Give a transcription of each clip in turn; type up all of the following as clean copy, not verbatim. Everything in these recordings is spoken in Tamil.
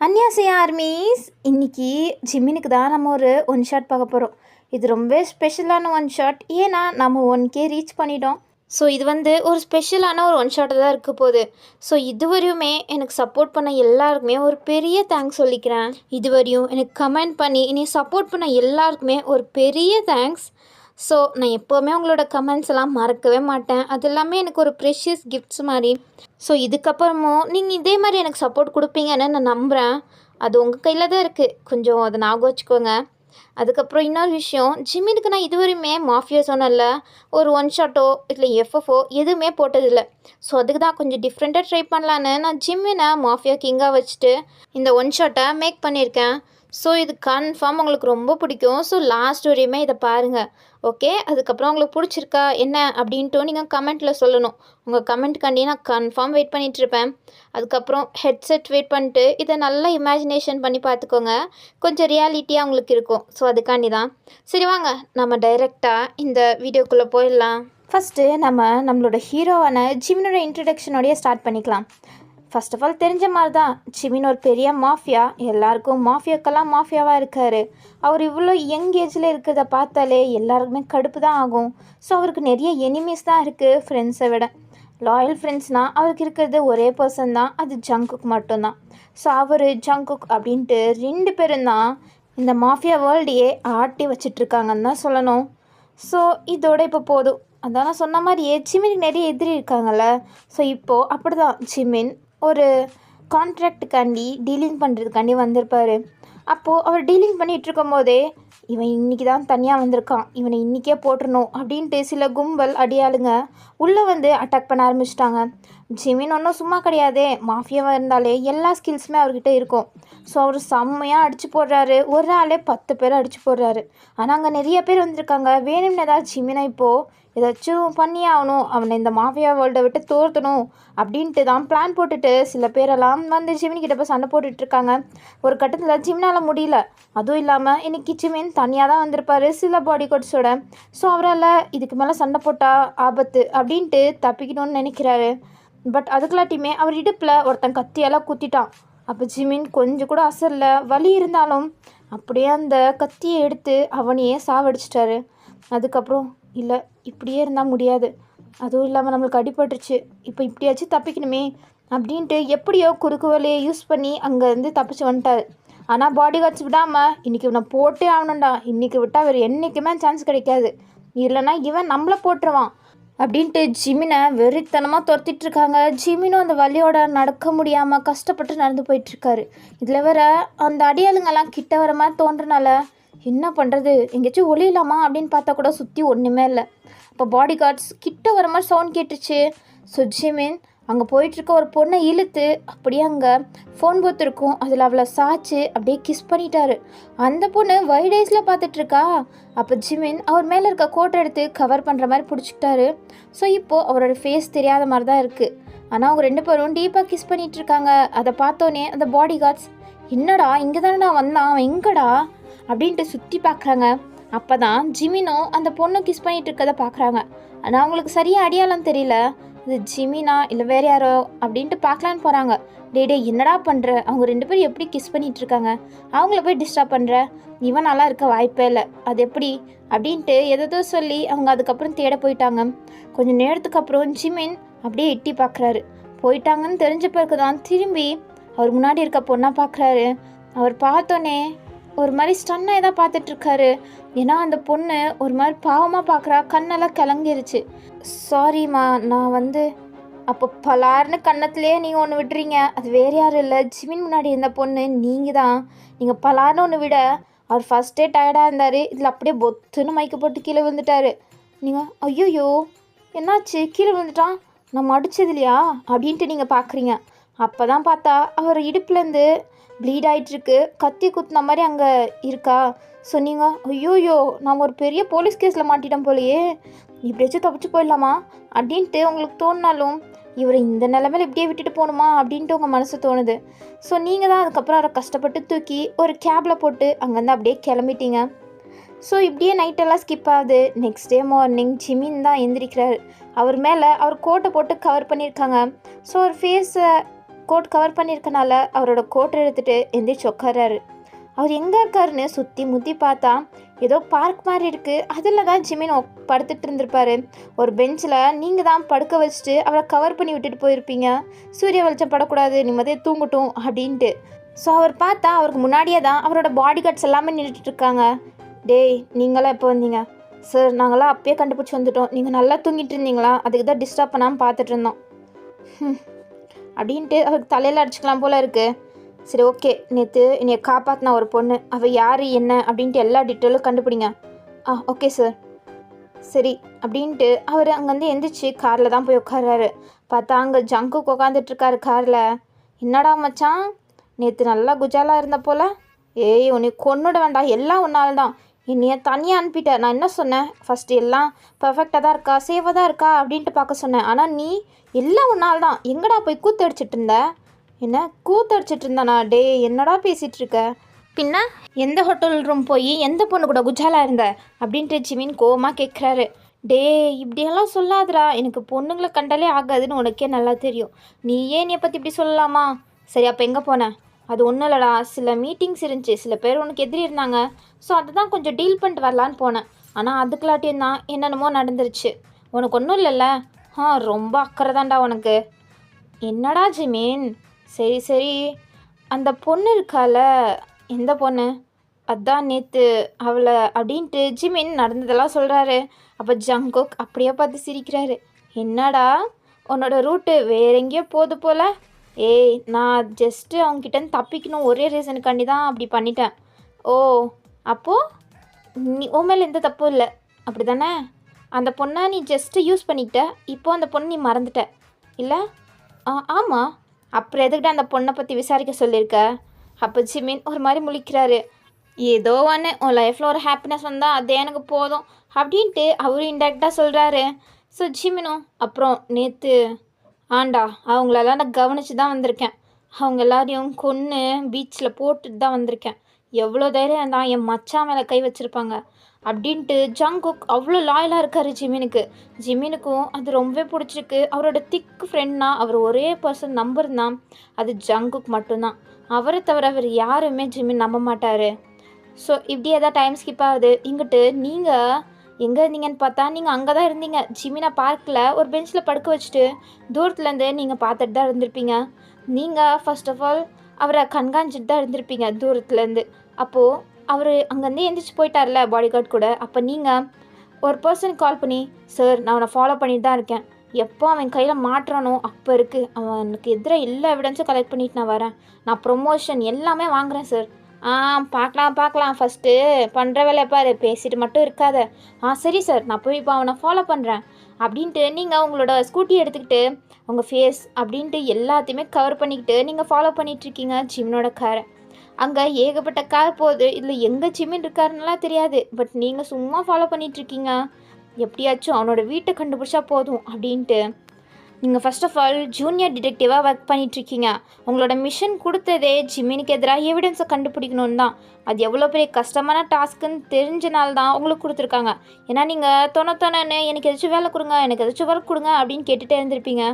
அன்னியாசையா ஆர்மீஸ் இன்னைக்கு ஜிம்மினுக்கு தான் நம்ம ஒரு ஒன் ஷாட் பார்க்க போகிறோம். இது ரொம்ப ஸ்பெஷலான ஒன் ஷாட். ஏன்னா நம்ம 1K ரீச் பண்ணிட்டோம். ஸோ இது ஒரு ஸ்பெஷலான ஒரு ஒன் ஷாட்டு தான் இருக்க போகுது. ஸோ இதுவரையுமே எனக்கு சப்போர்ட் பண்ண எல்லாருக்குமே ஒரு பெரிய தேங்க்ஸ் சொல்லிக்கிறேன். இதுவரையும் எனக்கு கமெண்ட் பண்ணி என்னை சப்போர்ட் பண்ண எல்லாருக்குமே ஒரு பெரிய தேங்க்ஸ். ஸோ நான் எப்போவுமே உங்களோட கமெண்ட்ஸ் எல்லாம் மறக்கவே மாட்டேன். அது எல்லாமே எனக்கு ஒரு ப்ரெஷியஸ் கிஃப்ட்ஸ் மாதிரி. ஸோ இதுக்கப்புறமும் நீங்கள் இதே மாதிரி எனக்கு சப்போர்ட் கொடுப்பீங்கன்னு நான் நம்புகிறேன். அது உங்கள் கையில் தான் இருக்குது. கொஞ்சம் அதை ஞாபகம் வச்சுக்கோங்க. அதுக்கப்புறம் இன்னொரு விஷயம், ஜிம்மினுக்கு நான் இதுவரையுமே மாஃபியா சொன்னல ஒரு ஒன் ஷாட்டோ இல்லை எஃப்எஃப்ஓ எதுவுமே போட்டதில்லை. ஸோ அதுக்கு தான் கொஞ்சம் டிஃப்ரெண்ட்டாக ட்ரை பண்ணலான்னு நான் ஜிம்மினை மாஃபியா கிங்காக வச்சுட்டு இந்த ஒன் ஷாட்டை மேக் பண்ணியிருக்கேன். ஸோ இது கன்ஃபார்ம் உங்களுக்கு ரொம்ப பிடிக்கும். ஸோ லாஸ்ட் வரையுமே இதை பாருங்கள். ஓகே, அதுக்கப்புறம் உங்களுக்கு பிடிச்சிருக்கா என்ன அப்படின்ட்டு நீங்கள் கமெண்ட்டில் சொல்லணும். உங்கள் கமெண்ட்டுக்காண்டி நான் கன்ஃபார்ம் வெயிட் பண்ணிகிட்ருப்பேன். அதுக்கப்புறம் ஹெட்செட் வெயிட் பண்ணிட்டு இதை நல்லா இமேஜினேஷன் பண்ணி பார்த்துக்கோங்க. கொஞ்சம் ரியாலிட்டியாக உங்களுக்கு இருக்கும். ஸோ அதுக்காண்டி தான். சரி வாங்க நம்ம டைரெக்டாக இந்த வீடியோக்குள்ளே போயிடலாம். ஃபஸ்ட்டு நம்மளோட ஹீரோவான ஜிமினோட இன்ட்ரடக்ஷனோடையே ஸ்டார்ட் பண்ணிக்கலாம். ஃபர்ஸ்ட் ஆஃப் ஆல் தெரிஞ்ச மாதிரி தான், ஜிமின் ஒரு பெரிய மாஃபியா. எல்லாருக்கும் மாஃபியாக்கெல்லாம் மாஃபியாவாக இருக்கார். அவர் இவ்வளோ யங் ஏஜில் இருக்கிறத பார்த்தாலே எல்லாருக்குமே கடுப்பு தான் ஆகும். ஸோ அவருக்கு நிறைய எனிமீஸ் தான் இருக்குது ஃப்ரெண்ட்ஸை விட. லாயல் ஃப்ரெண்ட்ஸ்னால் அவருக்கு இருக்கிறது ஒரே பர்சன் தான், அது ஜங்குக் மட்டும்தான். ஸோ அவர் ஜங்குக் அப்படின்ட்டு 2 பேரும் தான் இந்த மாஃபியா வேர்ல்டையே ஆட்டி வச்சிட்ருக்காங்கன்னு தான் சொல்லணும். ஸோ இதோட இப்போ போதும். அதான் நான் சொன்ன மாதிரியே ஜிமினுக்கு நிறைய எதிரி இருக்காங்கல்ல. ஸோ இப்போது அப்படி தான் ஜிமின் ஒரு கான்ட்ராக்டுக்காண்டி டீலிங் பண்ணுறதுக்காண்டி வந்திருப்பார். அப்போது அவர் டீலிங் பண்ணிகிட்ருக்கும் போதே இவன் இன்றைக்கி தான் தனியாக வந்திருக்கான், இவனை இன்றைக்கே போட்டுடணும் அப்படின்ட்டு சில கும்பல் அடியாளுங்க உள்ளே அட்டாக் பண்ண ஆரம்பிச்சிட்டாங்க. ஜிமின் ஒன்றும் சும்மா கிடையாதே, மாஃபியாவாக இருந்தாலே எல்லா ஸ்கில்ஸுமே அவர்கிட்ட இருக்கும். ஸோ அவர் செம்மையாக அடித்து போடுறாரு. ஒரு ஆளே 10 பேர் அடித்து போடுறாரு. ஆனால் அங்கே நிறைய பேர் வந்திருக்காங்க. வேணும்னு ஏதாவது ஜிமினை இப்போது ஏதாச்சும் பண்ணி ஆகணும், அவனை இந்த மாஃபியா வேர்ல்டை விட்டு தோர்த்தணும் அப்படின்ட்டு தான் பிளான் போட்டுட்டு சில பேரெல்லாம் ஜிமின்கிட்ட போய் சண்டை போட்டுட்ருக்காங்க. ஒரு கட்டத்தில் ஜிமினால் முடியல. அதுவும் இல்லாமல் இன்றைக்கி ஜிமின் தனியாக தான் வந்திருப்பார் சில பாடி கார்ட்ஸோட. ஸோ அவரால் இதுக்கு மேலே சண்டை போட்டால் ஆபத்து அப்படின்ட்டு தப்பிக்கணும்னு நினைக்கிறாரு. பட் அதுக்குள்ளாட்டியுமே அவர் இடுப்பில் ஒருத்தன் கத்தியெல்லாம் குத்திட்டான். அப்போ ஜிமின் கொஞ்சம் கூட அசரில் வலி இருந்தாலும் அப்படியே அந்த கத்தியை எடுத்து அவனையே சாவடிச்சிட்டாரு. அதுக்கப்புறம் இல்லை, இப்படியே இருந்தால் முடியாது, அதுவும் இல்லாமல் நம்மளுக்கு அடிபட்டுருச்சு, இப்போ இப்படியாச்சும் தப்பிக்கணுமே அப்படின்ட்டு எப்படியோ குறுக்கு வழியை யூஸ் பண்ணி அங்கேருந்து தப்பிச்சு வந்துட்டார். ஆனால் பாடி கார்ட்ஸ் விடாமல் இன்றைக்கி இவனை போட்டே ஆகணும்டா, இன்றைக்கி விட்டால் வேறு என்றைக்குமே சான்ஸ் கிடைக்காது, இல்லைன்னா இவன் நம்மளை போட்டுருவான் அப்படின்ட்டு ஜிமினை வெறித்தனமாக துரத்திட்டுருக்காங்க. ஜிமினும் அந்த வலியோட நடக்க முடியாமல் கஷ்டப்பட்டு நடந்து போயிட்டுருக்காரு. இதில் வேற அந்த அடியாளுங்கெல்லாம் கிட்ட வர மாதிரி தோன்றனால என்ன பண்ணுறது, எங்கேயாச்சும் ஒளியலாமா அப்படின்னு பார்த்தா கூட சுற்றி ஒன்றுமே இல்லை. அப்போ பாடி கார்ட்ஸ் கிட்ட வர மாதிரி சவுண்ட் கேட்டுச்சு. ஸோ ஜிமின் அங்கே போயிட்டுருக்க ஒரு பொண்ணை இழுத்து அப்படியே அங்கே ஃபோன் பூத் இருக்கும், அதில் அவளை சாய்ச்சி அப்படியே கிஸ் பண்ணிட்டாரு. அந்த பொண்ணு வைட் ஐஸில் பார்த்துட்ருக்கா. அப்போ ஜிமின் அவர் மேலே இருக்க கோட்டை எடுத்து கவர் பண்ணுற மாதிரி பிடிச்சிக்கிட்டாரு. ஸோ இப்போது அவரோட ஃபேஸ் தெரியாத மாதிரி தான் இருக்குது. ஆனால் அவங்க 2 பேரும் டீப்பாக கிஸ் பண்ணிகிட்ருக்காங்க. அதை பார்த்தோன்னே அந்த பாடி கார்ட்ஸ் என்னடா இங்கே தானே நான் வந்தான், அவன் எங்கடா அப்படின்ட்டு சுற்றி பார்க்குறாங்க. அப்போ தான் ஜிமினும் அந்த பொண்ணு கிஸ் பண்ணிகிட்டு இருக்கதை பார்க்குறாங்க. ஆனால் அவங்களுக்கு சரியாக அடையாளம் தெரியல, இது ஜிமினா இல்லை வேறு யாரோ அப்படின்ட்டு பார்க்கலான்னு போகிறாங்க. டே என்னடா பண்ணுற, அவங்க 2 பேரும் எப்படி கிஸ் பண்ணிகிட்ருக்காங்க, அவங்கள போய் டிஸ்டர்ப் பண்ணுற, இவன் நல்லா இருக்க வாய்ப்பே இல்லை, அது எப்படி அப்படின்ட்டு எதோ சொல்லி அவங்க அதுக்கப்புறம் தேட போயிட்டாங்க. கொஞ்சம் நேரத்துக்கு அப்புறம் ஜிமின் அப்படியே எட்டி பார்க்குறாரு. போயிட்டாங்கன்னு தெரிஞ்ச பிறகு தான் திரும்பி அவர் முன்னாடி இருக்க பொண்ணாக பார்க்குறாரு. அவர் பார்த்தோன்னே ஒரு மாதிரி ஸ்டன்னாக தான் பார்த்துட்ருக்காரு. ஏன்னா அந்த பொண்ணு ஒரு மாதிரி பாவமாக பார்க்குறா, கண்ணெல்லாம் கிளங்கிருச்சு. சாரிம்மா, நான் அப்போ பலார்னு கன்னத்துலேயே நீங்கள் ஒன்று விடுறீங்க, அது வேறு யாரும் இல்லை, ஜிமின் முன்னாடி இருந்த பொண்ணு நீங்கள் தான். நீங்கள் பலார்னு ஒன்று விட அவர் ஃபஸ்ட்டே டயர்டாக இருந்தார், இதில் அப்படியே பொத்துன்னு மைக்க போட்டு கீழே விழுந்துட்டார். நீங்கள் ஐயோயோ என்னாச்சு, கீழே விழுந்துட்டான், நம்ம அடித்தது இல்லையா அப்படின்ட்டு நீங்கள் பார்க்குறீங்க. அப்போ தான் பார்த்தா அவர் இடுப்புலேருந்து ப்ளீட் ஆகிட்டுருக்கு, கத்தி குத்துன மாதிரி அங்கே இருக்கா. சொன்னீங்க ஐயோயோ நாம் ஒரு பெரிய போலீஸ் கேஸில் மாட்டிட்டோம் போலையே, இப்படியாச்சும் தப்பிச்சு போயிடலாமா அப்படின்ட்டு உங்களுக்கு தோணினாலும் இவரை இந்த நிலைமையில் இப்படியே விட்டுட்டு போகணுமா அப்படின்ட்டு உங்கள் மனசு தோணுது. ஸோ நீங்கள் தான் அதுக்கப்புறம் அவரை கஷ்டப்பட்டு தூக்கி ஒரு கேபில் போட்டு அங்கேருந்து அப்படியே கிளம்பிட்டீங்க. ஸோ இப்படியே நைட்டெல்லாம் ஸ்கிப் ஆகுது. நெக்ஸ்ட் டே மார்னிங் ஜிமின் தான் எந்திரிக்கிறார். அவர் மேலே அவர் கோட்டை போட்டு கவர் பண்ணியிருக்காங்க. ஸோ அவர் ஃபேஸை கோட் கவர் பண்ணியிருக்கனால அவரோட கோட்டை எடுத்துகிட்டு எந்திரிச்சு உட்காராரு. அவர் எங்கே இருக்காருன்னு சுற்றி முற்றி பார்த்தா ஏதோ பார்க் மாதிரி இருக்குது. அதில் தான் ஜிமின் படுத்துட்டு இருந்திருப்பாரு. ஒரு பெஞ்சில் நீங்கள் தான் படுக்க வச்சுட்டு அவரை கவர் பண்ணி விட்டுட்டு போயிருப்பீங்க. சூரிய வெளிச்சம் படக்கூடாது, நிம்மதியாக தூங்கட்டும் அப்படின்ட்டு. ஸோ அவர் பார்த்தா அவருக்கு முன்னாடியே தான் அவரோட பாடி கார்ட்ஸ் எல்லாமே நின்றுட்டு இருக்காங்க. டேய், நீங்களாம் எப்போ வந்தீங்க? சார், நாங்களாம் அப்பயே கண்டுபிடிச்சி வந்துட்டோம். நீங்கள் நல்லா தூங்கிட்டு இருந்தீங்களா? அதுக்கு தான் டிஸ்டர்ப் பண்ணாமல் பார்த்துட்டு இருந்தோம் அப்படின்ட்டு அவருக்கு தலையில் அடிச்சுக்கலாம் போல் இருக்குது. சரி, ஓகே, நேற்று என்னை காப்பாற்றின ஒரு பொண்ணு, அவள் யார் என்ன அப்படின்ட்டு எல்லா டீட்டெயிலும் கண்டுபிடிங்க. Okay sir. சரி அப்படின்ட்டு அவர் அங்கேருந்து எந்திரிச்சு காரில் தான் போய் உட்கார்றாரு. பார்த்தா அங்கே ஜங்குக்கு உட்காந்துட்ருக்காரு காரில். என்னடா மச்சான், நேற்று நல்லா குஜாலாக இருந்த போல். ஏய், உன்னை கொன்னுட வேண்டாம், எல்லாம் ஒன்றால் தான். என்னைய தனியாக அனுப்பிட்டேன். நான் என்ன சொன்னேன்? ஃபஸ்ட்டு எல்லாம் பர்ஃபெக்டாக தான் இருக்கா, சேஃபாக தான் இருக்கா அப்படின்ட்டு பார்க்க சொன்னேன். ஆனால் நீ எல்லாம் ஒன்றால் தான். எங்கடா போய் கூத்தடிச்சிட்டு இருந்த? என்ன கூத்தடிச்சிட்டு இருந்தானா? டே, என்னடா பேசிகிட்டு இருக்க? பின்ன எந்த ஹோட்டல் ரூம் போய் எந்த பொண்ணு கூட குஜாலாக இருந்த அப்படின்ட்டு ஜிமின் கோவமாக கேட்குறாரு. டே, இப்படியெல்லாம் சொல்லாதடா, எனக்கு பொண்ணுங்களை கண்டாலே ஆகாதுன்னு உனக்கே நல்லா தெரியும். நீ ஏன் என்னை பற்றி இப்படி சொல்லலாமா? சரி, அப்போ எங்கே போனேன்? அது ஒன்றும் இல்லைடா, சில மீட்டிங்ஸ் இருந்துச்சு, சில பேர் உனக்கு எதிரி இருந்தாங்க. ஸோ அதை தான் கொஞ்சம் டீல் பண்ணிட்டு வரலான்னு போனேன். ஆனால் அதுக்குள்ளாட்டியும் தான் என்னென்னமோ நடந்துருச்சு. உனக்கு ஒன்றும் இல்லைல்ல? ரொம்ப அக்கறை தான்டா உனக்கு. என்னடா ஜிமின்? சரி சரி, அந்த பொண்ணு இருக்கால, எந்த பொண்ணு? அதான் நேற்று அவளை அப்படின்ட்டு ஜிமின் நடந்ததெல்லாம் சொல்கிறாரு. அப்போ ஜங்குக் அப்படியே பார்த்து சிரிக்கிறாரு. என்னடா உன்னோட ரூட்டு வேற எங்கேயோ போகுது போல். ஏய், நான் ஜஸ்ட்டு அவங்ககிட்டேருந்து தப்பிக்கணும் ஒரே ரீசனுக்காண்டி தான் அப்படி பண்ணிட்டேன். ஓ, அப்போது நீ உன் மேலே எந்த தப்பும் இல்லை அப்படி தானே? அந்த பொண்ணை நீ ஜஸ்ட்டு யூஸ் பண்ணிக்கிட்ட, இப்போது அந்த பொண்ணு நீ மறந்துட்ட இல்லை? ஆமாம். அப்புறம் எதுக்கிட்ட அந்த பொண்ணை பற்றி விசாரிக்க சொல்லியிருக்க? அப்போ ஜிமின் ஒரு மாதிரி முழிக்கிறாரு. ஏதோ ஒன்று, உன் லைஃப்பில் ஒரு ஹாப்பினஸ் வந்தால் அதே எனக்கு போதும் அப்படின்ட்டு அவரும் இன்டெரக்டாக சொல்கிறாரு. ஸோ ஜிமினும் அப்புறம் நேற்று அவங்களெல்லாம் நான் கவனித்து தான் வந்திருக்கேன். அவங்க எல்லாரையும் கொன்று பீச்சில் போட்டுட்டு தான் வந்திருக்கேன். எவ்வளோ தைரியம் தான் என் மச்சான் மேலே கை வச்சுருப்பாங்க அப்படின்ட்டு ஜங்குக் அவ்வளோ லாயலாக இருக்கார் ஜிமினுக்கு. ஜிமினுக்கும் அது ரொம்பவே பிடிச்சிருக்கு. அவரோட திக்கு ஃப்ரெண்ட்னா அவர் ஒரே பர்சன் நம்பர் தான், அது ஜங்குக் மட்டும்தான். அவரை தவிர அவர் யாருமே ஜிமின் நம்ப மாட்டார். ஸோ இப்படி எதாவது டைம் ஸ்கிப் ஆகுது. இங்கிட்டு நீங்கள் எங்கே இருந்தீங்கன்னு பார்த்தா நீங்கள் அங்கே தான் இருந்தீங்க. ஜிமினை பார்க்கில் ஒரு பெஞ்சில் படுக்க வச்சுட்டு தூரத்துலேருந்து நீங்கள் பார்த்துட்டு தான் இருந்திருப்பீங்க. நீங்கள் ஃபர்ஸ்ட் ஆஃப் ஆல் அவரை கண்காணிச்சிட்டு தான் இருந்திருப்பீங்க தூரத்துலேருந்து. அப்போது அவர் அங்கேருந்து எந்திரிச்சு போயிட்டார்ல பாடி கார்டு கூட. அப்போ நீங்கள் ஒரு பர்சனுக்கு கால் பண்ணி, சார், நான் அவனை ஃபாலோ பண்ணிட்டு தான் இருக்கேன், எப்போ அவன் கையில் மாட்டுறானோ அப்போ இருக்குது, அவனுக்கு எதிராக எல்லா எவிடன்ஸும் கலெக்ட் பண்ணிட்டு நான் வரேன், நான் ப்ரொமோஷன் எல்லாமே வாங்குகிறேன் சார். பார்க்கலாம், ஃபஸ்ட்டு பண்ணுற வேலையை பாரு, பேசிட்டு மட்டும் இருக்காத. சரி சார், நான் போய் இப்போ அவனை ஃபாலோ பண்ணுறேன் அப்படின்ட்டு நீங்கள் உங்களோட ஸ்கூட்டி எடுத்துக்கிட்டு உங்கள் ஃபேஸ் அப்படின்ட்டு எல்லாத்தையுமே கவர் பண்ணிக்கிட்டு நீங்கள் ஃபாலோ பண்ணிகிட்ருக்கீங்க ஜிமினோட காரை. அங்கே ஏகப்பட்ட கார் போகுது. இதில் எங்கே ஜிமின் இருக்காருன்னெலாம் தெரியாது. பட் நீங்கள் சும்மா ஃபாலோ பண்ணிகிட்ருக்கீங்க. எப்படியாச்சும் அவனோட வீட்டை கண்டுபிடிச்சா போதும் அப்படின்ட்டு. நீங்கள் ஃபர்ஸ்ட் ஆஃப் ஆல் ஜூனியர் டிடெக்டிவாக ஒர்க் பண்ணிகிட்ருக்கீங்க. உங்களோட மிஷன் கொடுத்ததே ஜிமினுக்கு எதிராக எவிடன்ஸை கண்டுபிடிக்கணுன்னு தான். அது எவ்வளோ பெரிய கஷ்டமான டாஸ்க்குன்னு தெரிஞ்சனால தான் உங்களுக்கு கொடுத்துருக்காங்க. ஏன்னா நீங்கள் தொணன்னு எனக்கு எதாச்சும் வேலை கொடுங்க, எனக்கு எதாச்சும் ஒர்க் கொடுங்க அப்படின்னு கேட்டுகிட்டே இருந்திருப்பீங்க.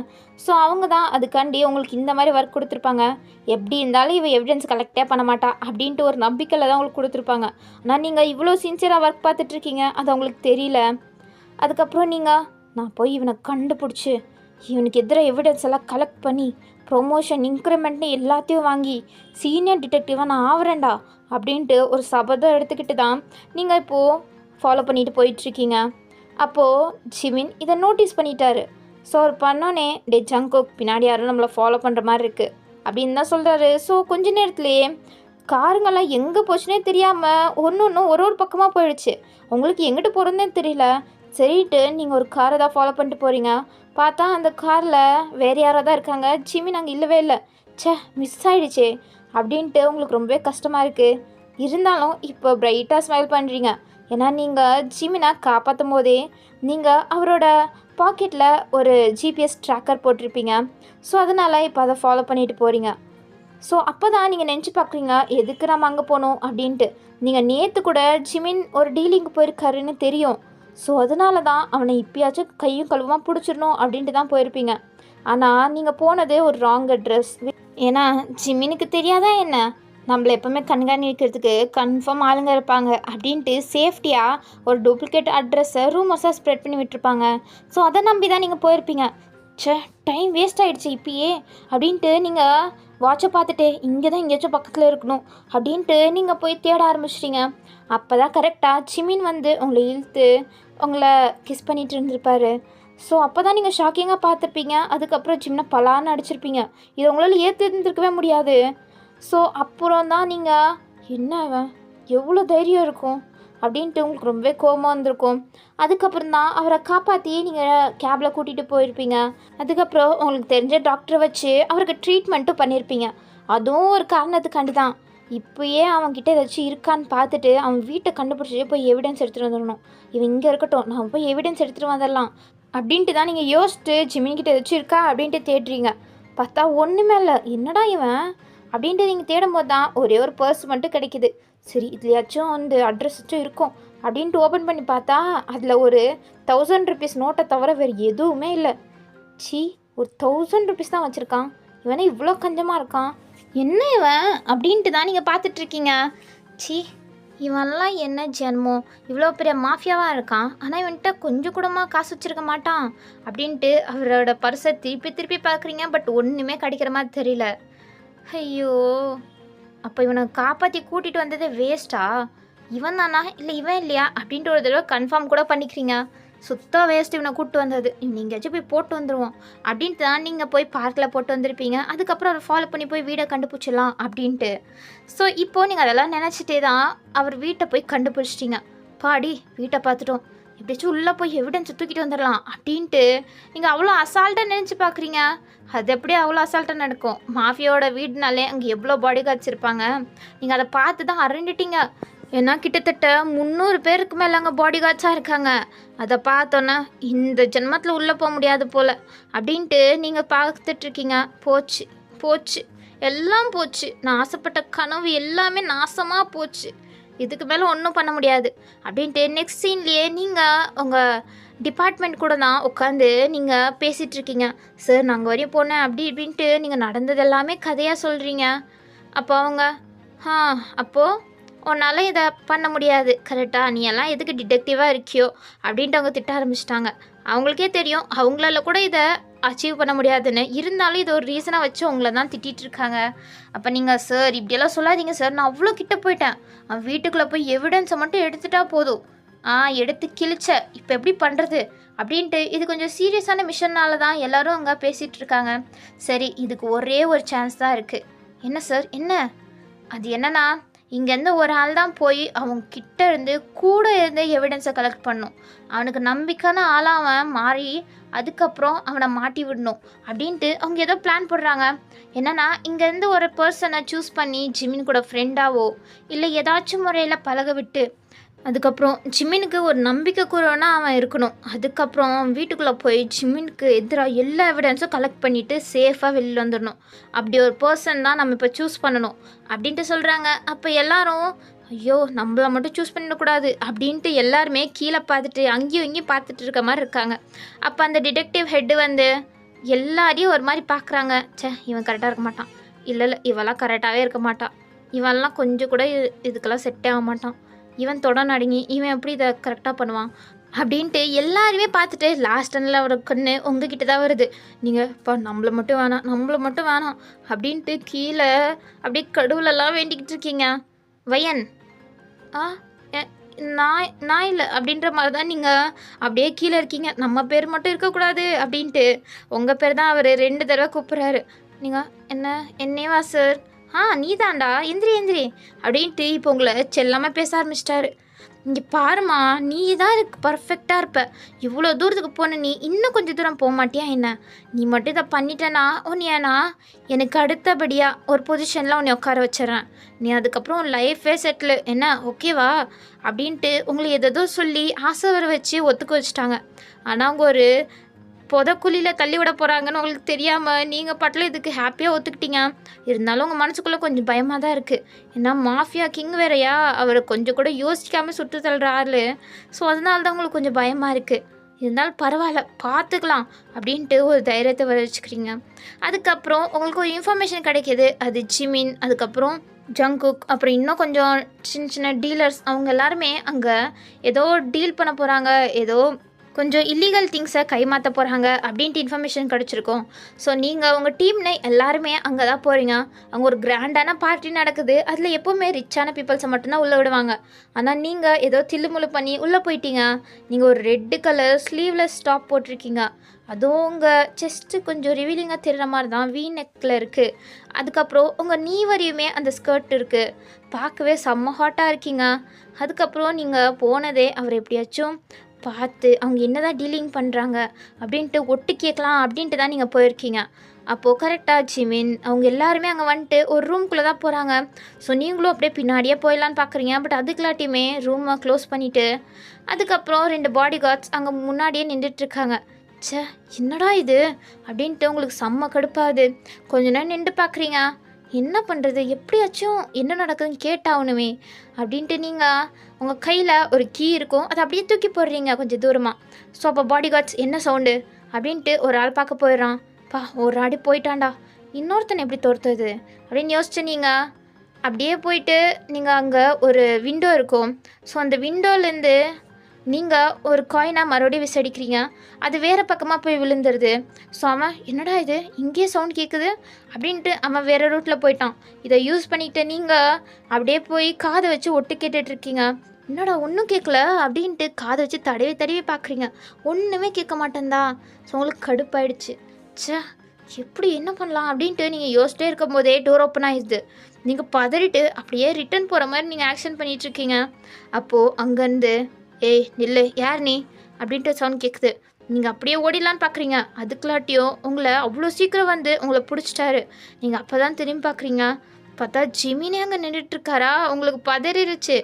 ஸோ அவங்க தான் அதுக்காண்டி உங்களுக்கு இந்த மாதிரி ஒர்க் கொடுத்துருப்பாங்க. எப்படி இருந்தாலும் இவ எவிடன்ஸ் கலெக்டே பண்ண மாட்டா அப்படின்ட்டு ஒரு நம்பிக்கையில் தான் உங்களுக்கு கொடுத்துருப்பாங்க. ஆனால் நீங்கள் இவ்வளோ சின்சியராக ஒர்க் பார்த்துட்ருக்கீங்க, அது அவங்களுக்கு தெரியல. அதுக்கப்புறம் நீங்கள் நான் போய் இவனை கண்டுபிடிச்சி இவனுக்கு எதிராக எவிடன்ஸ் எல்லாம் கலெக்ட் பண்ணி ப்ரொமோஷன் இன்க்ரிமெண்ட்னு எல்லாத்தையும் வாங்கி சீனியர் டிடெக்டிவாக நான் ஆவறேன்டா அப்படின்ட்டு ஒரு சபதம் எடுத்துக்கிட்டு தான் நீங்கள் இப்போது ஃபாலோ பண்ணிட்டு போயிட்டுருக்கீங்க. அப்போது ஜிமின் இதை நோட்டீஸ் பண்ணிட்டாரு. ஸோ அவர் பண்ணோன்னே, டே ஜங்குக், பின்னாடி யாரும் நம்மளை ஃபாலோ பண்ணுற மாதிரி இருக்குது அப்படின்னு தான் சொல்கிறாரு. ஸோ கொஞ்ச நேரத்துலேயே காருங்கெல்லாம் எங்கே போச்சுன்னே தெரியாமல் ஒன்று ஒரு பக்கமாக போயிடுச்சு. உங்களுக்கு எங்கிட்டு போகிறதுனே தெரியல. சரிட்டு நீங்கள் ஒரு காரை தான் ஃபாலோ பண்ணிட்டு போகிறீங்க. பார்த்தா அந்த காரில் வேறு யாரோ தான் இருக்காங்க. ஜிமின் அங்கே இல்லவே இல்லை. மிஸ் ஆகிடுச்சே அப்படின்ட்டு உங்களுக்கு ரொம்பவே கஷ்டமாக இருக்குது. இருந்தாலும் இப்போ பிரைட்டாக ஸ்மைல் பண்ணுறீங்க. ஏன்னா நீங்கள் ஜிமினை காப்பாற்றும் போதே நீங்கள் அவரோட பாக்கெட்டில் ஒரு ஜிபிஎஸ் ட்ராக்கர் போட்டிருப்பீங்க. ஸோ அதனால் இப்போ அதை ஃபாலோ பண்ணிட்டு போகிறீங்க. ஸோ அப்போ தான் நீங்கள் நினச்சி பார்க்குறீங்க, எதுக்கு நம்ம அங்கே போகணும் அப்படின்ட்டு. நீங்கள் நேற்று கூட ஜிமின் ஒரு டீலிங்கு போயிருக்காருன்னு தெரியும். ஸோ அதனால தான் அவனை இப்பயாச்சும் கையும் கழுவுமா பிடிச்சிடணும் அப்படின்ட்டு தான் போயிருப்பீங்க. ஆனால் நீங்கள் போனது ஒரு ராங் அட்ரஸ். ஏன்னா ஜிமினுக்கு தெரியாதா என்ன, நம்மளை எப்போவுமே கண்காணிக்கிறதுக்கு கன்ஃபார்ம் ஆளுங்க இருப்பாங்க அப்படின்ட்டு சேஃப்டியாக ஒரு டூப்ளிகேட் அட்ரஸை ரூமர்ஸாக ஸ்ப்ரெட் பண்ணி விட்டுருப்பாங்க. ஸோ அதை நம்பி தான் நீங்கள் போயிருப்பீங்க. டைம் வேஸ்ட் ஆகிடுச்சு இப்பயே அப்படின்ட்டு நீங்கள் வாட்சை பார்த்துட்டு இங்கே தான் எங்கேயாச்சும் பக்கத்தில் இருக்கணும் அப்படின்ட்டு நீங்கள் போய் தேட ஆரம்பிச்சிட்டிங்க. அப்போ தான் கரெக்டாக ஜிமின் வந்து உங்களை இழுத்து உங்களை கிஸ் பண்ணிகிட்டு இருந்திருப்பாரு. ஸோ அப்போ தான் நீங்கள் ஷாக்கிங்காக பார்த்துருப்பீங்க. அதுக்கப்புறம் ஜிம்னை பலான்னு அடிச்சிருப்பீங்க. இது உங்களால் ஏற்றுருந்துருக்கவே முடியாது. ஸோ அப்புறம் தான் நீங்கள் என்ன அவன் எவ்வளோ தைரியம் இருக்கும் அப்படின்ட்டு உங்களுக்கு ரொம்பவே கோபமாக வந்திருக்கும். அதுக்கப்புறம் தான் அவரை காப்பாற்றி நீங்கள் கேபில் கூட்டிகிட்டு போயிருப்பீங்க. அதுக்கப்புறம் உங்களுக்கு தெரிஞ்ச டாக்டரை வச்சு அவருக்கு ட்ரீட்மெண்ட்டும் பண்ணியிருப்பீங்க. அதுவும் ஒரு காரணத்துக்காண்டி தான். இப்போயே அவன்கிட்ட ஏதாச்சும் இருக்கான்னு பார்த்துட்டு அவன் வீட்டை கண்டுபிடிச்சி போய் எவிடன்ஸ் எடுத்துகிட்டு வந்துடணும். இவன் இங்கே இருக்கட்டும், நான் போய் எவிடன்ஸ் எடுத்துகிட்டு வந்துடலாம் அப்படின்ட்டு தான் நீங்கள் யோசிச்சுட்டு ஜிமின்கிட்ட ஏதாச்சும் இருக்கா அப்படின்ட்டு தேடுறீங்க. பார்த்தா ஒன்றுமே இல்லை. என்னடா இவன் அப்படின்ட்டு நீங்கள் தேடும்போது தான் ஒரே ஒரு பர்ஸ் மட்டும் கிடைக்கிது. சரி இதுலையாச்சும் வந்து அட்ரஸ் வச்சும் இருக்கும் அப்படின்ட்டு ஓப்பன் பண்ணி பார்த்தா அதில் ஒரு 1000 rupees நோட்டை தவிர வேறு எதுவுமே இல்லை. ஒரு 1000 rupees தான் வச்சுருக்கான். இவனே இவ்வளோ கஞ்சமாக இருக்கான், என்ன இவன் அப்படின்ட்டு தான் நீங்கள் பார்த்துட்ருக்கீங்க. இவன்லாம் என்ன ஜென்மம், இவ்வளோ பெரிய மாஃபியாவாக இருக்கான், ஆனால் இவன்கிட்ட கொஞ்சம் கூடமா காசு வச்சுருக்க மாட்டான் அப்படின்ட்டு அவரோட பர்ஸை திருப்பி பார்க்குறீங்க. பட் ஒன்றுமே கிடைக்கிற மாதிரி தெரியல. ஐயோ, அப்போ இவனை காப்பாற்றி கூட்டிகிட்டு வந்ததே வேஸ்ட்டா? இவன் தானா இல்லை இவன் இல்லையா அப்படின்ட்டு ஒரு தடவை கன்ஃபார்ம் கூட பண்ணிக்கிறீங்க. சுத்தம் வேஸ்ட் இவனை கூப்பிட்டு வந்தது. இவன் எங்கேயாச்சும் போய் போட்டு வந்துடுவோம் அப்படின்ட்டு தான் நீங்கள் போய் பார்க்கில் போட்டு வந்திருப்பீங்க. அதுக்கப்புறம் அவர் ஃபாலோ பண்ணி போய் வீடை கண்டுபிடிச்சிடலாம் அப்படின்ட்டு. ஸோ இப்போது நீங்கள் அதெல்லாம் நினச்சிட்டே தான் அவர் வீட்டை போய் கண்டுபிடிச்சிட்டிங்க. பாடி வீட்டை பார்த்துட்டோம், எப்படியாச்சும் உள்ளே போய் எவிடன்ஸ் தூக்கிட்டு வந்துடலாம் அப்படின்ட்டு நீங்கள் அவ்வளோ அசால்ட்டாக நினச்சி பார்க்குறீங்க. அது எப்படியே அவ்வளோ அசால்ட்டாக நடக்கும்? மாஃபியோட வீடுனாலே அங்கே எவ்வளோ பாடி கார்ட்ஸ் இருப்பாங்க. நீங்கள் அதை பார்த்து தான் அரண்டிட்டீங்க. ஏன்னா கிட்டத்தட்ட 300 பேருக்கு மேலே அங்கே பாடி கார்ட்ஸாக இருக்காங்க. அதை பார்த்தோன்னா இந்த ஜென்மத்தில் உள்ளே போக முடியாது போல் அப்படின்ட்டு நீங்கள் பார்த்துட்ருக்கீங்க. போச்சு எல்லாம் போச்சு. நான் ஆசைப்பட்ட கனவு எல்லாமே நாசமாக போச்சு. இதுக்கு மேலே ஒன்றும் பண்ண முடியாது அப்படின்ட்டு நெக்ஸ்ட் சீன்லேயே நீங்கள் உங்கள் டிபார்ட்மெண்ட் கூட தான் உட்காந்து நீங்கள் பேசிகிட்ருக்கீங்க. சார் நாங்கள் வரையும் போனேன் அப்படி இப்படின்ட்டு நீங்கள் நடந்தது எல்லாமே கதையாக சொல்கிறீங்க. அப்போ அவங்க அப்போது உன்னால் இதை பண்ண முடியாது கரெக்டாக, நீ எல்லாம் எதுக்கு டிடெக்டிவாக இருக்கியோ அப்படின்ட்டு அவங்க திட்ட ஆரம்பிச்சிட்டாங்க. அவங்களுக்கே தெரியும் அவங்களால கூட இதை அச்சீவ் பண்ண முடியாதுன்னு. இருந்தாலும் இது ஒரு ரீசனாக வச்சு உங்களை தான் திட்டிகிட்டு இருக்காங்க. அப்போ நீங்கள் சார் இப்படியெல்லாம் சொல்லாதீங்க சார், நான் அவ்வளோ கிட்ட போயிட்டேன். அவன் வீட்டுக்குள்ளே போய் எவிடன்ஸை மட்டும் எடுத்துட்டா போதும். எடுத்து கிழிச்ச இப்போ எப்படி பண்ணுறது அப்படின்ட்டு இது கொஞ்சம் சீரியஸான மிஷன்னால தான் எல்லோரும் அங்கே பேசிகிட்டு இருக்காங்க. சரி இதுக்கு ஒரே ஒரு சான்ஸ் தான் இருக்குது. என்ன சார் என்ன? அது என்னன்னா இங்கேருந்து ஒரு ஆள் தான் போய் அவங்க கிட்ட இருந்து கூட இருந்து எவிடன்ஸை கலெக்ட் பண்ணணும். அவனுக்கு நம்பிக்கையான ஆளாக அவன் மாறி அதுக்கப்புறம் அவனை மாட்டி விடணும் அப்படின்ட்டு அவங்க ஏதோ பிளான் போடுறாங்க. என்னென்னா இங்கேருந்து ஒரு பர்சனை சூஸ் பண்ணி ஜிமின் கூட ஃப்ரெண்டாவோ இல்லை ஏதாச்சும் முறையில் பழக விட்டு அதுக்கப்புறம் ஜிமினுக்கு ஒரு நம்பிக்கை கூறனா அவன் இருக்கணும். அதுக்கப்புறம் வீட்டுக்குள்ளே போய் ஜிமினுக்கு எதிராக எல்லா எவிடன்ஸும் கலெக்ட் பண்ணிவிட்டு சேஃபாக வெளியில் வந்துடணும். அப்படி ஒரு பர்சன் தான் நம்ம இப்போ சூஸ் பண்ணணும் அப்படின்ட்டு சொல்கிறாங்க. அப்போ எல்லாரும் ஐயோ நம்மளை மட்டும் சூஸ் பண்ணிடக்கூடாது அப்படின்ட்டு எல்லாருமே கீழே பார்த்துட்டு அங்கேயும் இங்கேயும் பார்த்துட்டு இருக்க மாதிரி இருக்காங்க. அப்போ அந்த டிடெக்டிவ் ஹெட்டு வந்து எல்லாரையும் ஒரு மாதிரி பார்க்குறாங்க. இவன் கரெக்டாக இருக்க மாட்டான், இல்லை இவெல்லாம் கரெக்டாகவே இருக்க மாட்டான், இவெல்லாம் கொஞ்சம் கூட இதுக்கெல்லாம் செட்டே ஆக மாட்டான், இவன் தொட நடுங்கி இவன் எப்படி இதை கரெக்டாக பண்ணுவான் அப்படின்ட்டு எல்லாருமே பார்த்துட்டு லாஸ்டனில் ஒரு கண்ணு உங்ககிட்ட தான் வருது. நீங்கள் இப்போ நம்மளை மட்டும் வேணாம் அப்படின்ட்டு கீழே அப்படியே கடவுளெல்லாம் வேண்டிக்கிட்டு இருக்கீங்க. வயன் நான் இல்லை அப்படின்ற மாதிரி தான் நீங்கள் அப்படியே கீழே இருக்கீங்க. நம்ம பேர் மட்டும் இருக்கக்கூடாது அப்படின்ட்டு உங்கள் பேர் தான் அவர் 2 தடவை கூப்பிட்றாரு. நீங்கள் என்னேவா சார்? நீ தாண்டா, எந்திரி அப்படின்ட்டு இப்போ உங்களை செல்லாமல் பேச ஆரம்பிச்சிட்டாரு. இங்கே பாருமா, நீ தான் எனக்கு பர்ஃபெக்டாக இருப்ப. இவ்வளோ தூரத்துக்கு போன நீ இன்னும் கொஞ்சம் தூரம் போக மாட்டியா என்ன? நீ மட்டும் இதை பண்ணிட்டேன்னா உன்னையானா எனக்கு அடுத்தபடியாக ஒரு பொசிஷனில் உன்னை உட்கார வச்சிடறேன். நீ அதுக்கப்புறம் உன் லைஃபே செட்டில் என்ன, ஓகேவா அப்படின்ட்டு உங்களை எதோ சொல்லி ஆசை வர வச்சு ஒத்துக்க வச்சுட்டாங்க. ஆனால் அவங்க ஒரு புதக்குழியில் தள்ளி விட போகிறாங்கன்னு உங்களுக்கு தெரியாமல் நீங்கள் பாட்டில் இதுக்கு ஹாப்பியாக ஒத்துக்கிட்டீங்க. இருந்தாலும் உங்கள் மனசுக்குள்ளே கொஞ்சம் பயமாக தான் இருக்குது. ஏன்னா மாஃபியா கிங் வேறையா, அவரை கொஞ்சம் கூட யோசிக்காமல் சுட்டு தள்ளுற ஆள். ஸோ அதனால தான் உங்களுக்கு கொஞ்சம் பயமாக இருக்குது. இருந்தாலும் பரவாயில்ல பார்த்துக்கலாம் அப்படின்ட்டு ஒரு தைரியத்தை வர வச்சுக்கிறீங்க. அதுக்கப்புறம் உங்களுக்கு ஒரு இன்ஃபர்மேஷன் கிடைக்கிது. அது ஜிமின், அதுக்கப்புறம் ஜங்குக், அப்புறம் இன்னும் கொஞ்சம் சின்ன சின்ன டீலர்ஸ் அவங்க எல்லாருமே அங்கே ஏதோ டீல் பண்ண போகிறாங்க, ஏதோ கொஞ்சம் இல்லீகல் திங்ஸை கைமாற்ற போகிறாங்க அப்படின்ட்டு இன்ஃபர்மேஷன் கிடச்சிருக்கோம். ஸோ நீங்கள் உங்கள் டீம்னு எல்லாருமே அங்கே தான் போகிறீங்க. அங்கே ஒரு கிராண்டான பார்ட்டி நடக்குது. அதில் எப்போவுமே ரிச்சான பீப்புள்ஸை மட்டும்தான் உள்ளே விடுவாங்க. ஆனால் நீங்கள் ஏதோ தில்லுமுள்ளு பண்ணி உள்ளே போயிட்டீங்க. நீங்கள் ஒரு ரெட்டு கலர் ஸ்லீவ்லெஸ் டாப் போட்டிருக்கீங்க. அதுவும் உங்கள் செஸ்ட்டு கொஞ்சம் ரிவீலிங்காக தெரிகிற மாதிரி தான் வீ நெக்கில் இருக்குது. அதுக்கப்புறம் உங்கள் நீ வரையுமே அந்த ஸ்கர்ட் இருக்குது. பார்க்கவே செம்ம ஹாட்டாக இருக்கீங்க. அதுக்கப்புறம் நீங்கள் போனதே அவர் எப்படியாச்சும் பார்த்து அவங்க என்ன தான் டீலிங் பண்ணுறாங்க அப்படின்ட்டு ஒட்டு கேட்கலாம் அப்படின்ட்டு தான் நீங்கள் போயிருக்கீங்க. அப்போது கரெக்டாக ஜிமின் அவங்க எல்லாருமே அங்கே வந்துட்டு ஒரு ரூம்குள்ளே தான் போகிறாங்க. ஸோ நீங்களும் அப்படியே பின்னாடியே போயிடலான்னு பார்க்குறீங்க. பட் அதுக்குலாட்டியுமே ரூமை க்ளோஸ் பண்ணிவிட்டு அதுக்கப்புறம் 2 பாடி கார்ட்ஸ் அங்கே முன்னாடியே நின்றுட்டுருக்காங்க. ச்சே என்னடா இது அப்படின்ட்டு உங்களுக்கு செம்ம கடுப்பாகுது. கொஞ்ச நேரம் நின்று பார்க்குறீங்க. என்ன பண்ணுறது, எப்படியாச்சும் என்ன நடக்குதுன்னு கேட்டாகணுமே அப்படின்ட்டு நீங்கள் உங்கள் கையில் ஒரு கீ இருக்கும், அதை அப்படியே தூக்கி போடுறீங்க கொஞ்சம் தூரமாக. ஸோ அப்போ பாடி கார்ட்ஸ் என்ன சவுண்டு அப்படின்ட்டு ஒரு ஆள் பார்க்க போயிடுறான். ஒரு ஆடி போயிட்டான்டா, இன்னொருத்தனை எப்படி தோர்த்துது அப்படின்னு யோசிச்சு நீங்கள் அப்படியே போயிட்டு நீங்கள் அங்கே ஒரு விண்டோ இருக்கும். ஸோ அந்த விண்டோலேருந்து நீங்கள் ஒரு காயினை மறுபடியும் விசடிக்கிறீங்க. அது வேறு பக்கமாக போய் விழுந்துருது. ஸோ அவன் என்னடா இது இங்கேயே சவுண்ட் கேட்குது அப்படின்ட்டு அவன் வேறு ரூட்டில் போயிட்டான். இதை யூஸ் பண்ணிக்கிட்டு நீங்கள் அப்படியே போய் காதை வச்சு ஒட்டு கேட்டுட்ருக்கீங்க. என்னடா ஒன்றும் கேட்கல அப்படின்ட்டு காதை வச்சு தடவி தடவி பார்க்குறீங்க. ஒன்றுமே கேட்க மாட்டேன்தா. ஸோ உங்களுக்கு கடுப்பாயிடுச்சு. ச்சே எப்படி என்ன பண்ணலாம் அப்படின்ட்டு நீங்கள் யோசிச்சிட்டே இருக்கும் போதே டோர் ஓப்பன் ஆகிடுது. நீங்கள் பதறிட்டு அப்படியே ரிட்டன் போகிற மாதிரி நீங்கள் ஆக்ஷன் பண்ணிகிட்ருக்கீங்க. அப்போது அங்கேருந்து ஏய் நில்லு, யார் நீ அப்படின்ட்டு சவுண்ட் கேட்குது. நீங்கள் அப்படியே ஓடிடலான்னு பார்க்குறீங்க. அதுக்குள்ளாட்டியும் உங்களை அவ்வளோ சீக்கிரம் வந்து உங்களை பிடிச்சிட்டாரு. நீங்கள் அப்போ தான் திரும்பி பார்க்குறீங்க. பார்த்தா ஜிமினே அங்கே நின்றுட்டுருக்காரா. உங்களுக்கு பதறிடுச்சு.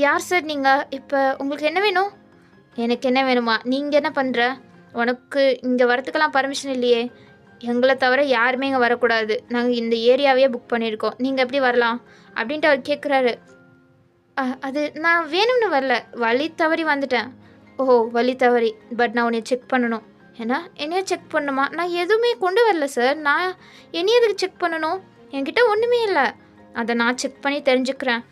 யார் சார் நீங்கள், இப்போ உங்களுக்கு என்ன வேணும்? எனக்கு என்ன வேணுமா, நீங்கள் என்ன பண்ணுற, உனக்கு இங்கே வரத்துக்கெல்லாம் பர்மிஷன் இல்லையே, எங்களை தவிர யாருமே இங்கே வரக்கூடாது, நாங்கள் இந்த ஏரியாவே புக் பண்ணியிருக்கோம், நீங்கள் எப்படி வரலாம் அப்படின்ட்டு அவர் கேட்குறாரு. அது நான் வேணும்னு வரல, வழி தவறி வந்துட்டேன். ஓ வழி தவறி, பட் நான் உன்னை செக் பண்ணணும். ஏன்னா என்னைய செக் பண்ணணுமா? நான் எதுவுமே கொண்டு வரல சார், நான் என்னைய எதுக்கு செக் பண்ணணும், என்கிட்ட ஒன்றுமே இல்லை, அதை நான் செக் பண்ணி தெரிஞ்சுக்கிறேன்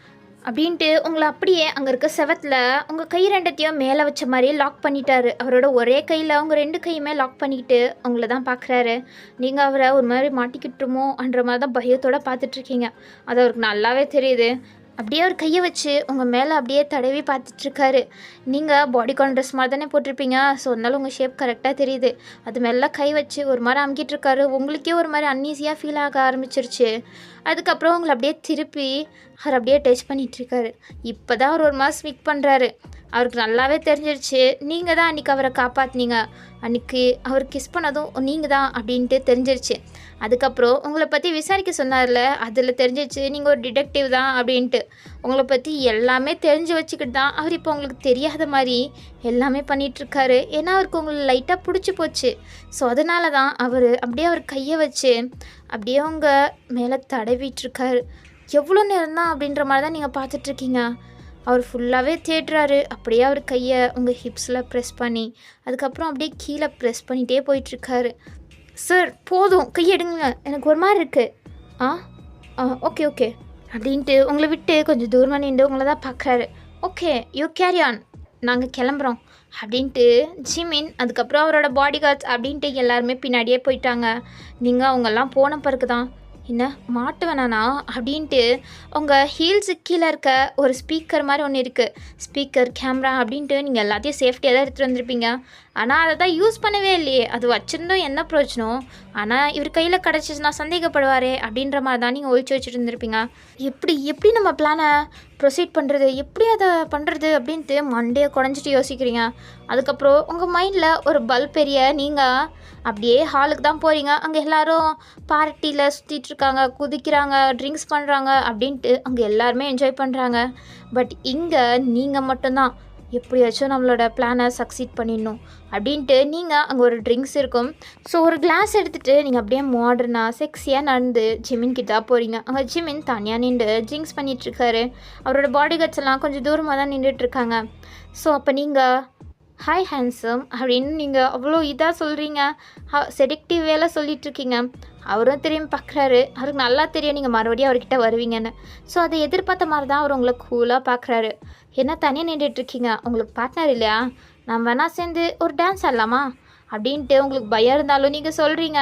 அப்படின்ட்டு உங்களை அப்படியே அங்கே இருக்க செவத்தில் உங்கள் கை ரெண்டத்தையும் மேலே வச்ச மாதிரியே லாக் பண்ணிட்டாரு. அவரோட ஒரே கையில் அவங்க 2 கையுமே லாக் பண்ணிக்கிட்டு உங்களை தான் பார்க்குறாரு. நீங்கள் அவரை ஒரு மாதிரி மாட்டிக்கிட்டுமோன்ற மாதிரி தான் பயத்தோடு பார்த்துட்ருக்கீங்க. அது அவருக்கு நல்லாவே தெரியுது. அப்படியே ஒரு கையை வச்சு உங்கள் மேலே அப்படியே தடவி பார்த்துட்ருக்காரு. நீங்கள் பாடி கான்ட்ரஸ் மாதிரி தானே போட்டிருப்பீங்க, ஸோ அதனால உங்கள் ஷேப் கரெக்டாக தெரியுது. அது மேலே கை வச்சு ஒரு மாதிரி அமுக்கிட்டுருக்காரு. உங்களுக்கே ஒரு மாதிரி அன்ஈஸியாக ஃபீல் ஆக ஆரம்பிச்சிருச்சு. அதுக்கப்புறம் உங்களை அப்படியே திருப்பி அவர் அப்படியே டச் பண்ணிகிட்ருக்காரு. இப்போ தான் அவர் ஒரு மாதிரி ஸ்மிக் பண்ணுறாரு. அவருக்கு நல்லாவே தெரிஞ்சிருச்சு நீங்கள் தான் அன்றைக்கி அவரை காப்பாற்றினீங்க, அன்றைக்கி அவர் கிஸ் பண்ணதும் நீங்கள் தான் அப்படின்ட்டு தெரிஞ்சிருச்சு. அதுக்கப்புறம் உங்களை பற்றி விசாரிக்க சொன்னார்ல, அதில் தெரிஞ்சிச்சு நீங்கள் ஒரு டிடெக்டிவ் தான் அப்படின்ட்டு. உங்களை பற்றி எல்லாமே தெரிஞ்சு வச்சுக்கிட்டு தான் அவர் இப்போ உங்களுக்கு தெரியாத மாதிரி எல்லாமே பண்ணிகிட்ருக்காரு. ஏன்னா அவருக்கு உங்களை லைட்டாக பிடிச்சி போச்சு. ஸோ அதனால தான் அவர் அப்படியே அவர் கையை வச்சு அப்படியே உங்கள் மேலே தடவிட்டுருக்காரு. எவ்வளோ நேரம் தான் அப்படின்ற மாதிரி தான் நீங்கள் பார்த்துட்ருக்கீங்க. அவர் ஃபுல்லாகவே தேடுறாரு. அப்படியே அவர் கையை உங்கள் ஹிப்ஸில் ப்ரெஸ் பண்ணி அதுக்கப்புறம் அப்படியே கீழே ப்ரெஸ் பண்ணிகிட்டே போயிட்டுருக்காரு. சார் போதும் கையெடுங்க, எனக்கு ஒரு மாதிரி இருக்குது. ஓகே ஓகே அப்படின்ட்டு உங்களை விட்டு கொஞ்சம் தூரமாக நின்று உங்களை தான் பார்க்குறாரு. ஓகே யூ கேரி ஆன், நாங்கள் கிளம்புறோம் அப்படின்ட்டு ஜிமின் அதுக்கப்புறம் அவரோட பாடி கார்ட்ஸ் அப்படின்ட்டு எல்லாருமே பின்னாடியே போயிட்டாங்க. நீங்கள் அவங்கெல்லாம் போன பிறகு தான் என்ன மாட்டு வேணானா அப்படின்ட்டு உங்கள் ஹீல்ஸுக்கு கீழே இருக்க ஒரு ஸ்பீக்கர் மாதிரி ஒன்று இருக்குது. ஸ்பீக்கர் கேமரா அப்படின்ட்டு நீங்கள் எல்லாத்தையும் சேஃப்டியாக தான் எடுத்துகிட்டு வந்திருப்பீங்க. ஆனால் அதை தான் யூஸ் பண்ணவே இல்லையே, அது வச்சுருந்தோம் என்ன பிரயோஜனம், ஆனால் இவர் கையில் கிடச்சிச்சுன்னா சந்தேகப்படுவாரே அப்படின்ற மாதிரி தான் நீங்கள் ஒழிச்சு வச்சுட்டு இருந்திருப்பீங்க. எப்படி நம்ம பிளானை ப்ரொசீட் பண்ணுறது, எப்படி அதை பண்ணுறது அப்படின்ட்டு மண்டையை குறைஞ்சிட்டு யோசிக்கிறீங்க. அதுக்கப்புறம் உங்கள் மைண்டில் ஒரு பல்ப் எரிய நீங்கள் அப்படியே ஹாலுக்கு தான் போகிறீங்க. அங்கே எல்லோரும் பார்ட்டியில் சுற்றிட்டுருக்காங்க, குதிக்கிறாங்க, ட்ரிங்க்ஸ் பண்ணுறாங்க அப்படின்ட்டு அங்கே எல்லாருமே என்ஜாய் பண்ணுறாங்க. பட் இங்கே நீங்கள் மட்டும்தான் எப்படியாச்சும் நம்மளோட பிளானை சக்சீட் பண்ணிடணும் அப்படின்ட்டு நீங்கள் அங்கே ஒரு ட்ரிங்க்ஸ் இருக்கும். ஸோ ஒரு கிளாஸ் எடுத்துகிட்டு நீங்கள் அப்படியே மாடர்னாக செக்ஸியாக நடந்து ஜிமின் கிட்ட போகிறீங்க. அங்கே ஜிமின் தனியாக நின்று ட்ரிங்க்ஸ் பண்ணிகிட்ருக்காரு. அவரோட பாடி கார்ட்ஸ் எல்லாம் கொஞ்சம் தூரமாக தான் நின்றுட்டுருக்காங்க. ஸோ அப்போ நீங்கள் ஹாய் ஹேண்ட்ஸம் அப்படின்னு நீங்கள் அவ்வளோ இதாக சொல்கிறீங்க. செடக்டிவ் வேலை சொல்லிகிட்ருக்கீங்க. அவரும் திரும்பி பார்க்குறாரு. அவருக்கு நல்லா தெரியும் நீங்கள் மறுபடியும் அவர்கிட்ட வருவீங்கன்னு. ஸோ அதை எதிர்பார்த்த மாதிரி தான் அவர் உங்களை கூலாக பார்க்குறாரு. என்ன தனியாக நின்றுட்டுருக்கீங்க, உங்களுக்கு பார்ட்னர் இல்லையா? நம்ம வேணால் சேர்ந்து ஒரு டான்ஸ் ஆடலாமா அப்படின்ட்டு உங்களுக்கு பயம் இருந்தாலும் நீங்கள் சொல்கிறீங்க.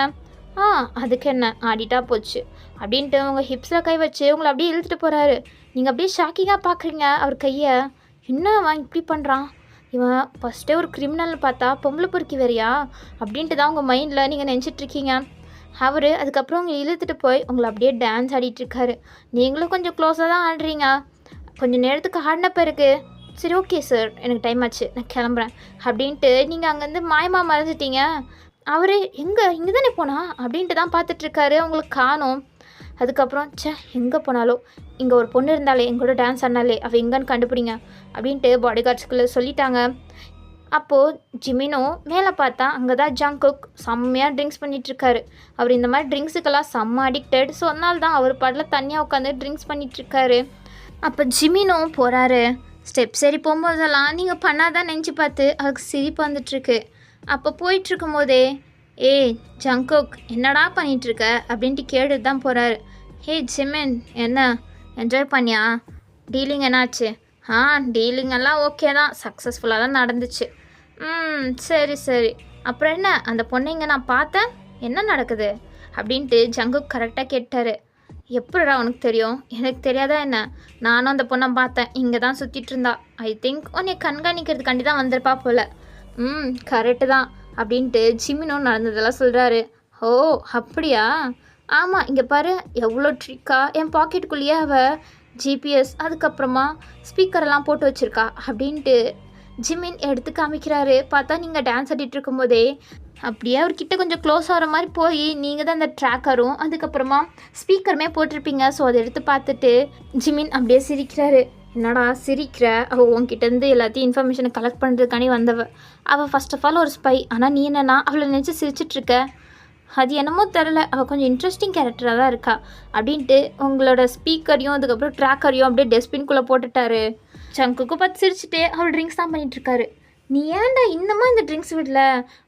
அதுக்கு என்ன, ஆடிட்டா போச்சு அப்படின்ட்டு உங்கள் ஹிப்ஸில் கை வச்சு உங்களை அப்படியே இழுத்துட்டு போகிறாரு. நீங்கள் அப்படியே ஷாக்கிங்காக பார்க்குறீங்க அவர் கையை. என்ன அவன் இப்படி பண்ணுறான், இவன் ஃபஸ்ட்டே ஒரு கிரிமினல் பார்த்தா பொம்பளை பொறுக்கி வேறியா அப்படின்ட்டு தான் உங்கள் மைண்டில் நீங்கள் நினச்சிட்ருக்கீங்க. அவர் அதுக்கப்புறம் உங்களை இழுத்துட்டு போய் உங்களை அப்படியே டான்ஸ் ஆடிட்டுருக்காரு. நீங்களும் கொஞ்சம் க்ளோஸாக தான் ஆடுறீங்க. கொஞ்சம் நேரத்துக்கு ஆடின பிறகு சரி ஓகே சார், எனக்கு டைம் ஆச்சு, நான் கிளம்புறேன் அப்படின்ட்டு நீங்கள் அங்கேருந்து மாயமாக மறைஞ்சிட்டீங்க. அவர் இங்கே தானே போனா அப்படின்ட்டு தான் பார்த்துட்ருக்காரு. உங்களுக்கு காணோம். அதுக்கப்புறம் எங்கே போனாலும் இங்கே ஒரு பொண்ணு இருந்தாலே எங்களோட டான்ஸ் ஆடினாலே அவள் எங்கன்னு கண்டுபிடிங்க அப்படின்ட்டு பாடி கார்ட்ஸ்குள்ளே சொல்லிட்டாங்க. அப்போது ஜிமினோ மேலே பார்த்தா அங்கே தான் ஜங்குக் செம்மையாக ட்ரிங்க்ஸ் பண்ணிகிட்ருக்காரு. அவர் இந்த மாதிரி ட்ரிங்க்ஸுக்கெல்லாம் செம்ம அடிக்டட். ஸோ அதனால தான் அவர் பாட்டில் தனியாக உட்காந்து ட்ரிங்க்ஸ் பண்ணிகிட்ருக்காரு. அப்போ ஜிமினோ போகிறாரு. ஸ்டெப் சரி போகும்போதெல்லாம் நீங்கள் பண்ணாதான் நினச்சி பார்த்து அதுக்கு சிரிப்பு வந்துட்டுருக்கு. அப்போ போயிட்டுருக்கும் போதே ஜங்குக் என்னடா பண்ணிகிட்ருக்க அப்படின்ட்டு கேட்டுட்டு தான் போகிறாரு. ஜிமின் என்ன என்ஜாய் பண்ணியா, டீலிங் என்னாச்சு? டீலிங் எல்லாம் ஓகே தான், சக்ஸஸ்ஃபுல்லாக தான் நடந்துச்சு. சரி சரி, அப்புறம் என்ன அந்த பொண்ணைங்க நான் பார்த்தேன், என்ன நடக்குது அப்படின்ட்டு ஜங்குக் கரெக்டாக கேட்டார். எப்படிடா உனக்கு தெரியும்? எனக்கு தெரியாதா என்ன? நானும் அந்த பொண்ணை பார்த்தேன், இங்கே தான் சுற்றிட்டு இருந்தா. ஐ திங்க் உன்னை கண்காணிக்கிறதுக்காண்டி தான் வந்திருப்பா போல். கரெக்டு தான் அப்படின்ட்டு ஜிமினோ நடந்ததெல்லாம் சொல்கிறாரு. ஓ அப்படியா? ஆமாம், இங்கே பாரு எவ்வளோ ட்ரிக்காக என் பாக்கெட்டுக்குள்ளேயே அவள் ஜிபிஎஸ் அதுக்கப்புறமா ஸ்பீக்கரெல்லாம் போட்டு வச்சுருக்கா அப்படின்ட்டு ஜிமின் எடுத்து காமிக்கிறாரு. பார்த்தா நீங்கள் டான்ஸ் ஆடிட்டு இருக்கும்போதே அப்படியே அவர்கிட்ட கொஞ்சம் க்ளோஸ் ஆகிற மாதிரி போய் நீங்கள் தான் அந்த ட்ராக்கரும் அதுக்கப்புறமா ஸ்பீக்கருமே போட்டிருப்பீங்க. ஸோ அதை எடுத்து பார்த்துட்டு ஜிமின் அப்படியே சிரிக்கிறாரு. என்னடா சிரிக்கிற, அவள் உன்கிட்டேருந்து எல்லாத்தையும் இன்ஃபர்மேஷனை கலெக்ட் பண்ணுறதுக்காண்டி வந்தவள். அவள் ஃபர்ஸ்ட் ஆஃப் ஆல் ஒரு ஸ்பை. ஆனால் நீ என்னன்னா அவளை நினச்சி சிரிச்சிட்ருக்க. அது என்னமோ தெரில, அவள் கொஞ்சம் இன்ட்ரெஸ்டிங் கேரக்டராக தான் இருக்கா அப்படின்ட்டு உங்களோட ஸ்பீக்கரையும் அதுக்கப்புறம் ட்ராக்கரையும் அப்படியே டஸ்ட்பின்குள்ளே போட்டுட்டாரு. ஜங்குக்கு பார்த்து சிரிச்சுட்டு அவள் ட்ரிங்க்ஸ் தான் பண்ணிகிட்ருக்காரு. நீ ஏன்டா இன்னமும் இந்த ட்ரிங்க்ஸ் விடல?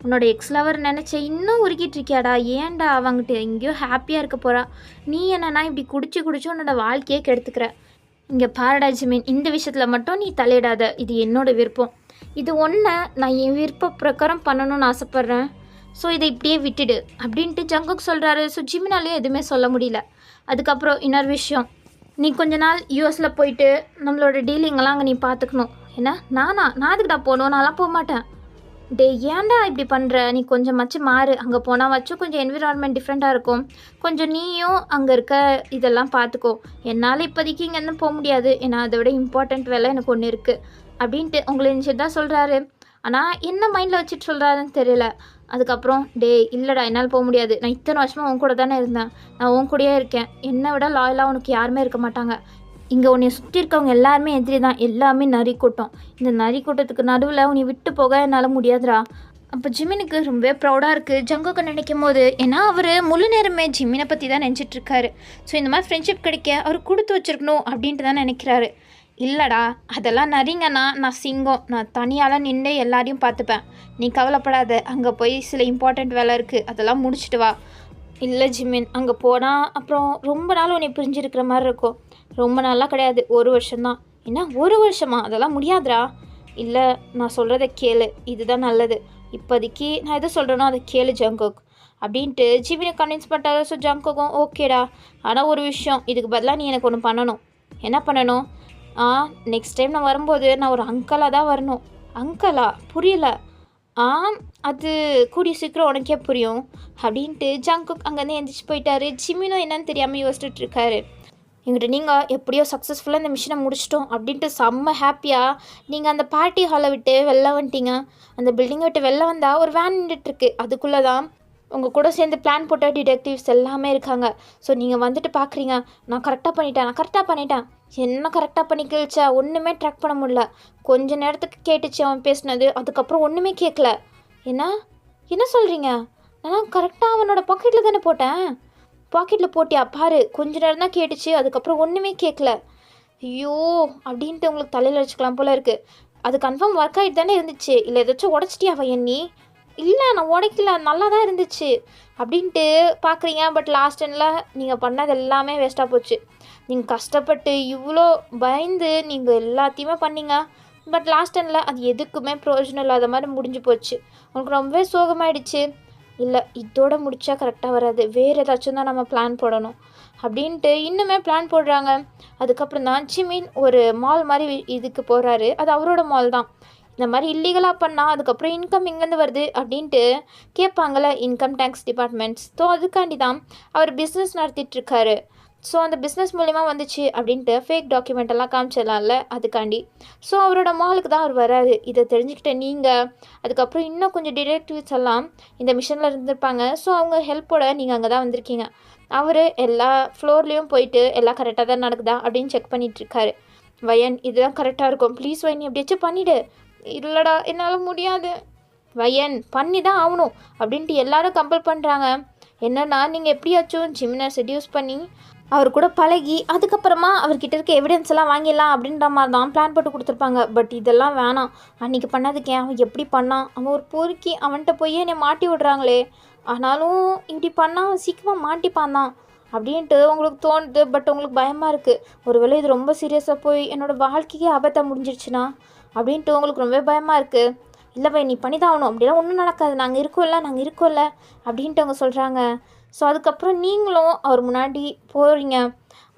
உன்னோட எக்ஸ் லவர் நினச்ச இன்னும் உருக்கிட்டு இருக்கியாடா? ஏன்டா அவங்கிட்ட எங்கேயோ ஹாப்பியாக இருக்க போகிறா, நீ என்னன்னா இப்படி குடிச்சு உன்னோட வாழ்க்கையே கெடுத்துக்கிற. இங்கே பாரடா ஜிமின், இந்த விஷயத்தில் மட்டும் நீ தலையிடாத, இது என்னோட விருப்பம். இது ஒன்றை நான் என் விருப்ப பிரகாரம் பண்ணணும்னு ஆசைப்பட்றேன். ஸோ இதை இப்படியே விட்டுடு அப்படின்ட்டு ஜங்குக் சொல்கிறாரு. ஸோ ஜிமினாலேயும் எதுவுமே சொல்ல முடியல. அதுக்கப்புறம் இன்னொரு விஷயம், நீ கொஞ்ச நாள் யூஎஸில் போயிட்டு நம்மளோட டீலிங்கெல்லாம் அங்கே நீ பார்த்துக்கணும். என்ன நான் அதுக்கிட்ட போகணும், நான்லாம் போக மாட்டேன். ஏன்டா இப்படி பண்ணுற? நீ கொஞ்சம் மச்சு மாறு. அங்கே போனால் வச்சும் கொஞ்சம் என்விரான்மெண்ட் டிஃப்ரெண்ட்டாக இருக்கும். கொஞ்சம் நீயும் அங்கே இருக்க இதெல்லாம் பார்த்துக்கோ. என்னால் இப்போதைக்கு இங்கேருந்து போக முடியாது, ஏன்னா அதை விட இம்பார்ட்டண்ட் வேலை எனக்கு ஒன்று இருக்குது அப்படின்ட்டு உங்களை நினச்சி தான் சொல்கிறாரு. ஆனால் என்ன மைண்டில் வச்சுட்டு சொல்கிறாருன்னு தெரியல. அதுக்கப்புறம் இல்லைடா என்னால் போக முடியாது, நான் இத்தனை வருஷமாக உன் கூட தானே இருந்தேன், நான் உன் கூடயே இருக்கேன், என்னை விட லாயலாக உனக்கு யாருமே இருக்க மாட்டாங்க. இங்கே உன்னை சுற்றி இருக்கவங்க எல்லாருமே எதிரி தான், எல்லாமே நரி கூட்டம். இந்த நரி கூட்டத்துக்கு நடுவில் உன்னை விட்டு போக என்னால் முடியாதுடா. அப்போ ஜிமினுக்கு ரொம்பவே ப்ரௌடாக இருக்குது ஜங்குக்கு நினைக்கும் போது. ஏன்னா அவர் முழு நேரமே ஜிமினை பற்றி தான் நினச்சிட்ருக்காரு. ஸோ இந்த மாதிரி ஃப்ரெண்ட்ஷிப் கிடைக்க அவர் கொடுத்து வச்சுருக்கணும் அப்படின்ட்டு தான் நினைக்கிறாரு. இல்லைடா அதெல்லாம் நரிங்கண்ணா, நான் சிங்கம், நான் தனியால் நின்று எல்லாரையும் பார்த்துப்பேன், நீ கவலைப்படாத. அங்கே போய் சில இம்பார்ட்டண்ட் வேலை இருக்குது, அதெல்லாம் முடிச்சுட்டு வா. இல்லை ஜிமின், அங்கே போனால் அப்புறம் ரொம்ப நாள் உன்னை பிரிஞ்சிருக்கிற மாதிரி இருக்கும். ரொம்ப நாளாக கிடையாது, 1 வருஷம்தான். என்ன 1 வருஷமா? அதெல்லாம் முடியாதுடா. இல்லை நான் சொல்கிறத கேளு, இதுதான் நல்லது. இப்போதைக்கு நான் எதை சொல்கிறேனோ அதை கேளு ஜங்குக் அப்படின்ட்டு ஜிமினை கன்வின்ஸ் பண்ணிட்டாரு. ஸோ ஜங்குக்கும் ஓகேடா, ஆனால் ஒரு விஷயம், இதுக்கு பதிலாக நீ எனக்கு ஒன்று பண்ணணும். என்ன பண்ணணும்? நெக்ஸ்ட் டைம் நான் வரும்போது நான் ஒரு அங்கிளாக தான் வரணும். அங்கிளா? புரியல. அது கூடிய சீக்கிரம் உனக்கே புரியும் அப்படின்ட்டு ஜங்குக் அங்கேருந்து எந்திரிச்சு போயிட்டாரு. ஜிமினும் என்னன்னு தெரியாமல் யோசிச்சுட்டு இருக்காரு. எங்கிட்ட நீங்கள் எப்படியோ சக்ஸஸ்ஃபுல்லாக இந்த மிஷினை முடிச்சிட்டோம் அப்படின்ட்டு செம்ம ஹாப்பியாக நீங்கள் அந்த பார்ட்டி ஹாலை விட்டு வெளில வந்துட்டீங்க. அந்த பில்டிங்கை விட்டு வெளில வந்தால் ஒரு வேன் நின்றுட்டுருக்கு. அதுக்குள்ளே தான் உங்கள் கூட சேர்ந்து பிளான் போட்ட டிடெக்டிவ்ஸ் எல்லாமே இருக்காங்க. ஸோ நீங்கள் வந்துட்டு பார்க்குறீங்க, நான் கரெக்டாக பண்ணிட்டேன். என்ன கரெக்டாக பண்ணி கிழிச்சா? ஒன்றுமே ட்ராக் பண்ண முடியல. கொஞ்ச நேரத்துக்கு கேட்டுச்சு அவன் பேசினது, அதுக்கப்புறம் ஒன்றுமே கேட்கல. என்ன சொல்கிறீங்க? நான் கரெக்டாக அவனோட பாக்கெட்டில் தானே போட்டேன். பாக்கெட்டில் போட்டியா? பாரு, கொஞ்ச நேரம் தான் கேட்டுச்சு, அதுக்கப்புறம் ஒன்றுமே கேட்கல. ஐயோ அப்படின்ட்டு உங்களுக்கு தலையில் அடிச்சுக்கலாம் போல இருக்குது. அது கன்ஃபார்ம் ஒர்க் ஆகிட்டு தானே இருந்துச்சு, இல்லை ஏதாச்சும் உடச்சிட்டியா வயன் நீ? இல்லை நான் உடைக்கல, நல்லா தான் இருந்துச்சு அப்படின்ட்டு பார்க்குறீங்க. பட் லாஸ்ட் எண்டில் நீங்கள் பண்ணது எல்லாமே வேஸ்ட்டாக போச்சு. நீங்கள் கஷ்டப்பட்டு இவ்வளோ பயந்து நீங்கள் எல்லாத்தையுமே பண்ணீங்க. பட் லாஸ்ட் எண்டில் அது எதுக்குமே பிரயோஜனம் இல்லாத மாதிரி முடிஞ்சு போச்சு. உங்களுக்கு ரொம்பவே சோகமாயிடுச்சு. இல்லை இதோட முடித்தா கரெக்டாக வராது, வேறு ஏதாச்சும் தான் நம்ம பிளான் போடணும் அப்படின்ட்டு இன்னுமே பிளான் போடுறாங்க. அதுக்கப்புறம் தான் ஜிமின் ஒரு மால் மாதிரி இதுக்கு போகிறாரு. அது அவரோட மால் தான். இந்த மாதிரி இல்லீகலாக பண்ணால் அதுக்கப்புறம் இன்கம் எங்கேருந்து வருது அப்படின்ட்டு கேட்பாங்கள்ல இன்கம் டேக்ஸ் டிபார்ட்மெண்ட்ஸ். ஸோ அதுக்காண்டி தான் அவர் பிஸ்னஸ் நடத்திட்டுருக்காரு. ஸோ அந்த பிஸ்னஸ் மூலிமா வந்துச்சு அப்படின்ட்டு ஃபேக் டாக்குமெண்ட் எல்லாம் காமிச்சிடலாம்ல, அதுக்காண்டி. ஸோ அவரோட மாலுக்கு தான் அவர் வராரு. இதை தெரிஞ்சுக்கிட்ட நீங்கள் அதுக்கப்புறம் இன்னும் கொஞ்சம் டிடெக்டிவ்ஸ் எல்லாம் இந்த மிஷனில் இருந்திருப்பாங்க. ஸோ அவங்க ஹெல்ப்போட நீங்கள் அங்கே தான் வந்திருக்கீங்க. அவர் எல்லா ஃப்ளோர்லேயும் போயிட்டு எல்லாம் கரெக்டாக தான் நடக்குதா அப்படின்னு செக் பண்ணிகிட்ருக்காரு. வயன் இதுதான் கரெக்டாக இருக்கும், ப்ளீஸ் வயன் எப்படியாச்சும் பண்ணிவிடு. இல்லைடா என்னால் முடியாது, வயன் பண்ணி தான் ஆகணும் அப்படின்ட்டு எல்லாரும் கம்பல் பண்ணுறாங்க. என்னன்னா நீங்கள் எப்படியாச்சும் ஜிமினை செடியூஸ் பண்ணி அவர் கூட பழகி அதுக்கப்புறமா அவர்கிட்ட இருக்க எவிடன்ஸ் எல்லாம் வாங்கிடலாம் அப்படின்ற மாதிரி தான் பிளான் போட்டு கொடுத்துருப்பாங்க. பட் இதெல்லாம் வேணாம், அன்றைக்கி பண்ணதுக்கு அவன் எப்படி பண்ணான், அவன் ஒரு பொறுக்கி, அவன்கிட்ட போய் என்னை மாட்டி விடுறாங்களே, ஆனாலும் இப்படி பண்ணால் அவன் சீக்கிரமாக மாட்டிப்பான் தான் அப்படின்ட்டு உங்களுக்கு தோணுது. பட் உங்களுக்கு பயமாக இருக்குது, ஒருவேளை இது ரொம்ப சீரியஸாக போய் என்னோடய வாழ்க்கைக்கே ஆபத்தாக முடிஞ்சிருச்சுனா அப்படின்ட்டு உங்களுக்கு ரொம்ப பயமாக இருக்குது. இல்லை பை நீ பண்ணி தான் ஆகணும், அப்படிலாம் ஒன்றும் நடக்காது, நாங்கள் இருக்கோம்ல அப்படின்ட்டு அவங்க சொல்கிறாங்க. ஸோ அதுக்கப்புறம் நீங்களும் அவர் முன்னாடி போகிறீங்க.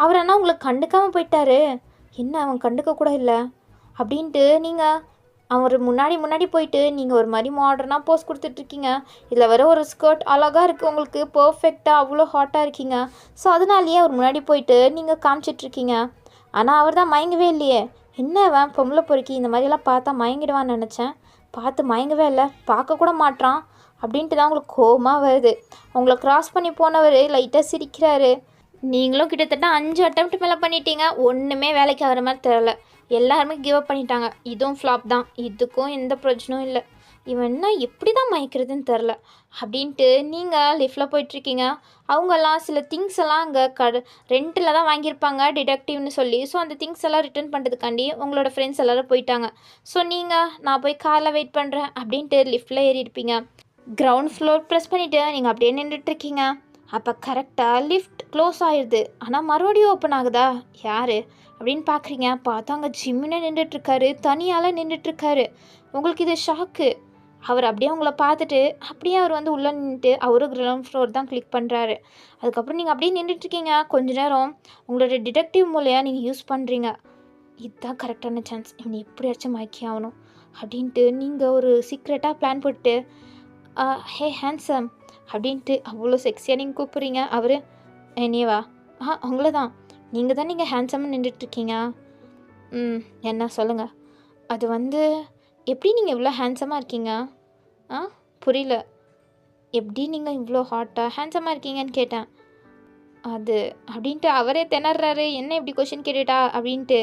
அவர் ஆனால் உங்களை கண்டுக்காமல் போயிட்டாரு. என்ன அவன் கண்டுக்க கூட இல்லை அப்படின்ட்டு நீங்கள் அவர் முன்னாடி போயிட்டு நீங்கள் ஒரு மாதிரி மாடர்னாக போஸ் கொடுத்துட்ருக்கீங்க. இதில் வர ஒரு ஸ்கர்ட் அழகாக இருக்குது, உங்களுக்கு பர்ஃபெக்டாக அவ்வளோ ஹாட்டாக இருக்கீங்க. ஸோ அதனாலேயே அவர் முன்னாடி போயிட்டு நீங்கள் காமிச்சிட்ருக்கீங்க. ஆனால் அவர் தான் மயங்கவே இல்லையே. என்ன அவன் பொம்பளை பொறுக்கி, இந்த மாதிரியெல்லாம் பார்த்தா மயங்கிடுவான்னு நினச்சேன், பார்த்து மயங்கவே இல்லை, பார்க்க கூட மாட்டான் அப்படின்ட்டு தான் உங்களுக்கு கோபமாக வருது. உங்களை க்ராஸ் பண்ணி போனவர் லைட்டாக சிரிக்கிறாரு. நீங்களும் கிட்டத்தட்ட 5 அட்டெம்ப்ட் மேலே பண்ணிட்டீங்க, ஒன்றுமே வேலைக்கு ஆகிற மாதிரி தெரியல. எல்லாருமே கிவ் அப் பண்ணிட்டாங்க. இதுவும் ஃப்ளாப் தான், இதுக்கும் எந்த பிரச்சனையும் இல்லை. இவன் என்ன எப்படி தான் மயக்கிறதுன்னு தெரில அப்படின்ட்டு நீங்கள் லிஃப்டில் போயிட்டுருக்கீங்க. அவங்கெல்லாம் சில திங்ஸ் எல்லாம் அங்கே ரெண்ட்டில் தான் வாங்கியிருப்பாங்க டிடெக்டிவ்னு சொல்லி. ஸோ அந்த திங்ஸ் எல்லாம் ரிட்டர்ன் பண்ணுறதுக்காண்டி உங்களோட ஃப்ரெண்ட்ஸ் எல்லோரும் போயிட்டாங்க. ஸோ நீங்கள் நான் போய் காரில் வெயிட் பண்ணுறேன் அப்படின்ட்டு லிஃப்டில் ஏறி இருப்பீங்க. கிரவுண்ட் ஃப்ளோர் ப்ரெஸ் பண்ணிவிட்டு நீங்கள் அப்படியே நின்றுட்டுருக்கீங்க. அப்போ கரெக்டாக லிஃப்ட் க்ளோஸ் ஆயிடுது, ஆனால் மறுபடியும் ஓப்பன் ஆகுதா, யார் அப்படின்னு பார்க்குறீங்க. பார்த்தா அங்கே ஜிம்மினே நின்றுட்டுருக்காரு, தனியால் நின்றுட்டுருக்காரு. உங்களுக்கு இது ஷாக்கு. அவர் அப்படியே உங்களை பார்த்துட்டு அப்படியே அவர் வந்து உள்ளே நின்றுட்டு அவரும் கிரவுண்ட் ஃப்ளோர் தான் கிளிக் பண்ணுறாரு. அதுக்கப்புறம் நீங்கள் அப்படியே நின்றுட்டுருக்கீங்க. கொஞ்ச நேரம் உங்களோட டிடெக்டிவ் மூலையாக நீங்கள் யூஸ் பண்ணுறீங்க. இதுதான் கரெக்டான சான்ஸ், இவனை எப்படியாச்சும் மயக்கி ஆகணும் அப்படின்ட்டு நீங்கள் ஒரு சீக்ரெட்டாக பிளான் போட்டு ஹே ஹேண்ட்ஸம் அப்படின்ட்டு அவ்வளோ செக்ஸியாக நீங்கள் கூப்பிட்றீங்க. அவர் என்னேவா உங்களை தான், நீங்கள் தான் நீங்கள் ஹேண்ட்ஸம்னு நின்றுட்டுருக்கீங்க. என்ன சொல்லுங்கள். அது வந்து எப்படி நீங்கள் இவ்வளோ ஹேண்ட்ஸமாக இருக்கீங்க? புரியல, எப்படி நீங்கள் இவ்வளோ ஹாட்டாக ஹேண்ட்ஸமாக இருக்கீங்கன்னு கேட்டேன். அது அப்படின்ட்டு அவரே திணறாரு. என்ன இப்படி கொஷின் கேட்டுட்டா அப்படின்ட்டு.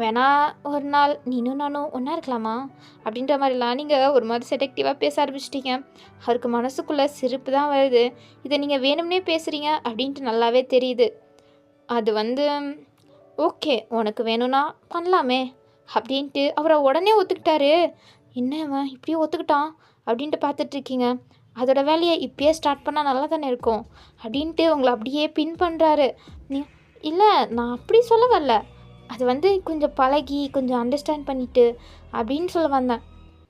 வேணா ஒரு நாள் நீனும் நானும் ஒன்றா இருக்கலாமா அப்படின்ற மாதிரிலாம் நீங்கள் ஒரு மாதிரி செடக்டிவாக பேச ஆரம்பிச்சிட்டிங்க. அவருக்கு மனசுக்குள்ளே சிரிப்பு தான் வருது. இதை நீங்கள் வேணும்னே பேசுகிறீங்க அப்படின்ட்டு நல்லாவே தெரியுது. அது வந்து ஓகே உனக்கு வேணும்னா பண்ணலாமே அப்படின்ட்டு அவரை உடனே ஒத்துக்கிட்டாரு. என்ன அவன் இப்படியே ஒத்துக்கிட்டான் அப்படின்ட்டு பார்த்துட்ருக்கீங்க. அதோட வேலையை இப்பயே ஸ்டார்ட் பண்ணால் நல்லா தானே இருக்கும் அப்படின்ட்டு உங்களை அப்படியே பின் பண்ணுறாரு. நீ இல்லை நான் அப்படி சொல்ல வரல, அது வந்து கொஞ்சம் பழகி கொஞ்சம் அண்டர்ஸ்டாண்ட் பண்ணிவிட்டு அப்படின்னு சொல்ல வந்தேன்.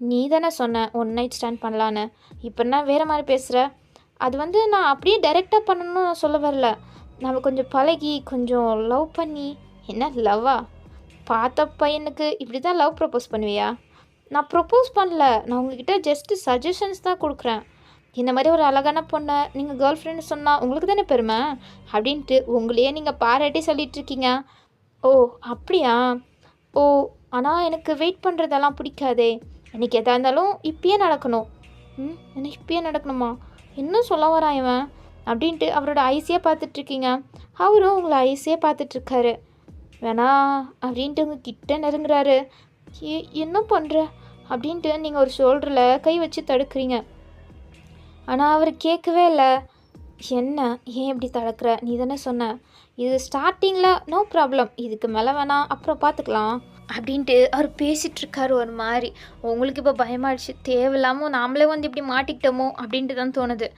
நீ தானே சொன்ன 1 நைட் ஸ்டாண்ட் பண்ணலான்னு, இப்போனா வேறு மாதிரி பேசுகிற. அது வந்து நான் அப்படியே டைரெக்டாக பண்ணணும்னு நான் சொல்ல வரல, நம்ம கொஞ்சம் பழகி கொஞ்சம் லவ் பண்ணி. என்ன லவ்வா? பார்த்த பையனுக்கு இப்படி தான் லவ் ப்ரப்போஸ் பண்ணுவியா? நான் ப்ரப்போஸ் பண்ணல, நான் உங்ககிட்ட ஜஸ்ட்டு சஜஷன்ஸ் தான் கொடுக்குறேன். இந்த மாதிரி ஒரு அழகான பொண்ணை நீங்கள் கேர்ள் ஃப்ரெண்டு சொன்னால் உங்களுக்கு தானே பெருமை அப்படின்ட்டு உங்களையே நீங்கள் பாராட்டி சொல்லிகிட்ருக்கீங்க. ஓ அப்படியா? ஓ ஆனால் எனக்கு வெயிட் பண்ணுறதெல்லாம் பிடிக்காதே, எனக்கு எதாக இருந்தாலும் இப்பயே நடக்கணும். எனக்கு இப்பயே நடக்கணுமா? இன்னும் சொல்ல வரான் இவன் அப்படின்ட்டு அவரோட ஐஸே பார்த்துட்ருக்கீங்க. அவரும் உங்களை ஐஸே பார்த்துட்ருக்காரு. வேணா அப்படின்ட்டு உங்கள் கிட்ட நெருங்குறாரு. என்ன பண்ணுற அப்படின்ட்டு நீங்கள் ஒரு ஷோல்டரில் கை வச்சு தடுக்கிறீங்க. ஆனால் அவர் கேட்கவே இல்லை. என்ன ஏன் இப்படி தடுக்கிற, நீ தானே சொன்ன இது ஸ்டார்டிங்கில் நோ ப்ராப்ளம், இதுக்கு மேலே வேணாம் அப்புறம் பார்த்துக்கலாம். அப்படின்ட்டு அவர் பேசிகிட்ருக்காரு ஒரு மாதிரி. உங்களுக்கு இப்போ பயமாயிடுச்சு. தேவையில்லாமல் நாமளே வந்து இப்படி மாட்டிக்கிட்டோமோ அப்படின்ட்டு தான் தோணுது.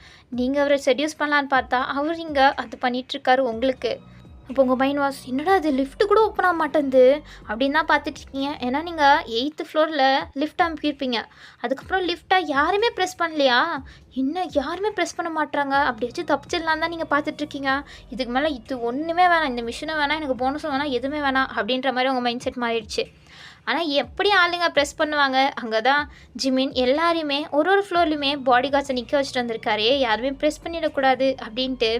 நீங்கள் அவரை செட்யூஸ் பண்ணலான்னு பார்த்தா அவர் இங்கே அது பண்ணிகிட்ருக்காரு உங்களுக்கு. அப்போ உங்கள் மைண்ட் வாஷ் என்னடா அது லிஃப்ட்டு கூட ஓப்பன் ஆக மாட்டேங்குது அப்படின்னு தான் பார்த்துட்ருக்கீங்க. ஏன்னா நீங்கள் 8th ஃப்ளோரில் லிஃப்ட் அனுப்பியிருப்பீங்க. அதுக்கப்புறம் லிஃப்ட்டை யாருமே ப்ரெஸ் பண்ணலையா? என்ன யாருமே ப்ரெஸ் பண்ண மாட்டாங்க, அப்படியாச்சும் தப்பிச்சிடலாம் தான் நீங்கள் பார்த்துட்ருக்கீங்க. இதுக்கு மேலே இது ஒன்றுமே வேணாம், இந்த மிஷினும் வேணாம், எனக்கு போனஸும் வேணாம், எதுவுமே வேணாம் அப்படின்ற மாதிரி உங்கள் மைண்ட் செட் மாறிடுச்சு. ஆனால் எப்படி ஆளுங்க ப்ரெஸ் பண்ணுவாங்க? அங்கே தான் ஜிமின் எல்லாரையுமே ஒரு ஃப்ளோர்லையுமே பாடி கார்ட்ஸை நிற்க வச்சுட்டு வந்திருக்காரு, யாருமே ப்ரெஸ் பண்ணிடக்கூடாது அப்படின்ட்டு.